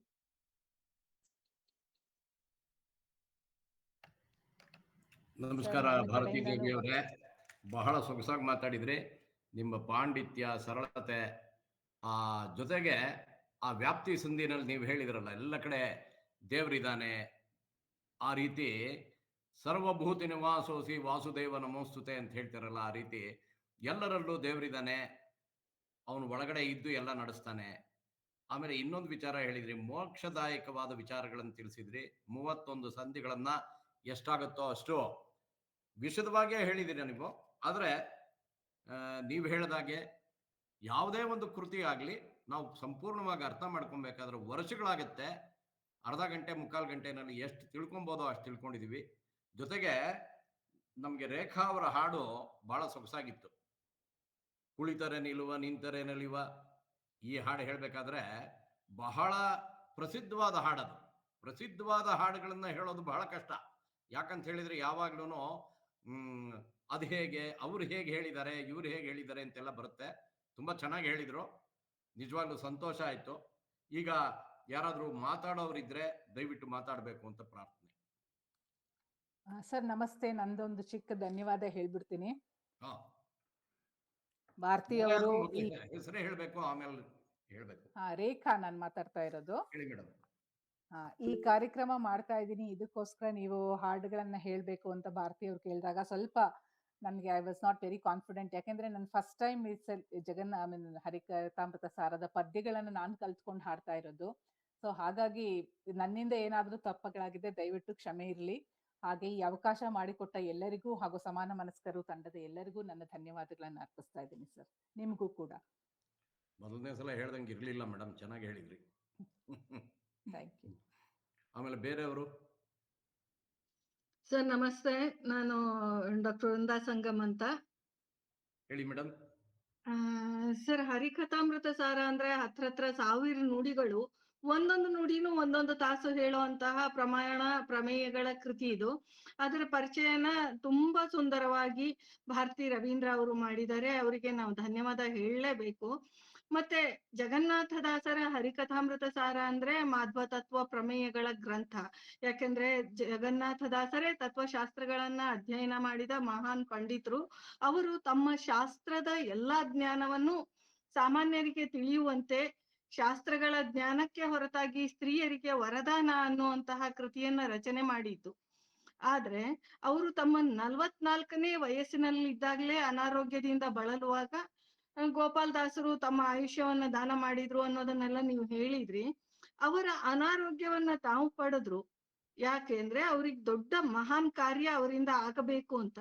ನಮಸ್ಕಾರ ಭಾರತೀ ದೇವಿಯವರೇ, ಬಹಳ ಸೊಗಸಾಗಿ ಮಾತಾಡಿದ್ರಿ. ನಿಮ್ಮ ಪಾಂಡಿತ್ಯ, ಸರಳತೆ, ಆ ಜೊತೆಗೆ ಆ ವ್ಯಾಪ್ತಿ ಸಂಧಿನಲ್ಲಿ ನೀವು ಹೇಳಿದ್ರಲ್ಲ, ಎಲ್ಲ ಕಡೆ ದೇವರಿದ್ದಾನೆ, ಆ ರೀತಿ ಸರ್ವಭೂತಿ ನಿವಾಸೋಸಿ ವಾಸುದೇವ ನಮೋಸ್ತುತೆ ಅಂತ ಹೇಳ್ತಾರಲ್ಲ, ಆ ರೀತಿ ಎಲ್ಲರಲ್ಲೂ ದೇವರಿದ್ದಾನೆ, ಅವನು ಒಳಗಡೆ ಇದ್ದು ಎಲ್ಲ ನಡೆಸ್ತಾನೆ. ಆಮೇಲೆ ಇನ್ನೊಂದು ವಿಚಾರ ಹೇಳಿದ್ರಿ, ಮೋಕ್ಷದಾಯಕವಾದ ವಿಚಾರಗಳನ್ನು ತಿಳಿಸಿದ್ರಿ. 31 ಸಂಧಿಗಳನ್ನ ಎಷ್ಟಾಗುತ್ತೋ ಅಷ್ಟು ವಿಶದವಾಗಿಯೇ ಹೇಳಿದ್ದೀರಿ ನೀವು. ಆದರೆ ನೀವು ಹೇಳಿದಾಗೆ ಯಾವುದೇ ಒಂದು ಕೃತಿ ಆಗಲಿ ನಾವು ಸಂಪೂರ್ಣವಾಗಿ ಅರ್ಥ ಮಾಡ್ಕೊಬೇಕಾದ್ರೆ ವರ್ಷಗಳಾಗತ್ತೆ. ಅರ್ಧ ಗಂಟೆ ಮುಕ್ಕಾಲು ಗಂಟೆನಲ್ಲಿ ಎಷ್ಟು ತಿಳ್ಕೊಬೋದೋ ಅಷ್ಟು ತಿಳ್ಕೊಂಡಿದ್ದೀವಿ. ಜೊತೆಗೆ ನಮಗೆ ರೇಖಾ ಅವರ ಹಾಡು ಬಹಳ ಸೊಗಸಾಗಿತ್ತು. ಕುಳಿತರೆ ನಿಲ್ಲುವ, ನಿಂತರೆ ನಲಿವ, ಈ ಹಾಡು ಹೇಳಬೇಕಾದ್ರೆ ಬಹಳ ಪ್ರಸಿದ್ಧವಾದ ಹಾಡದು. ಪ್ರಸಿದ್ಧವಾದ ಹಾಡುಗಳನ್ನ ಹೇಳೋದು ಬಹಳ ಕಷ್ಟ. ಯಾಕಂತ ಹೇಳಿದ್ರೆ ಯಾವಾಗ್ಲೂ ಅದು ಹೇಗೆ, ಅವ್ರು ಹೇಗೆ ಹೇಳಿದ್ದಾರೆ, ಇವ್ರು ಹೇಗೆ ಹೇಳಿದ್ದಾರೆ ಅಂತೆಲ್ಲ ಬರುತ್ತೆ. ತುಂಬ ಚೆನ್ನಾಗಿ ಹೇಳಿದರು, ನಿಜವಾಗ್ಲೂ ಸಂತೋಷ ಆಯಿತು. ಈಗ ಯಾರಾದರೂ ಮಾತಾಡೋರಿದ್ರೆ ದಯವಿಟ್ಟು ಮಾತಾಡಬೇಕು ಅಂತ ಪ್ರಾರ್ಥನೆ. ಸರ್ ನಮಸ್ತೆ, ನಂದೊಂದು ಚಿಕ್ಕ ಧನ್ಯವಾದ ಹೇಳ್ಬಿಡ್ತೀನಿ. ಭಾರತಿ ಅವರು ಹೆಸರೇ ಹೇಳ್ಬೇಕು, ಆಮೇಲೆ ಹೇಳ್ಬೇಕು. ರೇಖಾ ನಾನು ಮಾತಾಡ್ತಾ ಇರೋದು. ಹೇಳಿ ಮೇಡಮ್. ಈ ಕಾರ್ಯಕ್ರಮ ಮಾಡ್ತಾ ಇದ್ದೀನಿ, ಇದಕ್ಕೋಸ್ಕರ ನೀವು ಹಾಡುಗಳನ್ನ ಹೇಳ್ಬೇಕು ಅಂತ ಭಾರತಿ ಅವ್ರು ಕೇಳಿದಾಗ ಸ್ವಲ್ಪ ನನಗೆ I was not very confident. ಯಾಕೆಂದ್ರೆ ನಾನು ಫಸ್ಟ್ ಟೈಮ್ ಹರಿಕಥಾಮೃತ ಸಾರದ ಪದ್ಯಗಳನ್ನು ನಾನು ಕಲ್ತ್ಕೊಂಡು ಹಾಡ್ತಾ ಇರೋದು. ಸೊ ಹಾಗಾಗಿ ನನ್ನಿಂದ ಏನಾದ್ರೂ ತಪ್ಪುಗಳಾಗಿದೆ ದಯವಿಟ್ಟು ಕ್ಷಮೆ ಇರಲಿ. ಹಾಗೆ ಈ ಅವಕಾಶ ಮಾಡಿಕೊಟ್ಟ ಎಲ್ಲರಿಗೂ ಹಾಗೂ ಸಮಾನ ಮನಸ್ಕರು ತಂಡದ ಎಲ್ಲರಿಗೂ ನನ್ನ ಧನ್ಯವಾದಗಳನ್ನು ಅರ್ಪಿಸ್ತಾ ಇದ್ದೀನಿ ಸರ್. ನಿಮಗೂ ಕೂಡ. ಮೊದಲನೇ ಸಲ ಹೇಳ್ದಂಗೆ ಇರಲಿಲ್ಲ ಮೇಡಮ್, ಚೆನ್ನಾಗಿ ಹೇಳಿದ್ರಿ. Thank you. ಆಮೇಲೆ ಬೇರೆಯವರು. ಸರ್ ನಮಸ್ತೆ, ನಾನು ಡಾಕ್ಟರ್ ವೃಂದಾ ಸಂಗಮ್ ಅಂತ. ಹೇಳಿ ಮೇಡಮ್. ಸರ್, ಹರಿಕಥಾಮೃತ ಸಾರ ಅಂದ್ರೆ ಹತ್ರ 1000 ನುಡಿಗಳು, ಒಂದೊಂದು ನುಡಿನೂ ಒಂದೊಂದು ತಾಸು ಹೇಳುವಂತಹ ಪ್ರಮೇಯಗಳ ಕೃತಿ ಇದು. ಅದರ ಪರಿಚಯನ ತುಂಬಾ ಸುಂದರವಾಗಿ ಭಾರತಿ ರವೀಂದ್ರ ಅವರು ಮಾಡಿದ್ದಾರೆ, ಅವರಿಗೆ ನಾವು ಧನ್ಯವಾದ ಹೇಳಲೇಬೇಕು. ಮತ್ತೆ ಜಗನ್ನಾಥದಾಸರ ಹರಿಕಥಾಮೃತ ಸಾರ ಅಂದ್ರೆ ಮಾಧ್ವ ತತ್ವ ಪ್ರಮೇಯಗಳ ಗ್ರಂಥ. ಯಾಕೆಂದ್ರೆ ಜಗನ್ನಾಥದಾಸರೇ ತತ್ವಶಾಸ್ತ್ರಗಳನ್ನ ಅಧ್ಯಯನ ಮಾಡಿದ ಮಹಾನ್ ಪಂಡಿತರು. ಅವರು ತಮ್ಮ ಶಾಸ್ತ್ರದ ಎಲ್ಲಾ ಜ್ಞಾನವನ್ನು ಸಾಮಾನ್ಯರಿಗೆ ತಿಳಿಯುವಂತೆ, ಶಾಸ್ತ್ರಗಳ ಜ್ಞಾನಕ್ಕೆ ಹೊರತಾಗಿ ಸ್ತ್ರೀಯರಿಗೆ ವರದಾನ ಅನ್ನುವಂತಹ ಕೃತಿಯನ್ನ ರಚನೆ ಮಾಡಿದ್ದು. ಆದ್ರೆ ಅವರು ತಮ್ಮ 44ನೇ ವಯಸ್ಸಿನಲ್ಲಿದ್ದಾಗಲೇ ಅನಾರೋಗ್ಯದಿಂದ ಬಳಲುವಾಗ ಗೋಪಾಲದಾಸರು ತಮ್ಮ ಆಯುಷ್ಯವನ್ನ ದಾನ ಮಾಡಿದ್ರು ಅನ್ನೋದನ್ನೆಲ್ಲ ನೀವು ಹೇಳಿದ್ರಿ. ಅವರ ಅನಾರೋಗ್ಯವನ್ನ ತಾವು ಪಡೆದ್ರು, ಯಾಕೆಂದ್ರೆ ಅವ್ರಿಗೆ ದೊಡ್ಡ ಮಹಾನ್ ಕಾರ್ಯ ಅವರಿಂದ ಆಗಬೇಕು ಅಂತ.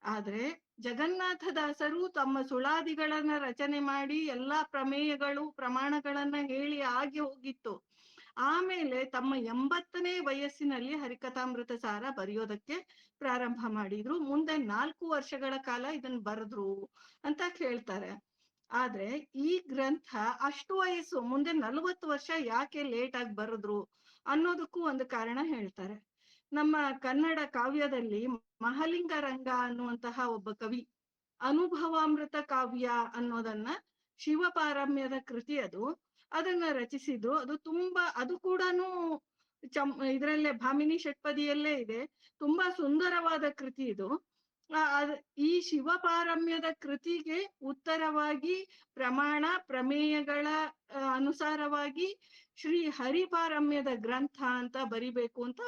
ಆದ್ರೆ ಜಗನ್ನಾಥದಾಸರು ತಮ್ಮ ಸುಳಾದಿಗಳನ್ನ ರಚನೆ ಮಾಡಿ ಎಲ್ಲಾ ಪ್ರಮೇಯಗಳು ಪ್ರಮಾಣಗಳನ್ನ ಹೇಳಿ ಆಗಿ ಹೋಗಿತ್ತು. ಆಮೇಲೆ ತಮ್ಮ 80ನೇ ವಯಸ್ಸಿನಲ್ಲಿ ಹರಿಕಥಾಮೃತ ಸಾರ ಬರೆಯೋದಕ್ಕೆ ಪ್ರಾರಂಭ ಮಾಡಿದ್ರು. ಮುಂದೆ 4 ವರ್ಷಗಳ ಕಾಲ ಇದನ್ನ ಬರೆದ್ರು ಅಂತ ಹೇಳ್ತಾರೆ. ಆದ್ರೆ ಈ ಗ್ರಂಥ ಅಷ್ಟು ವಯಸ್ಸು ಮುಂದೆ 40 ವರ್ಷ ಯಾಕೆ ಲೇಟ್ ಆಗಿ ಬರೆದ್ರು ಅನ್ನೋದಕ್ಕೂ ಒಂದು ಕಾರಣ ಹೇಳ್ತಾರೆ. ನಮ್ಮ ಕನ್ನಡ ಕಾವ್ಯದಲ್ಲಿ ಮಹಾಲಿಂಗ ರಂಗ ಅನ್ನುವಂತಹ ಒಬ್ಬ ಕವಿ ಅನುಭವಾಮೃತ ಕಾವ್ಯ ಅನ್ನೋದನ್ನ ಶಿವಪಾರಮ್ಯದ ಕೃತಿ ಅದು, ಅದನ್ನ ರಚಿಸಿದ್ರು. ಅದು ತುಂಬಾ, ಅದು ಕೂಡನು ಇದರಲ್ಲೇ ಭಾಮಿನಿ ಷಟ್ಪದಿಯಲ್ಲೇ ಇದೆ. ತುಂಬಾ ಸುಂದರವಾದ ಕೃತಿ ಇದು. ಈ ಶಿವಪಾರಮ್ಯದ ಕೃತಿಗೆ ಉತ್ತರವಾಗಿ ಪ್ರಮಾಣ ಪ್ರಮೇಯಗಳ ಅನುಸಾರವಾಗಿ ಶ್ರೀ ಹರಿಪಾರಮ್ಯದ ಗ್ರಂಥ ಅಂತ ಬರಿಬೇಕು ಅಂತ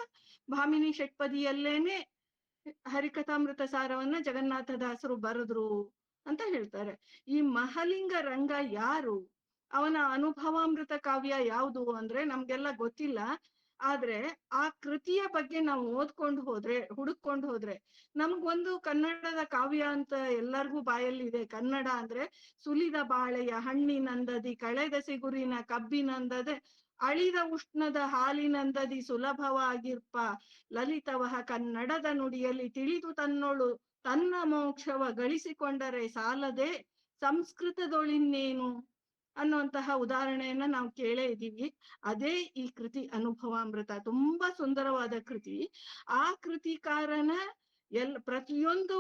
ಭಾಮಿನಿ ಷಟ್ಪದಿಯಲ್ಲೇನೆ ಹರಿಕಥಾಮೃತ ಸಾರವನ್ನ ಜಗನ್ನಾಥದಾಸರು ಬರೆದ್ರು ಅಂತ ಹೇಳ್ತಾರೆ. ಈ ಮಹಾಲಿಂಗ ರಂಗ ಯಾರು, ಅವನ ಅನುಭವಾಮೃತ ಕಾವ್ಯ ಯಾವುದು ಅಂದ್ರೆ ನಮ್ಗೆಲ್ಲ ಗೊತ್ತಿಲ್ಲ. ಆದ್ರೆ ಆ ಕೃತಿಯ ಬಗ್ಗೆ ನಾವು ಹುಡುಕೊಂಡು ಹೋದ್ರೆ ನಮ್ಗೊಂದು ಕನ್ನಡದ ಕಾವ್ಯ ಅಂತ ಎಲ್ಲರಿಗೂ ಬಾಯಲ್ಲಿದೆ. ಕನ್ನಡ ಅಂದ್ರೆ ಸುಲಿದ ಬಾಳೆಯ ಹಣ್ಣಿನಂದದಿ, ಕಳೆದ ಸಿಗುರಿನ ಕಬ್ಬಿನಂದದೆ, ಅಳಿದ ಉಷ್ಣದ ಹಾಲಿನಂದದಿ ಸುಲಭವಾಗಿರ್ಪ ಲಲಿತವಹ ಕನ್ನಡದ ನುಡಿಯಲ್ಲಿ ತಿಳಿದು ತನ್ನೊಳು ತನ್ನ ಮೋಕ್ಷವ ಗಳಿಸಿಕೊಂಡರೆ ಸಾಲದೆ ಸಂಸ್ಕೃತದೊಳಿನ್ನೇನು ಅನ್ನುವಂತಹ ಉದಾಹರಣೆಯನ್ನ ನಾವು ಕೇಳೇ ಇದ್ದೀವಿ. ಅದೇ ಈ ಕೃತಿ ಅನುಭವಾಮೃತ. ತುಂಬಾ ಸುಂದರವಾದ ಕೃತಿ. ಆ ಕೃತಿಕಾರನ ಪ್ರತಿಯೊಂದು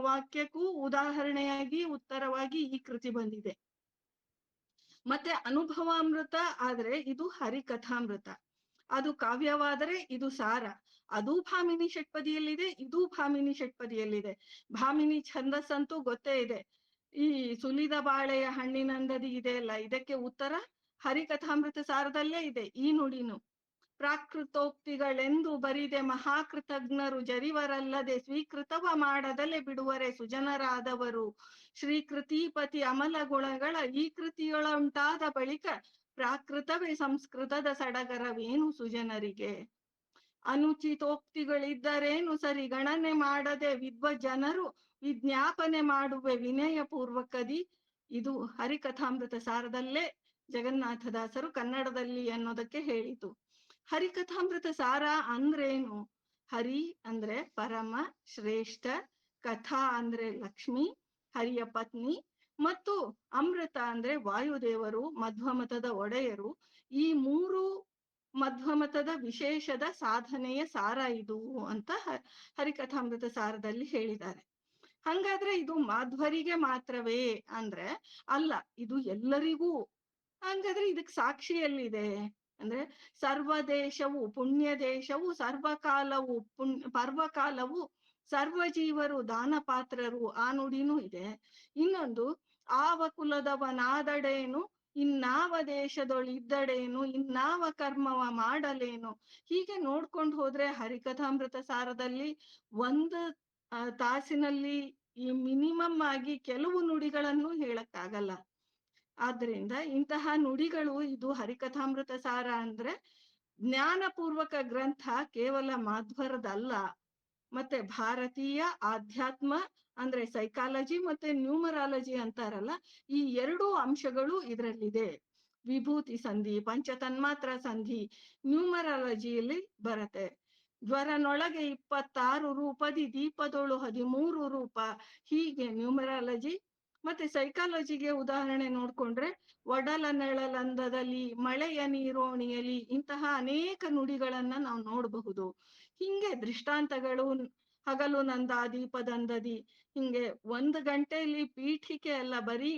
ವಾಕ್ಯಕ್ಕೂ ಉದಾಹರಣೆಯಾಗಿ ಉತ್ತರವಾಗಿ ಈ ಕೃತಿ ಬಂದಿದೆ. ಮತ್ತೆ ಅನುಭವಾಮೃತ ಆದ್ರೆ ಇದು ಹರಿಕಥಾಮೃತ. ಅದು ಕಾವ್ಯವಾದರೆ ಇದು ಸಾರ. ಅದು ಭಾಮಿನಿ ಷಟ್ಪದಿಯಲ್ಲಿದೆ, ಇದು ಭಾಮಿನಿ ಷಟ್ಪದಿಯಲ್ಲಿದೆ. ಭಾಮಿನಿ ಛಂದಸ್ಸಂತೂ ಗೊತ್ತೇ ಇದೆ. ಈ ಸುಲಿದ ಬಾಳೆಯ ಹಣ್ಣಿನಂದದಿ ಇದೆ ಅಲ್ಲ, ಇದಕ್ಕೆ ಉತ್ತರ ಹರಿಕಥಾಮೃತ ಸಾರದಲ್ಲೇ ಇದೆ. ಈ ನುಡಿನು ಪ್ರಾಕೃತೋಕ್ತಿಗಳೆಂದು ಬರಿದೆ ಮಹಾಕೃತಜ್ಞರು ಜರಿವರಲ್ಲದೆ ಸ್ವೀಕೃತವ ಮಾಡದಲೆ ಬಿಡುವರೆ ಸುಜನರಾದವರು. ಶ್ರೀಕೃತಿಪತಿ ಅಮಲ ಗುಣಗಳ ಈ ಕೃತಿಯೊಳುಂಟಾದ ಬಳಿಕ ಪ್ರಾಕೃತವೇ ಸಂಸ್ಕೃತದ ಸಡಗರವೇನು ಸುಜನರಿಗೆ. ಅನುಚಿತೋಕ್ತಿಗಳಿದ್ದರೇನು ಸರಿ ಗಣನೆ ಮಾಡದೆ ವಿದ್ವಜ್ಜನರು ವಿಜ್ಞಾಪನೆ ಮಾಡುವೆ ವಿನಯ ಪೂರ್ವಕದಿ. ಇದು ಹರಿಕಥಾಮೃತ ಸಾರದಲ್ಲೇ ಜಗನ್ನಾಥದಾಸರು ಕನ್ನಡದಲ್ಲಿ ಅನ್ನೋದಕ್ಕೆ ಹೇಳಿತು. ಹರಿಕಥಾಮೃತ ಸಾರ ಅಂದ್ರೇನು? ಹರಿ ಅಂದ್ರೆ ಪರಮ ಶ್ರೇಷ್ಠ, ಕಥಾ ಅಂದ್ರೆ ಲಕ್ಷ್ಮಿ ಹರಿಯ ಪತ್ನಿ, ಮತ್ತು ಅಮೃತ ಅಂದ್ರೆ ವಾಯುದೇವರು ಮಧ್ವಮತದ ಒಡೆಯರು. ಈ ಮೂರು ಮಧ್ವಮತದ ವಿಶೇಷದ ಸಾಧನೆಯ ಸಾರ ಇದು ಅಂತ ಹರಿಕಥಾಮೃತ ಸಾರದಲ್ಲಿ ಹೇಳಿದ್ದಾರೆ. ಹಂಗಾದ್ರೆ ಇದು ಮಾಧ್ವರಿಗೆ ಮಾತ್ರವೇ ಅಂದ್ರೆ ಅಲ್ಲ, ಇದು ಎಲ್ಲರಿಗೂ. ಹಂಗಾದ್ರೆ ಇದಕ್ ಸಾಕ್ಷಿಯಲ್ಲಿದೆ ಅಂದ್ರೆ ಸರ್ವದೇಶವು ಪುಣ್ಯ ದೇಶವು, ಸರ್ವಕಾಲವು ಪರ್ವಕಾಲವು, ಸರ್ವಜೀವರು ದಾನ ಪಾತ್ರರು, ಆ ನುಡಿನೂ ಇದೆ. ಇನ್ನೊಂದು ಆವ ಕುಲದವನಾದಡೇನು, ಇನ್ನಾವ ದೇಶದೊಳಿದ್ದಡೇನು, ಇನ್ನಾವ ಕರ್ಮವ ಮಾಡಲೇನು. ಹೀಗೆ ನೋಡ್ಕೊಂಡು ಹೋದ್ರೆ ಹರಿಕಥಾಮೃತ ಸಾರದಲ್ಲಿ ಒಂದು ತಾಸಿನಲ್ಲಿ ಈ ಮಿನಿಮಮ್ ಆಗಿ ಕೆಲವು ನುಡಿಗಳನ್ನು ಹೇಳಕ್ಕಾಗಲ್ಲ. ಆದ್ರಿಂದ ಇಂತಹ ನುಡಿಗಳು, ಇದು ಹರಿಕಥಾಮೃತ ಸಾರ ಅಂದ್ರೆ ಜ್ಞಾನಪೂರ್ವಕ ಗ್ರಂಥ, ಕೇವಲ ಮಾಧ್ವರದಲ್ಲ. ಮತ್ತೆ ಭಾರತೀಯ ಆಧ್ಯಾತ್ಮ ಅಂದ್ರೆ ಸೈಕಾಲಜಿ ಮತ್ತೆ ನ್ಯೂಮರಾಲಜಿ ಅಂತಾರಲ್ಲ, ಈ ಎರಡೂ ಅಂಶಗಳು ಇದರಲ್ಲಿದೆ. ವಿಭೂತಿ ಸಂಧಿ, ಪಂಚತನ್ಮಾತ್ರ ಸಂಧಿ ನ್ಯೂಮರಾಲಜಿಯಲ್ಲಿ ಬರತ್ತೆ. ಜ್ವರನೊಳಗೆ 26 ರೂಪದಿ, ದೀಪದೊಳು 13 ರೂಪ, ಹೀಗೆ ನ್ಯೂಮರಾಲಜಿ. ಮತ್ತೆ ಸೈಕಾಲಜಿಗೆ ಉದಾಹರಣೆ ನೋಡ್ಕೊಂಡ್ರೆ ಒಡಲ ನೆಳಲಂದದಲ್ಲಿ, ಮಳೆಯ ನೀರೋಣಿಯಲಿ, ಇಂತಹ ಅನೇಕ ನುಡಿಗಳನ್ನ ನಾವು ನೋಡಬಹುದು. ಹಿಂಗೆ ದೃಷ್ಟಾಂತಗಳು ಹಗಲು ನಂದ ದೀಪದಂದದಿ, ಹಿಂಗೆ 1 ಗಂಟೆಯಲ್ಲಿ ಪೀಠಿಕೆ ಎಲ್ಲ ಬರೀ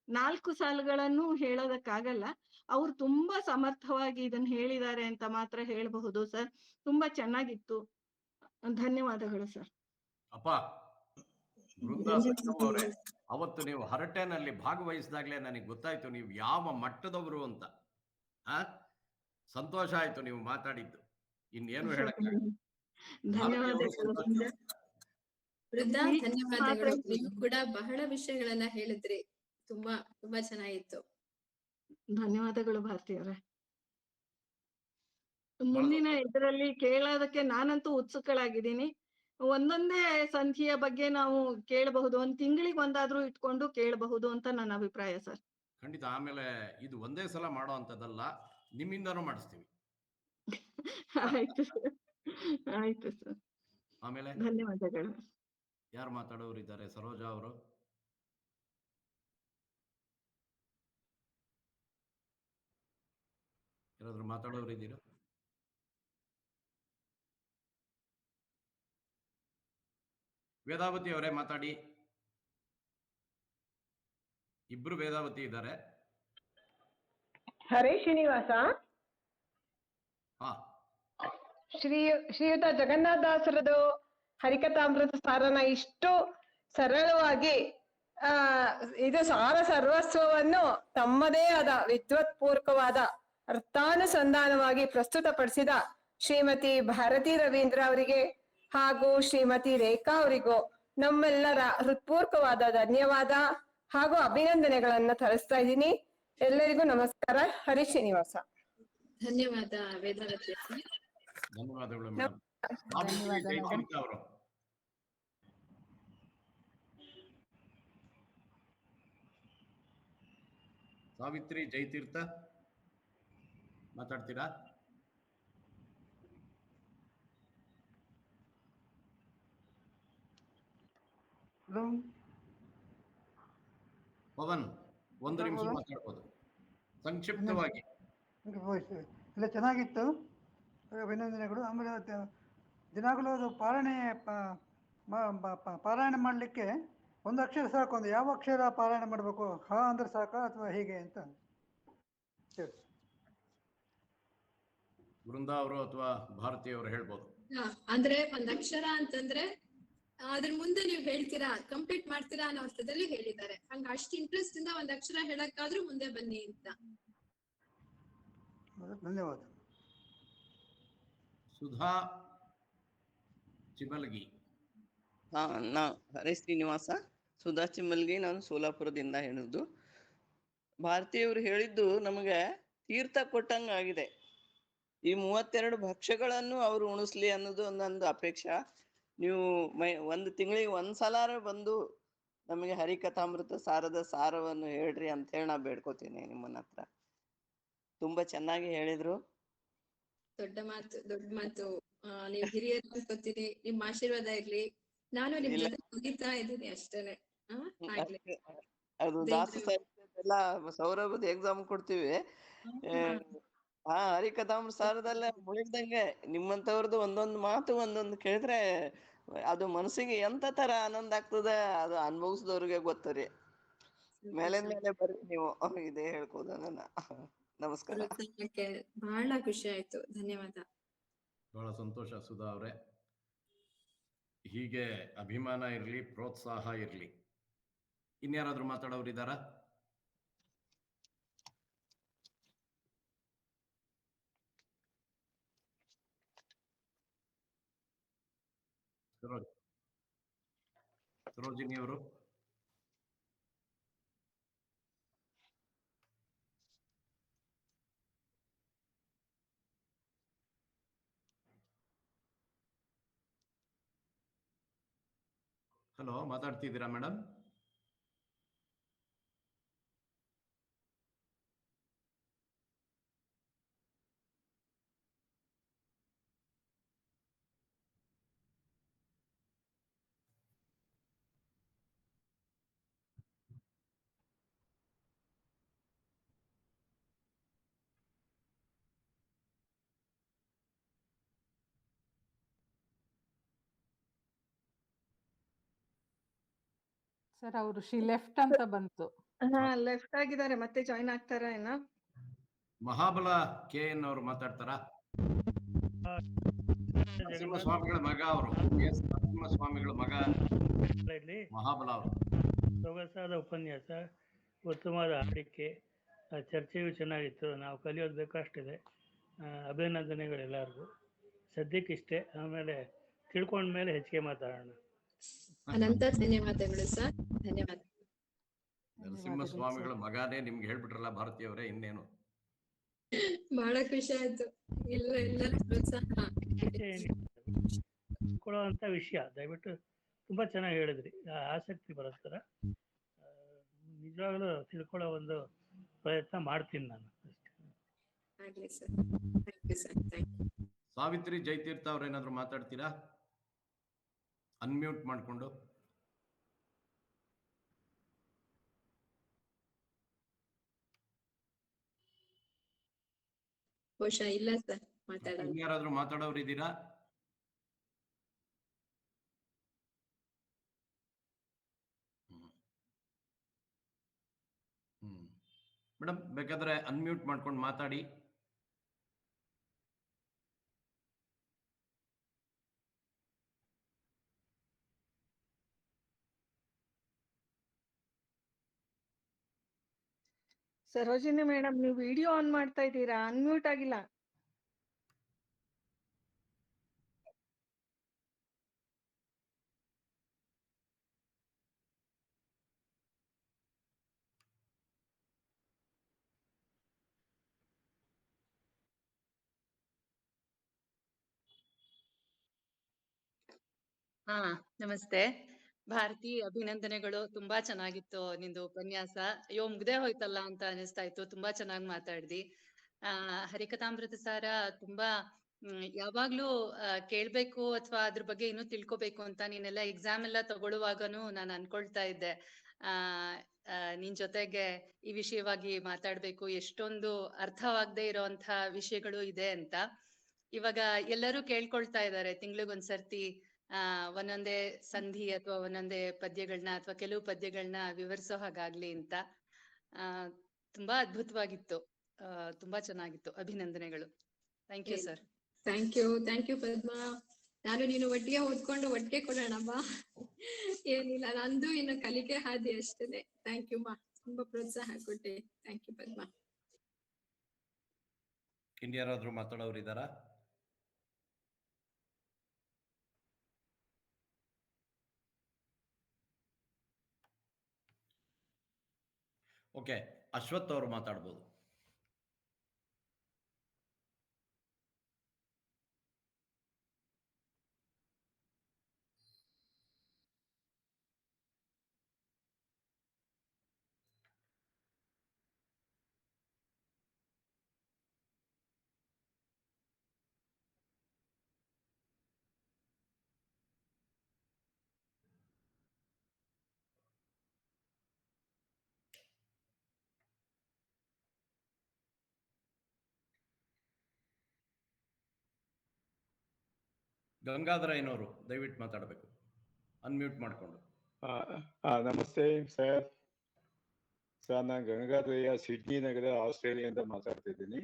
4 ಸಾಲುಗಳನ್ನು ಹೇಳೋದಕ್ಕಾಗಲ್ಲ. ಅವ್ರು ತುಂಬಾ ಸಮರ್ಥವಾಗಿ ಇದನ್ನ ಹೇಳಿದ್ದಾರೆ ಅಂತ ಮಾತ್ರ ಹೇಳಬಹುದು ಸರ್. ತುಂಬಾ ಚೆನ್ನಾಗಿತ್ತು. ಧನ್ಯವಾದಗಳು ಸರ್. ಅಪ್ಪ ಬೃಂದಾ ಸಂಗಮ್ ಅವರೇ, ಅವತ್ತು ನೀವು ಹರಟೆನಲ್ಲಿ ಭಾಗವಹಿಸಿದಾಗ್ಲೇ ನನಗೆ ಗೊತ್ತಾಯ್ತು ನೀವು ಯಾವ ಮಟ್ಟದವರು ಅಂತ. ಸಂತೋಷ ಆಯ್ತು ನೀವು ಮಾತಾಡಿದ್ದು. ಇನ್ನೇನು ಹೇಳಕ್ಕೆ ಧನ್ಯವಾದಗಳು. ವೃದ್ಧ ಧನ್ಯವಾದಗಳು. ನೀವು ಕೂಡ ಬಹಳ ವಿಷಯಗಳನ್ನ ಹೇಳಿದ್ರಿ. ತುಂಬಾ ತುಂಬಾ ಚೆನ್ನಾಗಿತ್ತು. ಧನ್ಯವಾದಗಳು ಭಾರತೀಯವರೇ. ಮುಂದಿನ ಇದರಲ್ಲಿ ಕೇಳೋದಕ್ಕೆ ನಾನಂತೂ ಉತ್ಸುಕಳಾಗಿದ್ದೀನಿ. ಒಂದೊಂದೇ ಸಂಧಿಯ ಬಗ್ಗೆ ನಾವು ಕೇಳಬಹುದು, 1 ತಿಂಗಳಿಗೆ ಒಂದಾದ್ರೂ ಇಟ್ಕೊಂಡು ಕೇಳಬಹುದು ಅಂತ ನನ್ನ ಅಭಿಪ್ರಾಯ ಸರ್. ಖಂಡಿತ. ಆಮೇಲೆ ಇದು ಒಂದೇ ಸಲ ಮಾಡೋ ಅಂತದಲ್ಲ, ನಿಮ್ಮಿಂದನೂ ಮಾಡಿಸ್ತೀವಿ. ಆಯ್ತು ಸರ್, ಆಯ್ತು ಸರ್. ಆಮೇಲೆ ಧನ್ಯವಾದಗಳು. ಯಾರು ಮಾತಾಡೋರು ಇದ್ದಾರೆ? ಸರೋಜಾ ಅವರು. ಯಾರಾದ್ರೂ ಮಾತಾಡೋರು ಇದ್ದೀರಾ? ವೇದಾವತಿ ಅವರೇ ಮಾತಾಡಿ. ಇಬ್ರು ವೇದಾವತಿ ಇದ್ದಾರೆ. ಹರೇ ಶ್ರೀನಿವಾಸ. ಹಾ, ಶ್ರೀಯುತ ಜಗನ್ನಾಥದಾಸರದು ಹರಿಕಥಾಮೃತ ಸಾರನ ಇಷ್ಟು ಸರಳವಾಗಿ ಇದು ಸಾರ ಸರ್ವಸ್ವವನ್ನು ತಮ್ಮದೇ ಆದ ವಿದ್ವತ್ಪೂರ್ವಕವಾದ ಅರ್ಥಾನುಸಂಧಾನವಾಗಿ ಪ್ರಸ್ತುತಪಡಿಸಿದ ಶ್ರೀಮತಿ ಭಾರತಿ ರವೀಂದ್ರ ಅವರಿಗೆ ಹಾಗೂ ಶ್ರೀಮತಿ ರೇಖಾ ಅವರಿಗೂ ನಮ್ಮೆಲ್ಲರ ಹೃತ್ಪೂರ್ವಕವಾದ ಧನ್ಯವಾದ ಹಾಗೂ ಅಭಿನಂದನೆಗಳನ್ನ ತರಿಸ್ತಾ ಇದ್ದೀನಿ. ಎಲ್ಲರಿಗೂ ನಮಸ್ಕಾರ. ಹರಿ ಶ್ರೀನಿವಾಸ. ಧನ್ಯವಾದ ವೇದಾವತಿ. ಧನ್ಯವಾದಗಳು ಮೇಡಮ್. ಧನ್ಯವಾದ ಮೇಡಮ್. ಅವರು ಸಾವಿತ್ರಿ ಜಯತೀರ್ಥ ಮಾತಾಡ್ತೀರಾ? ಪವನ್, 1 ನಿಮಿಷ ಮಾತಾಡ್ಬೋದು ಸಂಕ್ಷಿಪ್ತವಾಗಿ. ಎಲ್ಲ ಚೆನ್ನಾಗಿತ್ತು, ಅಭಿನಂದನೆಗಳು. ಆಮೇಲೆ ದಿನಾಗಲೂ ಅದು ಪಾರಾಯಣ ಮಾಡಲಿಕ್ಕೆ ಒಂದು ಅಕ್ಷರ ಸಾಕು. ಒಂದು ಯಾವ ಅಕ್ಷರ ಪಾರಾಯಣ ಮಾಡಬೇಕು? ಹ ಅಂದ್ರೆ ಸಾಕ ಅಥವಾ ಹೀಗೆ ಅಂತ ಬೃಂದಾ ಅವರು ಅಥವಾ ಭಾರತಿ ಅವರು ಹೇಳ್ಬೋದು. ಅಂದ್ರೆ ಒಂದ್ ಅಕ್ಷರ ಅಂತಂದ್ರೆ ಅದ್ರ ಮುಂದೆ ನೀವು ಹೇಳ್ತೀರಾ, ಕಂಪ್ಲೀಟ್ ಮಾಡ್ತೀರಾ ಅನ್ನೋ ಅರ್ಥದಲ್ಲಿ ಹೇಳಿದ್ದಾರೆ. ಹಂಗ ಅಷ್ಟು ಇಂಟ್ರೆಸ್ಟ್ ಇಂದ ಒಂದ್ ಅಕ್ಷರ ಹೇಳಕ್ಕಾದ್ರೂ ಮುಂದೆ ಬನ್ನಿ ಅಂತ. ಧನ್ಯವಾದ. ಸುಧಾ ಚಿಮಲ್ಗಿ. ಹರೇ ಶ್ರೀನಿವಾಸ. ಸುಧಾ ಚಿಮಲ್ಗಿ, ನಾನು ಸೋಲಾಪುರದಿಂದ ಹೇಳುದು. ಭಾರತೀಯವರು ಹೇಳಿದ್ದು ನಮಗೆ ತೀರ್ಥ ಕೊಟ್ಟಂಗ ಆಗಿದೆ. ಈ 32 ಭಕ್ಷ್ಯಗಳನ್ನು ಅವರು ಉಣಿಸ್ಲಿ ಅನ್ನೋದು ಒಂದೊಂದು ಅಪೇಕ್ಷಾ. ನೀವು ಒಂದು ತಿಂಗಳಿಗೆ ಒಂದ್ಸಲಾರ ಬಂದು ನಮಗೆ ಹರಿಕಥಾಮೃತ ಸಾರದ ಸಾರವನ್ನು ಹೇಳ್ರಿ ಅಂತ ಹೇಳಿ ನಾ ಬೇಡ್ಕೋತೀನಿ ನಿಮ್ಮನ್ನ ಹತ್ರ. ತುಂಬಾ ಚೆನ್ನಾಗಿ ಹೇಳಿದ್ರು. ದೊಡ್ಡ ಮಾತು. ನೀವ್ ಹಿರಿಯರು ಅನ್ಕೋತೀನಿ. ನಿಮ್ ಆಶೀರ್ವಾದ ಇರ್ಲಿ. ನಾನು ನಿಮ್ ಜೊತೆ ಮುಗಿತಾ ಇದ್ದೀನಿ ಅಷ್ಟೇನೆ. ಅದು ದಾಸ ಸಾಹಿತ್ಯದೆಲ್ಲ ಸೌರಭದ ಎಕ್ಸಾಮ್ ಕೊಡ್ತೀವಿ. ಹರಿಕಥಾಮೃತ ಸಾರದಲ್ಲ ಮುಳಿದಂಗೆ ನಿಮ್ಮಂತವ್ರದ್ದು ಒಂದೊಂದು ಮಾತು ಒಂದೊಂದು ಕೇಳಿದ್ರೆ ಅದು ಮನಸ್ಸಿಗೆ ಎಂತ ತರ ಆನಂದ ಆಗ್ತದೆ, ಅದು ಅನುಭವಿಸಿದವ್ರಿಗೆ ಗೊತ್ತರಿ. ಮೇಲೆ ಬರ್ರಿ ನೀವು, ಇದೇ ಹೇಳ್ಕೋದ ನನ್ನ. ನಮಸ್ಕಾರ. ಬಹಳ ಖುಷಿ ಆಯ್ತು. ಧನ್ಯವಾದ. ಬಹಳ ಸಂತೋಷ ಸುಧಾ ಅವರೇ. ಹೀಗೆ ಅಭಿಮಾನ ಇರ್ಲಿ, ಪ್ರೋತ್ಸಾಹ ಇರ್ಲಿ. ಇನ್ಯಾರಾದ್ರೂ ಮಾತಾಡೋರು ಇದ್ದಾರಾ? ಸರೋಜಿನಿ ಅವರು. ಹಲೋ, ಮಾತಾಡ್ತಿದ್ದೀರಾ ಮೇಡಮ್? ಸರ್ ಅವರು ಶಿ ಲೆಫ್ಟ್ ಅಂತ ಬಂತು. ಲೆಫ್ಟ್ ಆಗಿದ್ದಾರೆ, ಮತ್ತೆ ಜಾಯಿನ್ ಆಗ್ತಾರ ಏನೋ. ಮಹಾಬಲ KN ಅವರು ಮಾತಾಡ್ತಾರಾ? ನರಸಿಂಹಸ್ವಾಮಿಗಳ ಮಗ ಅವರು. ನರಸಿಂಹಸ್ವಾಮಿಗಳ ಮಗ ಮಹಾಬಲ ಅವರು. ಸೊಗಸಾದ ಉಪನ್ಯಾಸ, ಉತ್ತಮವಾದ ಆಡಿಕೆ, ಚರ್ಚೆಯು ಚೆನ್ನಾಗಿತ್ತು. ನಾವು ಕಲಿಯೋದು ಬೇಕಷ್ಟಿದೆ. ಅಭಿನಂದನೆಗಳೆಲ್ಲರಿಗೂ. ಸದ್ಯಕ್ಕೆ ಇಷ್ಟೇ, ಆಮೇಲೆ ತಿಳ್ಕೊಂಡ್ಮೇಲೆ ಹೆಚ್ಚಿಗೆ ಮಾತಾಡೋಣ. ಅನಂತ ಧನ್ಯವಾದಗಳು ಸರ್. ಧನ್ಯವಾದ. ನರಸಿಂಹಸ್ವಾಮಿಗಳ ಮಗನೇ ನಿಮ್ಗೆ ಹೇಳ್ಬಿಟ್ರಲ್ಲ ಭಾರತೀಯವರೇ, ಇನ್ನೇನು. ಬಹಳ ಖುಷಿ ಆಯ್ತು. ಎಲ್ಲರ ಪ್ರೋತ್ಸಾಹ ತಿಳ್ಕೊಳ್ಳುವಂತ ವಿಷಯ ದಯವಿಟ್ಟು ತುಂಬಾ ಚೆನ್ನಾಗಿ ಹೇಳಿದ್ರಿ. ಆಸಕ್ತಿ ಬರೋತ್ತರ ನಿಜವಾಗ್ಲೂ ತಿಳ್ಕೊಳ್ಳೋ ಒಂದು ಪ್ರಯತ್ನ ಮಾಡ್ತೀನಿ ನಾನು ಅಷ್ಟೇ. ಆಗ್ಲಿ sir. Thank you sir. Thank you. Savitri Jayatirtha ಅವ್ರೇನಾದ್ರು ಮಾತಾಡ್ತೀರಾ? ಅನ್ಮ್ಯೂಟ್ ಮಾಡಿಕೊಂಡು. ಬಹುಶಃ ಇಲ್ಲ ಸರ್ ಮಾತಾಡೋದು. ಇನ್ಯಾರಾದ್ರೂ ಮಾತಾಡೋರು ಇದ್ದೀರಾ? ಮೇಡಮ್ ಬೇಕಾದ್ರೆ ಅನ್ಮ್ಯೂಟ್ ಮಾಡ್ಕೊಂಡು ಮಾತಾಡಿ. ಸರೋಜಿನಿ ಮೇಡಮ್, ನೀವು ವಿಡಿಯೋ ಆನ್ ಮಾಡ್ತಾ ಇದ್ದೀರಾ, ಅನ್ಮ್ಯೂಟ್ ಆಗಿಲ್ಲ. ಹಾ, ನಮಸ್ತೆ ಭಾರತಿ, ಅಭಿನಂದನೆಗಳು. ತುಂಬಾ ಚೆನ್ನಾಗಿತ್ತು ನಿಂದು ಉಪನ್ಯಾಸ. ಅಯ್ಯೋ ಮುಗ್ದೇ ಹೋಯ್ತಲ್ಲ ಅಂತ ಅನಿಸ್ತಾ ಇತ್ತು. ತುಂಬಾ ಚೆನ್ನಾಗಿ ಮಾತಾಡ್ದಿ. ಹರಿಕಥಾಮೃತ ಸಾರ ತುಂಬಾ ಯಾವಾಗ್ಲೂ ಕೇಳ್ಬೇಕು ಅಥವಾ ಅದ್ರ ಬಗ್ಗೆ ಇನ್ನೂ ತಿಳ್ಕೊಬೇಕು ಅಂತ ನೀನೆಲ್ಲ ಎಕ್ಸಾಮ್ ಎಲ್ಲ ತಗೊಳ್ಳುವಾಗನು ನಾನು ಅನ್ಕೊಳ್ತಾ ಇದ್ದೆ. ನಿನ್ ಜೊತೆಗೆ ಈ ವಿಷಯವಾಗಿ ಮಾತಾಡ್ಬೇಕು, ಎಷ್ಟೊಂದು ಅರ್ಥವಾಗದೆ ಇರೋಂಥ ವಿಷಯಗಳು ಇದೆ ಅಂತ. ಇವಾಗ ಎಲ್ಲರೂ ಕೇಳ್ಕೊಳ್ತಾ ಇದ್ದಾರೆ ತಿಂಗ್ಳಿಗೊಂದ್ಸರ್ತಿ ಒಂದೊಂದೇ ಸಂಧಿ ಅಥವಾ ಒಂದೊಂದೇ ಪದ್ಯಗಳನ್ನ ಅಥವಾ ಕೆಲವು ಪದ್ಯಗಳನ್ನ ವಿವರಿಸೋ ಹಾಗಾಗ್ಲಿ ಅಂತ. ತುಂಬಾ ಅದ್ಭುತವಾಗಿತ್ತು, ತುಂಬಾ ಚೆನ್ನಾಗಿತ್ತು. ಅಭಿನಂದನೆಗಳು. Thank you sir. Thank you Padma. ನಾನು ನೀನು ಒಟ್ಟಿಗೆ ಓದ್ಕೊಂಡು ಒಟ್ಟಿಗೆ ಕೊಡೋಣಮ್ಮ. ಏನಿಲ್ಲ, ನಂದು ಇನ್ನು ಕಲಿಕೆ ಹಾದಿ ಅಷ್ಟೇ. ಥ್ಯಾಂಕ್ ಯು ಮಾ, ತುಂಬಾ ಪ್ರೋತ್ಸಾಹ ಕೊಟ್ಟೆ. Thank you Padma. ಇನ್ಯಾರಾದ್ರೂ ಮಾತಾಡೋರು ಇದ್ದಾರಾ? ಓಕೆ, ಅಶ್ವಥ್ ಅವರು ಮಾತಾಡ್ಬೋದು. ಗಂಗಾಧರ ಏನವರು ದಯವಿಟ್ಟು ಮಾತಾಡಬೇಕು, ಅನ್ಮ್ಯೂಟ್ ಮಾಡಿಕೊಂಡು. ನಮಸ್ತೆ ಸರ್. ನಾನು ಗಂಗಾಧರಯ್ಯ, ಸಿಡ್ನಿ ನಗರ, ಆಸ್ಟ್ರೇಲಿಯಾದಿಂದ ಮಾತಾಡ್ತಿದ್ದೀನಿ.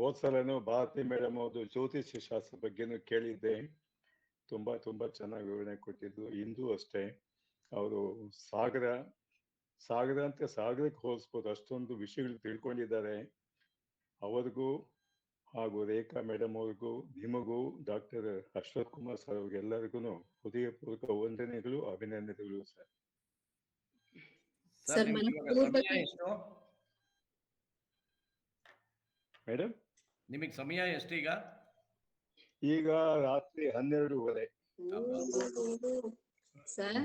ಹೋದ್ಸಲನು ಭಾರತಿ ಮೇಡಮ್ ಅವ್ರದ್ದು ಜ್ಯೋತಿಷ್ಯ ಶಾಸ್ತ್ರ ಬಗ್ಗೆನೂ ಕೇಳಿದ್ದೆ. ತುಂಬಾ ಚೆನ್ನಾಗಿ ವಿವರಣೆ ಕೊಟ್ಟಿದ್ರು. ಇಂದು ಅಷ್ಟೇ ಅವರು ಸಾಗರಕ್ಕೆ ಹೋಲಿಸ್ಬೋದು, ಅಷ್ಟೊಂದು ವಿಷಯಗಳು ತಿಳ್ಕೊಂಡಿದ್ದಾರೆ. ಅವರಿಗೂ ಹಾಗೂ ರೇಖಾ ಮೇಡಮ್ ಅವ್ರಿಗೂ, ನಿಮಗೂ, ಡಾಕ್ಟರ್ ಅಶ್ವಥ್ ಕುಮಾರ್ ಸರ್ ಅವ್ರಿಗೆಲ್ಲರಿಗೂ ಹೃದಯಪೂರ್ವಕ ವಂದನೆಗಳು, ಅಭಿನಂದನೆಗಳು ಸರ್. ಮೇಡಮ್ ನಿಮಗೆ ಸಮಯ ಎಷ್ಟು ಈಗ? ಈಗ ರಾತ್ರಿ 12:30. ಸರ್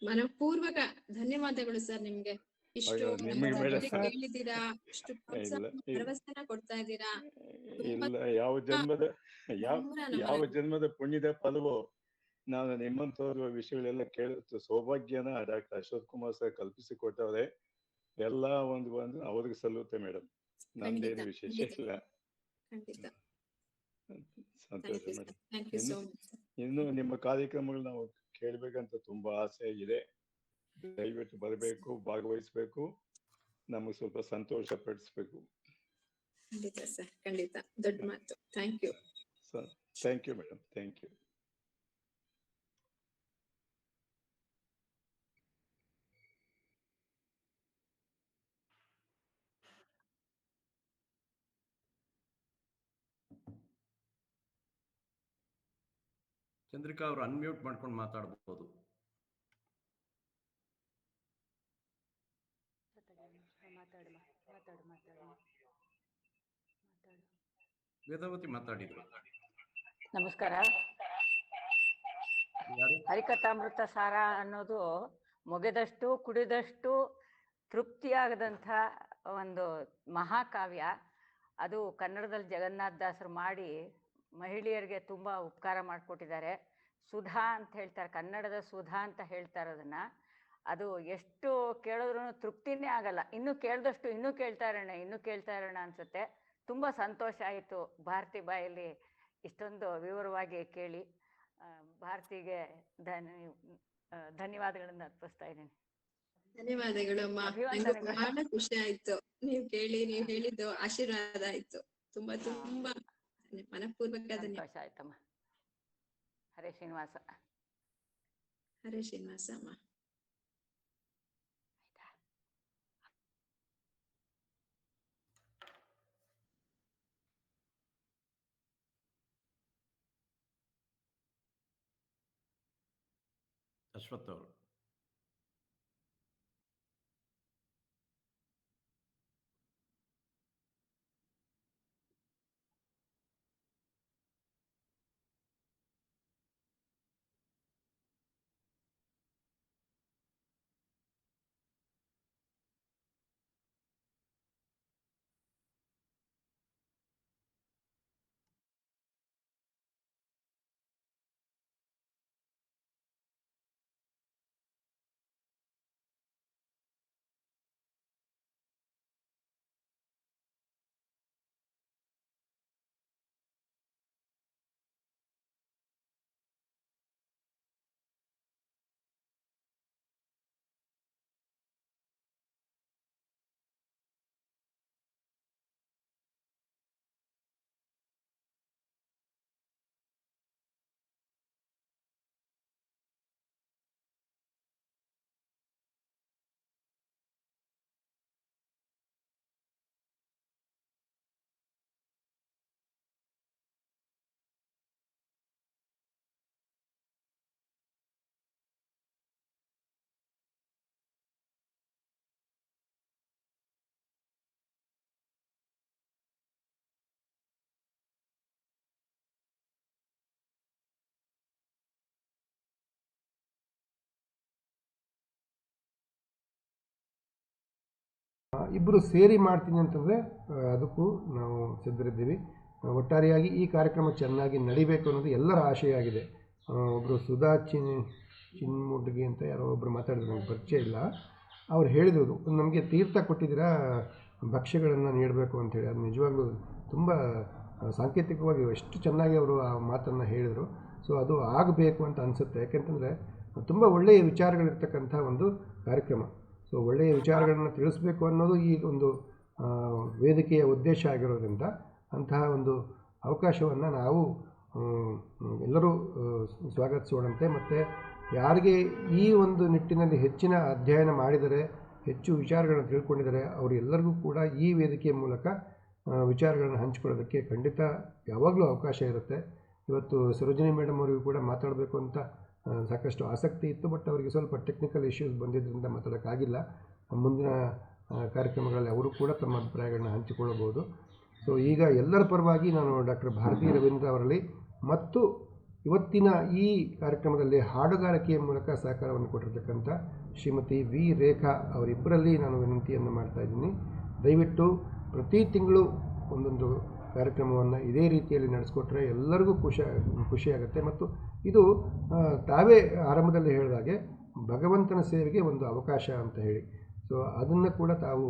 ಮನಪೂರ್ವಕ ಧನ್ಯವಾದಗಳು ಸರ್ ನಿಮ್ಗೆ. ಇಷ್ಟು ಕೇಳಿದ್ದೀರಾ, ಇಷ್ಟು ಭರವಸೆನ ಕೊಡ್ತಾ ಇದ್ದೀರಾ. ಇಲ್ಲ, ಯಾವ ಜನ್ಮದ ಪುಣ್ಯದ ಫಲವೋ ನಾನು ನಿಮ್ಮಂತವ್ರ ವಿಷಯಗಳೆಲ್ಲ ಕೇಳುತ್ತ ಸೌಭಾಗ್ಯನ ಡಾಕ್ಟರ್ ಅಶ್ವಥ್ ಕುಮಾರ್ ಸರ್ ಕಲ್ಪಿಸಿಕೊಟ್ಟವ್ರೆ. ಎಲ್ಲ ಒಂದು ಅವ್ರಿಗೆ ಸಲ್ಲುತ್ತೆ ಮೇಡಮ್. ನಮ್ದೇನು ವಿಶೇಷ ಇಲ್ಲ. ಸಂತೋಷ ಮೇಡಮ್. ಇನ್ನು ನಿಮ್ಮ ಕಾರ್ಯಕ್ರಮಗಳು ನಾವು ಕೇಳ್ಬೇಕಂತ ತುಂಬಾ ಆಸೆ ಇದೆ. ದಯವಿಟ್ಟು ಬರಬೇಕು, ಭಾಗವಹಿಸ್ಬೇಕು, ನಮಗೆ ಸ್ವಲ್ಪ ಸಂತೋಷ ಪಡಿಸ್ಬೇಕು. ಖಂಡಿತ ಸರ್, ಖಂಡಿತ. ದೊಡ್ಡ ಮಾತು. Thank you sir. Thank you madam. Thank you. Chandrika ಅವರು ಅನ್ಮ್ಯೂಟ್ ಮಾಡ್ಕೊಂಡು ಮಾತಾಡಬಹುದು. ವೇದಾವತಿ ಮಾತಾಡಿದ್ರು. ನಮಸ್ಕಾರ. ಹರಿಕಥಾಮೃತ ಸಾರ ಅನ್ನೋದು ಮೊಗೆದಷ್ಟು ಕುಡಿದಷ್ಟು ತೃಪ್ತಿಯಾಗದಂಥ ಒಂದು ಮಹಾಕಾವ್ಯ. ಅದು ಕನ್ನಡದಲ್ಲಿ ಜಗನ್ನಾಥ ದಾಸರು ಮಾಡಿ ಮಹಿಳೆಯರಿಗೆ ತುಂಬ ಉಪಕಾರ ಮಾಡಿಕೊಟ್ಟಿದ್ದಾರೆ. ಸುಧಾ ಅಂತ ಹೇಳ್ತಾರೆ, ಕನ್ನಡದ ಸುಧಾ ಅಂತ ಹೇಳ್ತಾರೆ ಅದನ್ನು. ಅದು ಎಷ್ಟು ಕೇಳಿದ್ರು ತೃಪ್ತಿನೇ ಆಗಲ್ಲ. ಇನ್ನೂ ಕೇಳಿದಷ್ಟು ಇನ್ನೂ ಕೇಳ್ತಾ ಇರೋಣ ಅನ್ಸುತ್ತೆ. ತುಂಬ ಸಂತೋಷ ಆಯಿತು ಭಾರತಿ ಬಾಯಲ್ಲಿ ಇಷ್ಟೊಂದು ವಿವರವಾಗಿ ಕೇಳಿ. ಭಾರತಿಗೆ ಧನ್ಯವಾದಗಳನ್ನು ಅರ್ಪಿಸ್ತಾ ಇದ್ದೀನಿ. ಧನ್ಯವಾದಗಳು ಅಮ್ಮ. ನಂಗೆ ಬಹಳ ಖುಷಿ ಆಯ್ತು ನೀವು ಹೇಳಿದ್ದು ಆಶೀರ್ವಾದ ಆಯ್ತು. ತುಂಬಾ ಮನಪೂರ್ವಕ ಸಂತೋಷ ಆಯ್ತಮ್ಮ. ಹರೇ ಶ್ರೀನಿವಾಸ. ಹರೇ ಶ್ರೀನಿವಾಸ ಅಮ್ಮ. ಅಶ್ವಥ್ ಅವರು. ಇಬ್ಬರು ಸೇರಿ ಮಾಡ್ತೀನಿ ಅಂತಂದರೆ ಅದಕ್ಕೂ ನಾವು ಸಿದ್ಧರಿದ್ದೀವಿ. ಒಟ್ಟಾರೆಯಾಗಿ ಈ ಕಾರ್ಯಕ್ರಮ ಚೆನ್ನಾಗಿ ನಡಿಬೇಕು ಅನ್ನೋದು ಎಲ್ಲರ ಆಶಯ ಆಗಿದೆ. ಒಬ್ಬರು ಸುಧಾ ಚಿನ್ಮುಡ್ಗಿ ಅಂತ ಯಾರೋ ಒಬ್ಬರು ಮಾತಾಡಿದ್ರು, ನನಗೆ ಪರಿಚಯ ಇಲ್ಲ. ಅವ್ರು ಹೇಳಿದ್ರು ನಮಗೆ ತೀರ್ಥ ಕೊಟ್ಟಿದ್ದೀರಾ, ಭಕ್ಷ್ಯಗಳನ್ನು ನೀಡಬೇಕು ಅಂಥೇಳಿ. ಅದು ನಿಜವಾಗ್ಲೂ ತುಂಬ ಸಾಂಕೇತಿಕವಾಗಿ ಎಷ್ಟು ಚೆನ್ನಾಗಿ ಅವರು ಆ ಮಾತನ್ನು ಹೇಳಿದರು. ಸೊ ಅದು ಆಗಬೇಕು ಅಂತ ಅನಿಸುತ್ತೆ. ಯಾಕೆಂತಂದರೆ ತುಂಬ ಒಳ್ಳೆಯ ವಿಚಾರಗಳಿರ್ತಕ್ಕಂಥ ಒಂದು ಕಾರ್ಯಕ್ರಮ. ಸೊ ಒಳ್ಳೆಯ ವಿಚಾರಗಳನ್ನು ತಿಳಿಸ್ಬೇಕು ಅನ್ನೋದು ಈ ಒಂದು ವೇದಿಕೆಯ ಉದ್ದೇಶ ಆಗಿರೋದ್ರಿಂದ ಅಂತಹ ಒಂದು ಅವಕಾಶವನ್ನು ನಾವು ಎಲ್ಲರೂ ಸ್ವಾಗತಿಸೋಣಂತೆ. ಮತ್ತು ಯಾರಿಗೆ ಈ ಒಂದು ನಿಟ್ಟಿನಲ್ಲಿ ಹೆಚ್ಚಿನ ಅಧ್ಯಯನ ಮಾಡಿದರೆ, ಹೆಚ್ಚು ವಿಚಾರಗಳನ್ನು ತಿಳ್ಕೊಂಡಿದ್ದಾರೆ, ಅವರೆಲ್ಲರಿಗೂ ಕೂಡ ಈ ವೇದಿಕೆಯ ಮೂಲಕ ವಿಚಾರಗಳನ್ನು ಹಂಚಿಕೊಳ್ಳೋದಕ್ಕೆ ಖಂಡಿತ ಯಾವಾಗಲೂ ಅವಕಾಶ ಇರುತ್ತೆ. ಇವತ್ತು ಸರೋಜಿನಿ ಮೇಡಮ್ ಅವರಿಗೂ ಕೂಡ ಮಾತಾಡಬೇಕು ಅಂತ ಸಾಕಷ್ಟು ಆಸಕ್ತಿ ಇತ್ತು, ಬಟ್ ಅವರಿಗೆ ಸ್ವಲ್ಪ ಟೆಕ್ನಿಕಲ್ ಇಶ್ಯೂಸ್ ಬಂದಿದ್ದರಿಂದ ಮಾತಾಡೋಕ್ಕಾಗಿಲ್ಲ. ಮುಂದಿನ ಕಾರ್ಯಕ್ರಮಗಳಲ್ಲಿ ಅವರು ಕೂಡ ತಮ್ಮ ಅಭಿಪ್ರಾಯಗಳನ್ನ ಹಂಚಿಕೊಳ್ಳಬಹುದು. ಸೊ ಈಗ ಎಲ್ಲರ ಪರವಾಗಿ ನಾನು ಡಾಕ್ಟರ್ ಭಾರತಿ ರವೀಂದ್ರ ಅವರಲ್ಲಿ ಮತ್ತು ಇವತ್ತಿನ ಈ ಕಾರ್ಯಕ್ರಮದಲ್ಲಿ ಹಾಡುಗಾರಿಕೆಯ ಮೂಲಕ ಸಹಕಾರವನ್ನು ಕೊಟ್ಟಿರ್ತಕ್ಕಂಥ ಶ್ರೀಮತಿ ವಿ ರೇಖಾ ಅವರಿಬ್ಬರಲ್ಲಿ ನಾನು ವಿನಂತಿಯನ್ನು ಮಾಡ್ತಾಯಿದ್ದೀನಿ. ದಯವಿಟ್ಟು ಪ್ರತಿ ತಿಂಗಳು ಒಂದೊಂದು ಕಾರ್ಯಕ್ರಮವನ್ನು ಇದೇ ರೀತಿಯಲ್ಲಿ ನಡೆಸ್ಕೊಟ್ರೆ ಎಲ್ಲರಿಗೂ ಖುಷಿಯಾಗುತ್ತೆ. ಮತ್ತು ಇದು ತಾವೇ ಆರಂಭದಲ್ಲಿ ಹೇಳಿದಾಗೆ ಭಗವಂತನ ಸೇವೆಗೆ ಒಂದು ಅವಕಾಶ ಅಂತ ಹೇಳಿ, ಸೊ ಅದನ್ನು ಕೂಡ ತಾವು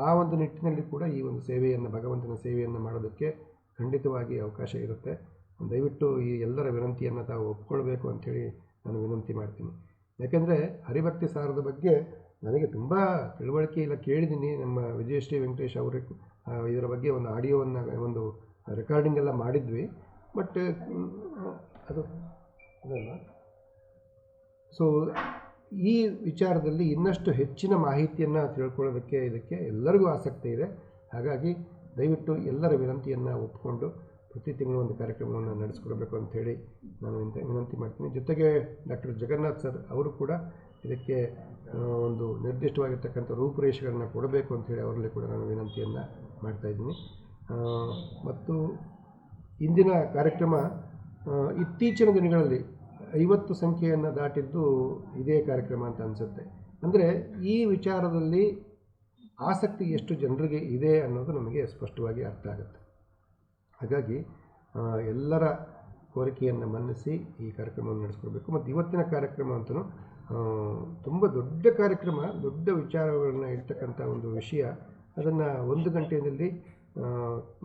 ಆ ಒಂದು ನಿಟ್ಟಿನಲ್ಲಿ ಕೂಡ ಈ ಒಂದು ಸೇವೆಯನ್ನು, ಭಗವಂತನ ಸೇವೆಯನ್ನು ಮಾಡೋದಕ್ಕೆ ಖಂಡಿತವಾಗಿ ಅವಕಾಶ ಇರುತ್ತೆ. ದಯವಿಟ್ಟು ಈ ಎಲ್ಲರ ವಿನಂತಿಯನ್ನು ತಾವು ಒಪ್ಕೊಳ್ಬೇಕು ಅಂಥೇಳಿ ನಾನು ವಿನಂತಿ ಮಾಡ್ತೀನಿ. ಯಾಕೆಂದರೆ ಹರಿಭಕ್ತಿ ಸಾರದ ಬಗ್ಗೆ ನನಗೆ ತುಂಬ ತಿಳುವಳಿಕೆ ಇಲ್ಲ, ಕೇಳಿದ್ದೀನಿ. ನಮ್ಮ ವಿಜಯಶ್ರೀ ವೆಂಕಟೇಶ್ ಅವರು ಇದರ ಬಗ್ಗೆ ಒಂದು ಆಡಿಯೋವನ್ನು, ಒಂದು ರೆಕಾರ್ಡಿಂಗ್ ಎಲ್ಲ ಮಾಡಿದ್ವಿ. ಬಟ್ ಅದು ಅದಲ್ಲ. ಸೊ ಈ ವಿಚಾರದಲ್ಲಿ ಇನ್ನಷ್ಟು ಹೆಚ್ಚಿನ ಮಾಹಿತಿಯನ್ನು ತಿಳ್ಕೊಳ್ಳೋದಕ್ಕೆ ಇದಕ್ಕೆ ಎಲ್ಲರಿಗೂ ಆಸಕ್ತಿ ಇದೆ. ಹಾಗಾಗಿ ದಯವಿಟ್ಟು ಎಲ್ಲರ ವಿನಂತಿಯನ್ನು ಒಪ್ಪಿಕೊಂಡು ಪ್ರತಿ ತಿಂಗಳು ಒಂದು ಕಾರ್ಯಕ್ರಮವನ್ನು ನಡೆಸ್ಕೊಡ್ಬೇಕು ಅಂಥೇಳಿ ನಾನು ವಿನಂತಿ ಮಾಡ್ತೀನಿ. ಜೊತೆಗೆ ಡಾಕ್ಟರ್ ಜಗನ್ನಾಥ್ ಸರ್ ಅವರು ಕೂಡ ಇದಕ್ಕೆ ಒಂದು ನಿರ್ದಿಷ್ಟವಾಗಿರ್ತಕ್ಕಂಥ ರೂಪುರೇಷೆಗಳನ್ನು ಕೊಡಬೇಕು ಅಂಥೇಳಿ ಅವರಲ್ಲಿ ಕೂಡ ನಾನು ವಿನಂತಿಯನ್ನು ಮಾಡ್ತಾಯಿದ್ದೀನಿ. ಮತ್ತು ಇಂದಿನ ಕಾರ್ಯಕ್ರಮ ಇತ್ತೀಚಿನ ದಿನಗಳಲ್ಲಿ 50 ಸಂಖ್ಯೆಯನ್ನು ದಾಟಿದ್ದು ಇದೇ ಕಾರ್ಯಕ್ರಮ ಅಂತ ಅನಿಸುತ್ತೆ. ಅಂದರೆ ಈ ವಿಚಾರದಲ್ಲಿ ಆಸಕ್ತಿ ಎಷ್ಟು ಜನರಿಗೆ ಇದೆ ಅನ್ನೋದು ನಮಗೆ ಸ್ಪಷ್ಟವಾಗಿ ಅರ್ಥ ಆಗುತ್ತೆ. ಹಾಗಾಗಿ ಎಲ್ಲರ ಕೋರಿಕೆಯನ್ನು ಮನ್ನಿಸಿ ಈ ಕಾರ್ಯಕ್ರಮವನ್ನು ನಡೆಸ್ಕೊಡ್ಬೇಕು. ಮತ್ತು ಇವತ್ತಿನ ಕಾರ್ಯಕ್ರಮ ಅಂತಲೂ ತುಂಬ ದೊಡ್ಡ ಕಾರ್ಯಕ್ರಮ, ದೊಡ್ಡ ವಿಚಾರಗಳನ್ನ ಇರ್ತಕ್ಕಂಥ ಒಂದು ವಿಷಯ. ಅದನ್ನು 1 ಗಂಟೆಯಲ್ಲಿ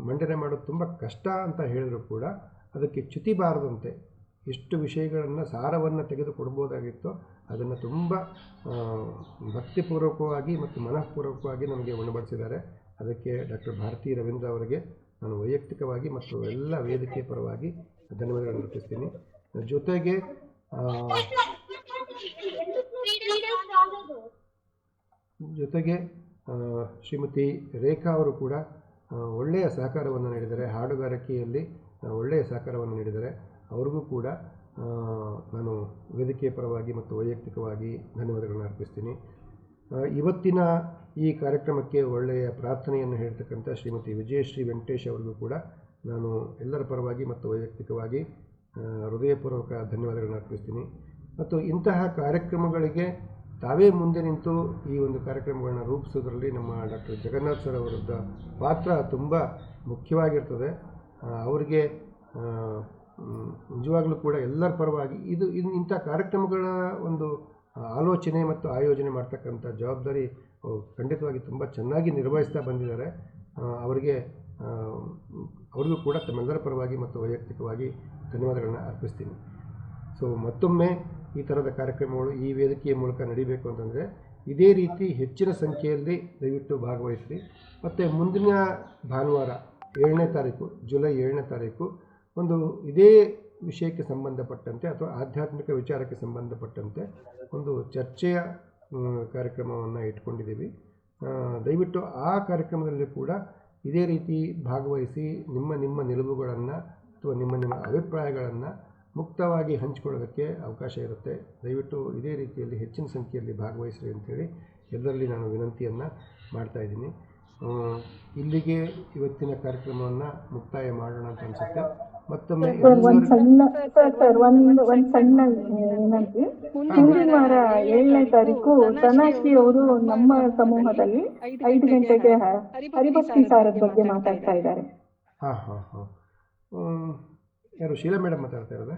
ಮಂಡನೆ ಮಾಡೋದು ತುಂಬ ಕಷ್ಟ ಅಂತ ಹೇಳಿದ್ರು ಕೂಡ ಅದಕ್ಕೆ ಚ್ಯುತಿ ಬಾರದಂತೆ ಎಷ್ಟು ವಿಷಯಗಳನ್ನು ಸಾರವನ್ನು ತೆಗೆದುಕೊಡ್ಬೋದಾಗಿತ್ತೋ ಅದನ್ನು ತುಂಬ ಭಕ್ತಿಪೂರ್ವಕವಾಗಿ ಮತ್ತು ಮನಃಪೂರ್ವಕವಾಗಿ ನಮಗೆ ಉಣಬಡಿಸಿದ್ದಾರೆ. ಅದಕ್ಕೆ ಡಾಕ್ಟರ್ ಭಾರತಿ ರವೀಂದ್ರ ಅವರಿಗೆ ನಾನು ವೈಯಕ್ತಿಕವಾಗಿ ಮತ್ತು ಎಲ್ಲ ವೇದಿಕೆ ಪರವಾಗಿ ಧನ್ಯವಾದಗಳನ್ನು ಅರ್ಪಿಸ್ತೀನಿ. ಜೊತೆಗೆ ಶ್ರೀಮತಿ ರೇಖಾ ಅವರು ಕೂಡ ಒಳ್ಳೆಯ ಸಹಕಾರವನ್ನು ನೀಡಿದ್ದಾರೆ, ಹಾಡುಗಾರಿಕೆಯಲ್ಲಿ ಒಳ್ಳೆಯ ಸಹಕಾರವನ್ನು ನೀಡಿದ್ದಾರೆ. ಅವ್ರಿಗೂ ಕೂಡ ನಾನು ವೇದಿಕೆಯ ಪರವಾಗಿ ಮತ್ತು ವೈಯಕ್ತಿಕವಾಗಿ ಧನ್ಯವಾದಗಳನ್ನು ಅರ್ಪಿಸ್ತೀನಿ. ಇವತ್ತಿನ ಈ ಕಾರ್ಯಕ್ರಮಕ್ಕೆ ಒಳ್ಳೆಯ ಪ್ರಾರ್ಥನೆಯನ್ನು ಹೇಳ್ತಕ್ಕಂಥ ಶ್ರೀಮತಿ ವಿಜಯಶ್ರೀ ವೆಂಕಟೇಶ್ ಅವರಿಗೂ ಕೂಡ ನಾನು ಎಲ್ಲರ ಪರವಾಗಿ ಮತ್ತು ವೈಯಕ್ತಿಕವಾಗಿ ಹೃದಯಪೂರ್ವಕ ಧನ್ಯವಾದಗಳನ್ನು ಅರ್ಪಿಸ್ತೀನಿ. ಮತ್ತು ಇಂತಹ ಕಾರ್ಯಕ್ರಮಗಳಿಗೆ ತಾವೇ ಮುಂದೆ ನಿಂತು ಈ ಒಂದು ಕಾರ್ಯಕ್ರಮಗಳನ್ನ ರೂಪಿಸೋದ್ರಲ್ಲಿ ನಮ್ಮ ಡಾಕ್ಟರ್ ಜಗನ್ನಾಥ್ ಸರ್ ಅವರದ್ದು ಪಾತ್ರ ತುಂಬ ಮುಖ್ಯವಾಗಿರ್ತದೆ. ಅವರಿಗೆ ನಿಜವಾಗಲೂ ಕೂಡ ಎಲ್ಲರ ಪರವಾಗಿ ಇಂಥ ಕಾರ್ಯಕ್ರಮಗಳ ಒಂದು ಆಲೋಚನೆ ಮತ್ತು ಆಯೋಜನೆ ಮಾಡ್ತಕ್ಕಂಥ ಜವಾಬ್ದಾರಿ ಖಂಡಿತವಾಗಿ ತುಂಬ ಚೆನ್ನಾಗಿ ನಿರ್ವಹಿಸ್ತಾ ಬಂದಿದ್ದಾರೆ. ಅವರಿಗೂ ಕೂಡ ತಮ್ಮೆಲ್ಲರ ಪರವಾಗಿ ಮತ್ತು ವೈಯಕ್ತಿಕವಾಗಿ ಧನ್ಯವಾದಗಳನ್ನು ಅರ್ಪಿಸ್ತೀನಿ. ಸೊ ಮತ್ತೊಮ್ಮೆ ಈ ಥರದ ಕಾರ್ಯಕ್ರಮಗಳು ಈ ವೇದಿಕೆಯ ಮೂಲಕ ನಡೀಬೇಕು ಅಂತಂದರೆ ಇದೇ ರೀತಿ ಹೆಚ್ಚಿನ ಸಂಖ್ಯೆಯಲ್ಲಿ ದಯವಿಟ್ಟು ಭಾಗವಹಿಸಿ. ಮತ್ತು ಮುಂದಿನ ಭಾನುವಾರ 7ನೇ ತಾರೀಕು, ಜುಲೈ 7ನೇ ತಾರೀಕು ಒಂದು ಇದೇ ವಿಷಯಕ್ಕೆ ಸಂಬಂಧಪಟ್ಟಂತೆ ಅಥವಾ ಆಧ್ಯಾತ್ಮಿಕ ವಿಚಾರಕ್ಕೆ ಸಂಬಂಧಪಟ್ಟಂತೆ ಒಂದು ಚರ್ಚೆಯ ಕಾರ್ಯಕ್ರಮವನ್ನು ಇಟ್ಕೊಂಡಿದ್ದೀವಿ. ದಯವಿಟ್ಟು ಆ ಕಾರ್ಯಕ್ರಮದಲ್ಲಿ ಕೂಡ ಇದೇ ರೀತಿ ಭಾಗವಹಿಸಿ ನಿಮ್ಮ ನಿಲುವುಗಳನ್ನು ಅಥವಾ ನಿಮ್ಮ ಅಭಿಪ್ರಾಯಗಳನ್ನು ಮುಕ್ತವಾಗಿ ಹಂಚಿಕೊಳ್ಳೋದಕ್ಕೆ ಅವಕಾಶ ಇರುತ್ತೆ. ದಯವಿಟ್ಟು ಇದೇ ರೀತಿಯಲ್ಲಿ ಹೆಚ್ಚಿನ ಸಂಖ್ಯೆಯಲ್ಲಿ ಭಾಗವಹಿಸಿ ಅಂಥೇಳಿ ಎಲ್ಲರಲ್ಲಿ ನಾನು ವಿನಂತಿಯನ್ನು ಮಾಡ್ತಾಯಿದ್ದೀನಿ. ಇಲ್ಲಿಗೆ ಇವತ್ತಿನ ಕಾರ್ಯಕ್ರಮವನ್ನು ಮುಕ್ತಾಯ ಮಾಡೋಣ ಅಂತ ಅನಿಸುತ್ತೆ. ಮತ್ತೊಮ್ಮೆ ಒಂದು ಸಣ್ಣ ವಿನಂತಿ. ಮುಂದಿನ ವಾರ 7ನೇ ತಾರೀಕು ತನಾಶ್ರೀ ಅವರು ನಮ್ಮ ಸಮೂಹದಲ್ಲಿ 5 ಗಂಟೆಗೆ ಹರಿಭಕ್ತಿ ಸಾರದ ಬಗ್ಗೆ ಮಾತಾಡ್ತಾ ಇದ್ದಾರೆ. ಯಾರು ಶೀಲಾ ಮೇಡಮ್ ಮಾತಾಡ್ತಾ ಇರೋದಾ?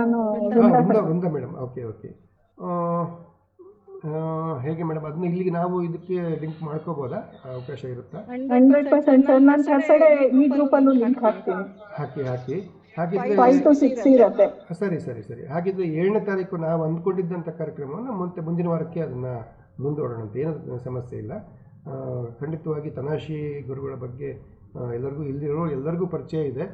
ನಾನು ವೃಂದಾ ಮೇಡಮ್. ಓಕೆ. ಹೇಗೆ ಮೇಡಮ್, ಅದನ್ನ ಇಲ್ಲಿಗೆ ನಾವು ಇದಕ್ಕೆ ಲಿಂಕ್ ಮಾಡ್ಕೋಬೋದಾ? ಅವಕಾಶ ಇರುತ್ತಾ? 100% ಸರ್. ನಾನು ಸಾಟರ್ಡೆ ಈ ಗ್ರೂಪ್ ಅಲ್ಲೂ ಲಿಂಕ್ ಹಾಕ್ತೀನಿ. ಹಾಗಿದ್ರೆ 5 to 6 ಇರುತ್ತೆ. ಸರಿ. ಹಾಗಿದ್ರೆ 7ನೇ ತಾರೀಕು ನಾವು ಅಂದ್ಕೊಂಡಿದ್ದಂಥ ಕಾರ್ಯಕ್ರಮವನ್ನು ಮುಂದಿನ ವಾರಕ್ಕೆ ಅದನ್ನು ಮುಂದೂಡೋಣ ಅಂತ, ಏನೂ ಸಮಸ್ಯೆ ಇಲ್ಲ. ಖಂಡಿತವಾಗಿ ತನಾಶಿ ಗುರುಗಳ ಬಗ್ಗೆ ಎಲ್ಲರಿಗೂ ಪರಿಚಯ ಇದೆ.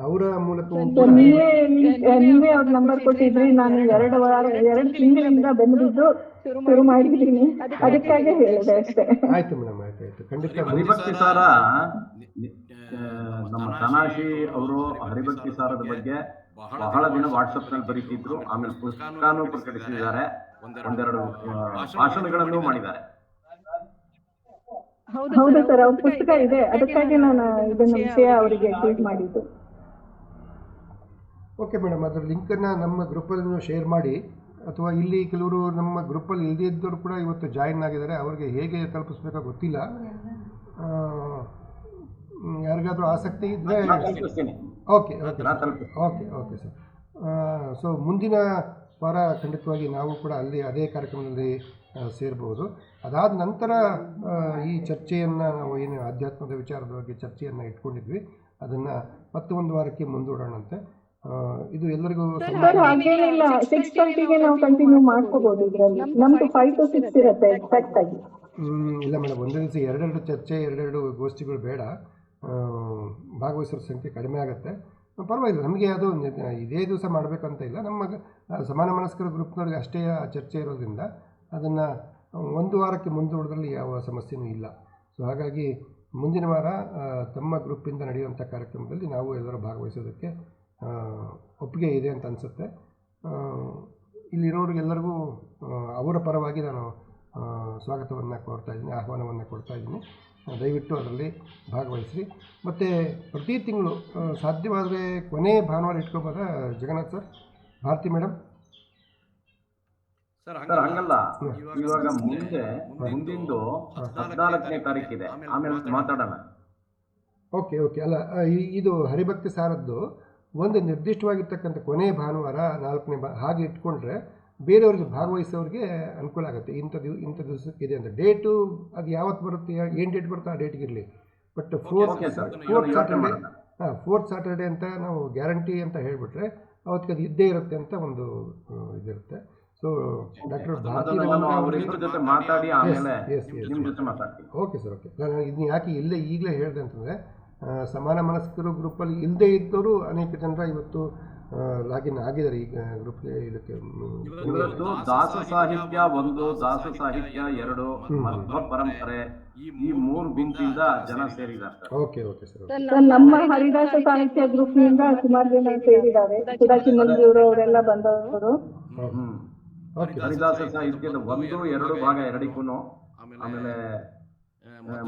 ಅವರ ಮೂಲಕ ನೀವೇ ಅವ್ರ ನಂಬರ್ ಕೊಟ್ಟಿದ್ರಿ. ನಾನು 2 ತಿಂಗಳಿಂದ ಬೆಂದಿದ್ದು ಶುರು ಮಾಡಿದ್ದೀನಿ, ಅದಕ್ಕಾಗಿ ಹೇಳಿದೆ ಅಷ್ಟೇ. ಆಯ್ತು ಮೇಡಮ್, ಆಯ್ತು. ಖಂಡಿತ ಹರಿಭಕ್ತಿ ಸಾರ ನಮ್ಮ ತನಾಶಿ ಅವರು ಹರಿಭಕ್ತಿ ಸಾರದ ಬಗ್ಗೆ ಬಹಳ ದಿನ ವಾಟ್ಸಪ್ ನಲ್ಲಿ ಬರೀತಿದ್ರು. ಆಮೇಲೆ ಪುಸ್ತಕನೂ ಪ್ರಕಟಿಸಿದ್ದಾರೆ, ಒಂದೆರಡು ಭಾಷಣಗಳನ್ನು ಮಾಡಿದ್ದಾರೆ. ಹೌದು ಸರ್, ಅವ್ರ ಪುಸ್ತಕ ಇದೆ, ಅದಕ್ಕಾಗಿ ನಾನು ಇದನ್ನ ವಿಷಯ ಅವರಿಗೆ ಟ್ವೀಟ್ ಮಾಡಿದ್ದು. ಓಕೆ ಮೇಡಮ್, ಅದರ ಲಿಂಕನ್ನು ನಮ್ಮ ಗ್ರೂಪಲ್ಲಿ ಶೇರ್ ಮಾಡಿ, ಅಥವಾ ಇಲ್ಲಿ ಕೆಲವರು ನಮ್ಮ ಗ್ರೂಪಲ್ಲಿ ಇಲ್ಲದೇ ಇದ್ದವರು ಕೂಡ ಇವತ್ತು ಜಾಯಿನ್ ಆಗಿದ್ದಾರೆ. ಅವ್ರಿಗೆ ಹೇಗೆ ತಲುಪಿಸ್ಬೇಕೋ ಗೊತ್ತಿಲ್ಲ. ಯಾರಿಗಾದ್ರೂ ಆಸಕ್ತಿ ಇದ್ದರೆ ಓಕೆ ಸರ್. ಸೊ ಮುಂದಿನ ವಾರ ಖಂಡಿತವಾಗಿ ನಾವು ಕೂಡ ಅಲ್ಲಿ ಅದೇ ಕಾರ್ಯಕ್ರಮದಲ್ಲಿ ಸೇರ್ಬೋದು. ಅದಾದ ನಂತರ ಈ ಚರ್ಚೆಯನ್ನು ನಾವು ಏನು ಆಧ್ಯಾತ್ಮದ ವಿಚಾರದ ಬಗ್ಗೆ ಚರ್ಚೆಯನ್ನು ಇಟ್ಕೊಂಡಿದ್ವಿ, ಅದನ್ನು ಮತ್ತೊಂದು ವಾರಕ್ಕೆ ಮುಂದೂಡೋಣಂತೆ. ಇದು ಎಲ್ಲರಿಗೂ ಹಾಗೇನಿಲ್ಲ, 6:30ಗೆ ನಾವು ಕಂಟಿನ್ಯೂ ಮಾಡ್ಕೋಬಹುದು. ಇದರಲ್ಲಿ ನಮ್ದು 5 to 6 ಇರುತ್ತೆ ಎಕ್ಸಾಕ್ಟ್ ಆಗಿ. ಇಲ್ಲ ಮೇಡಮ್, ಒಂದೇ ದಿವಸ 2 ಚರ್ಚೆ, 2 ಗೋಷ್ಠಿಗಳು ಬೇಡ. ಭಾಗವಹಿಸೋರ ಸಂಖ್ಯೆ ಕಡಿಮೆ ಆಗುತ್ತೆ. ಪರವಾಗಿಲ್ಲ, ನಮಗೆ ಅದು ಇದೇ ದಿವಸ ಮಾಡಬೇಕಂತ ಇಲ್ಲ. ನಮ್ಮ ಸಮಾನ ಮನಸ್ಕರ ಗ್ರೂಪ್ನವ್ರಿಗೆ ಅಷ್ಟೇ ಚರ್ಚೆ ಇರೋದ್ರಿಂದ ಅದನ್ನು ಒಂದು ವಾರಕ್ಕೆ ಮುಂದೂಡೋದ್ರಲ್ಲಿ ಯಾವ ಸಮಸ್ಯೆನೂ ಇಲ್ಲ. ಸೊ ಹಾಗಾಗಿ ಮುಂದಿನ ವಾರ ತಮ್ಮ ಗ್ರೂಪಿಂದ ನಡೆಯುವಂಥ ಕಾರ್ಯಕ್ರಮದಲ್ಲಿ ನಾವು ಎಲ್ಲರೂ ಭಾಗವಹಿಸೋದಕ್ಕೆ ಒಪ್ಪಿಗೆ ಇದೆ ಅಂತ ಅನಿಸುತ್ತೆ. ಇಲ್ಲಿರೋರಿಗೆಲ್ಲರಿಗೂ ಅವರ ಪರವಾಗಿ ನಾನು ಸ್ವಾಗತವನ್ನು ಕೋರ್ತಾಯಿದ್ದೀನಿ, ಆಹ್ವಾನವನ್ನು ಕೊಡ್ತಾಯಿದ್ದೀನಿ. ದಯವಿಟ್ಟು ಅದರಲ್ಲಿ ಭಾಗವಹಿಸಿ. ಮತ್ತು ಪ್ರತಿ ತಿಂಗಳು ಸಾಧ್ಯವಾದರೆ ಕೊನೆ ಭಾನುವಾರ ಇಟ್ಕೋಬೋದಾ Jagannath sir? Bharati madam sir ಹಂಗಲ್ಲ, ಇವಾಗ ಮುಂದಿಂದು 14ನೇ ತಾರೀಕಿದೆ, ಆಮೇಲೆ ಮಾತಾಡೋಣ. ಓಕೆ. ಅಲ್ಲ, ಇದು ಹರಿಭಕ್ತಿ ಸಾರದ್ದು ಒಂದು ನಿರ್ದಿಷ್ಟವಾಗಿರ್ತಕ್ಕಂಥ ಕೊನೆಯ ಭಾನುವಾರ 4ನೇ ಹಾಗೆ ಇಟ್ಕೊಂಡ್ರೆ ಬೇರೆಯವ್ರಿಗೆ ಭಾಗವಹಿಸೋರಿಗೆ ಅನುಕೂಲ ಆಗುತ್ತೆ. ಇಂಥ ದಿವಸಕ್ಕಿದೆ ಅಂತ ಡೇಟು ಅದು ಯಾವತ್ತು ಬರುತ್ತೆ, ಏನು ಡೇಟ್ ಬರುತ್ತೆ ಆ ಡೇಟ್ಗಿರಲಿ. ಬಟ್ ಫೋರ್ತ್ ಸ್ಯಾಟರ್ಡೆ ಅಂತ ನಾವು ಗ್ಯಾರಂಟಿ ಅಂತ ಹೇಳಿಬಿಟ್ರೆ ಅವತ್ತಿಗೆ ಅದು ಇದ್ದೇ ಇರುತ್ತೆ ಅಂತ ಒಂದು ಇದಿರುತ್ತೆ. So doctor Bharati okay sir, okay. ನಾನು ಇದನ್ನ ಯಾಕೆ ಈಗಲೇ ಹೇಳಿದೆ ಅಂತಂದರೆ ಸಮಾನ ಮನಸ್ಕರು ಗ್ರೂಪಲ್ಲಿ ಇಲ್ಲದೇ ಇದ್ದವರು ಅನೇಕ ಜನರ ಇವತ್ತು ಲಾಗಿನ್ ಆಗಿದ್ದಾರೆ ಈಗ ಗ್ರೂಪ್ಗೆ. ಇದಕ್ಕೆ ದಾಸ ಸಾಹಿತ್ಯ 1, ದಾಸ ಸಾಹಿತ್ಯ 2, ಮಧ್ವ ಪರಂಪರೆ ಈ 3 ಗುಂಪಿಂದ ಜನ ಸೇರಿದ್ದಾರೆ. Okay okay sir. ನಮ್ಮ ಹರಿದಾಸ ಸಾಹಿತ್ಯ ಗ್ರೂಪ್ ನಿಂದ ಸುಮಾರು ಜನ ಸೇರಿದ್ದಾರೆ. ಸುಧಾಚಿಮಲ್ಗಿಯವರು ಅವರೆಲ್ಲ ಬಂದವರು. ಹರಿದಾಸ ಸಾಹಿತ್ಯದ 1, 2 ಭಾಗ 2ಕ್ಕೂ ಆಮೇಲೆ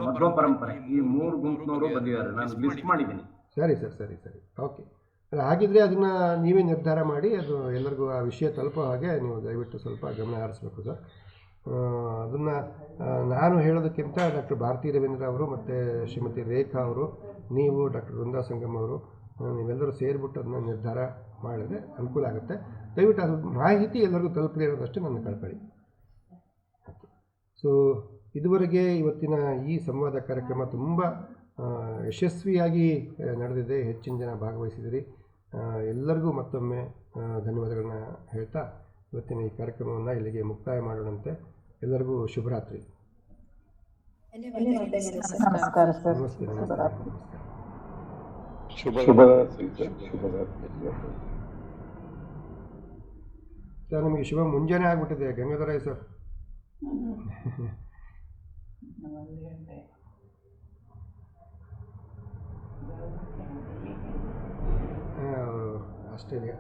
ಮಧ್ವ ಪರಂಪರೆ ಈ 3 ಗುಂಪಿನವರು ಬಂದಿದ್ದಾರೆ. ನಾನು ಲಿಸ್ಟ್ ಮಾಡಿದ್ದೀನಿ. ಸರಿ ಸರ್, ಸರಿ ಸರಿ, ಓಕೆ. ಹಾಗಿದ್ರೆ ಅದನ್ನು ನೀವೇ ನಿರ್ಧಾರ ಮಾಡಿ ಅದು ಎಲ್ಲರಿಗೂ ಆ ವಿಷಯ ತಲುಪೋ ಹಾಗೆ ನೀವು ದಯವಿಟ್ಟು ಸ್ವಲ್ಪ ಗಮನ ಹರಿಸ್ಬೇಕು ಸರ್. ಅದನ್ನು ನಾನು ಹೇಳೋದಕ್ಕಿಂತ ಡಾಕ್ಟರ್ ಭಾರತಿ ರವೀಂದ್ರ ಅವರು ಮತ್ತು ಶ್ರೀಮತಿ ರೇಖಾ ಅವರು, ನೀವು ಡಾಕ್ಟರ್ ವೃಂದಾ ಸಂಗಮ್ ಅವರು, ನೀವೆಲ್ಲರೂ ಸೇರಿಬಿಟ್ಟು ಅದನ್ನ ನಿರ್ಧಾರ ಮಾಡಿದ್ರೆ ಅನುಕೂಲ ಆಗುತ್ತೆ. ದಯವಿಟ್ಟು ಅದು ಮಾಹಿತಿ ಎಲ್ಲರಿಗೂ ತಲುಪಲಿ ಅನ್ನೋದಷ್ಟೇ ನನ್ನ ಕಳಕಳಿ. ಸೊ ಇದುವರೆಗೆ ಇವತ್ತಿನ ಈ ಸಂವಾದ ಕಾರ್ಯಕ್ರಮ ತುಂಬ ಯಶಸ್ವಿಯಾಗಿ ನಡೆದಿದೆ. ಹೆಚ್ಚಿನ ಜನ ಭಾಗವಹಿಸಿದಿರಿ. ಎಲ್ಲರಿಗೂ ಮತ್ತೊಮ್ಮೆ ಧನ್ಯವಾದಗಳನ್ನ ಹೇಳ್ತಾ ಇವತ್ತಿನ ಈ ಕಾರ್ಯಕ್ರಮವನ್ನು ಇಲ್ಲಿಗೆ ಮುಕ್ತಾಯ ಮಾಡೋಣಂತೆ. ಎಲ್ಲರಿಗೂ ಶುಭರಾತ್ರಿ. ನಮಸ್ಕಾರ ಸರ್. ನಮಸ್ತೆ. ಸರ್ ನಮಗೆ ಶುಭ ಮುಂಜಾನೆ ಆಗ್ಬಿಟ್ಟಿದೆ ಗಂಗಾಧರ ಸರ್. ಆಸ್ಟ್ರೇಲಿಯಾ.